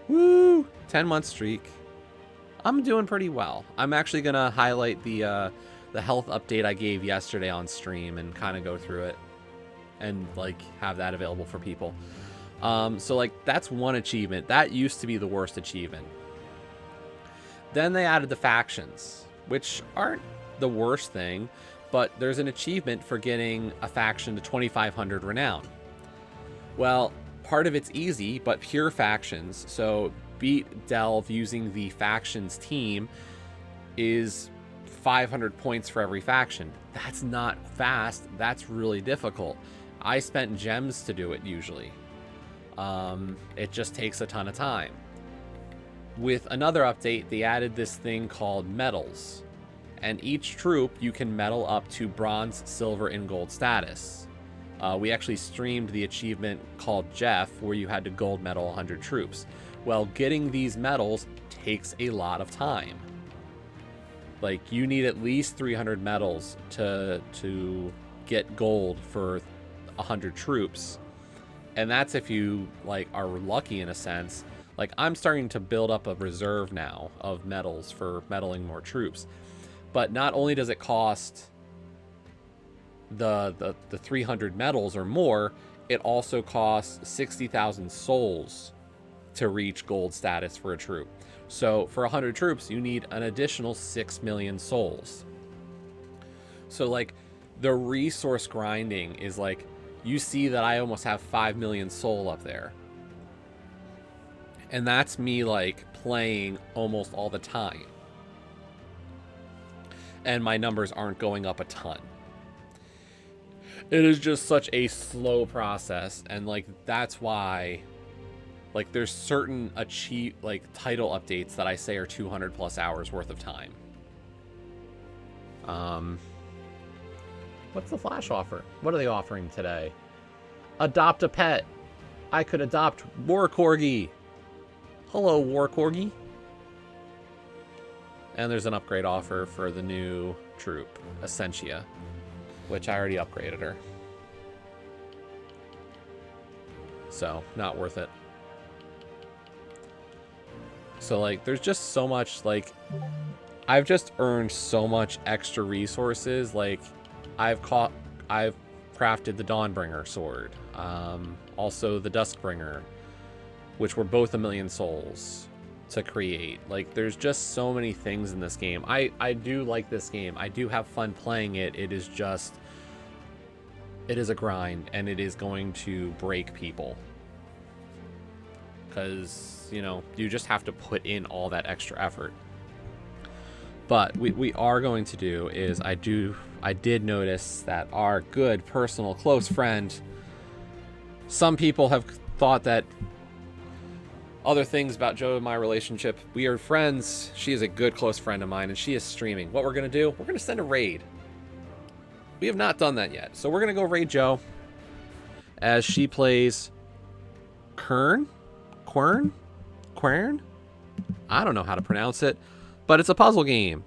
Woo! 10-month streak. I'm doing pretty well. I'm actually gonna highlight the health update I gave yesterday on stream and kind of go through it and like have that available for people. So like that's one achievement. That used to be the worst achievement. Then they added the factions, which aren't the worst thing, but there's an achievement for getting a faction to 2,500 renown. Well, part of it's easy, but pure factions. So beat Delve using the factions team is 500 points for every faction. That's not fast. That's really difficult. I spent gems to do it usually. It just takes a ton of time. With another update, they added this thing called medals. And each troop you can medal up to bronze, silver, and gold status. We actually streamed the achievement called Jeff, where you had to gold medal 100 troops. Well, getting these medals takes a lot of time. Like, you need at least 300 medals to get gold for 100 troops. And that's if you, like, are lucky in a sense. Like, I'm starting to build up a reserve now of medals for medaling more troops. But not only does it cost the 300 medals or more, it also costs 60,000 souls to reach gold status for a troop. So for 100 troops, you need an additional 6 million souls. So like the resource grinding is like, you see that I almost have 5 million soul up there. And that's me like playing almost all the time. And my numbers aren't going up a ton. It is just such a slow process. And like, that's why like there's certain title updates that I say are 200 plus hours worth of time. What's the flash offer? What are they offering today? Adopt a pet. I could adopt War Corgi. Hello, War Corgi. And there's an upgrade offer for the new troop, Essentia, which I already upgraded her. So, not worth it. So, like, there's just so much, like, I've just earned so much extra resources. Like, I've crafted the Dawnbringer sword. Also the Duskbringer, which were both 1,000,000 souls to create. Like, there's just so many things in this game. I do like this game. I do have fun playing it. It is just, it is a grind, and it is going to break people. Because, you know, you just have to put in all that extra effort. But we are going to do is, I did notice that our good, personal, close friend, some people have thought that other things about Joe and my relationship. We are friends. She is a good, close friend of mine, and she is streaming. What we're going to do, we're going to send a raid. We have not done that yet. So we're going to go raid Joe as she plays Quern? I don't know how to pronounce it, but it's a puzzle game.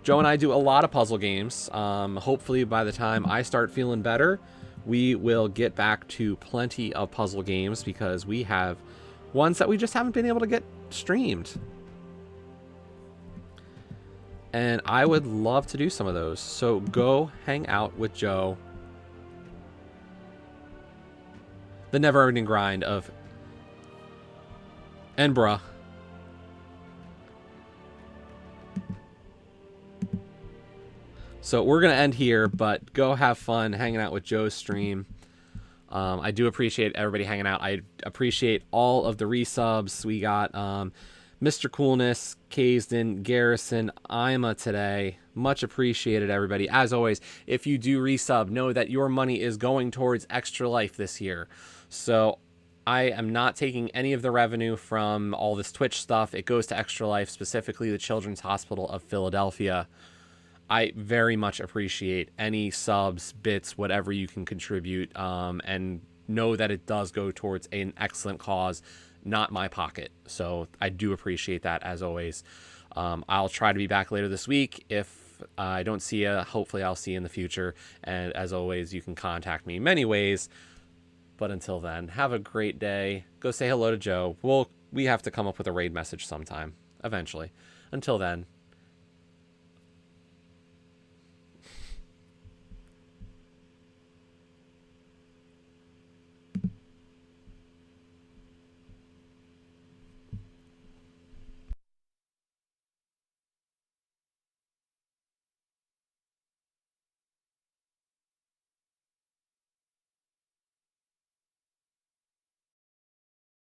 Joe and I do a lot of puzzle games. Hopefully by the time I start feeling better, we will get back to plenty of puzzle games, because we have ones that we just haven't been able to get streamed. And I would love to do some of those. So go hang out with Joe. The never-ending grind of Enbra. So we're going to end here, but go have fun hanging out with Joe's stream. I do appreciate everybody hanging out. I appreciate all of the resubs. We got Mr. Coolness, Kaysden, Garrison, Ima today. Much appreciated, everybody. As always, if you do resub, know that your money is going towards Extra Life this year. So I am not taking any of the revenue from all this Twitch stuff. It goes to Extra Life, specifically the Children's Hospital of Philadelphia. I very much appreciate any subs, bits, whatever you can contribute, and know that it does go towards an excellent cause, not my pocket. So I do appreciate that, as always. I'll try to be back later this week. If I don't see you, hopefully I'll see you in the future. And as always, you can contact me many ways. But until then, have a great day. Go say hello to Joe. We have to come up with a raid message sometime, eventually. Until then,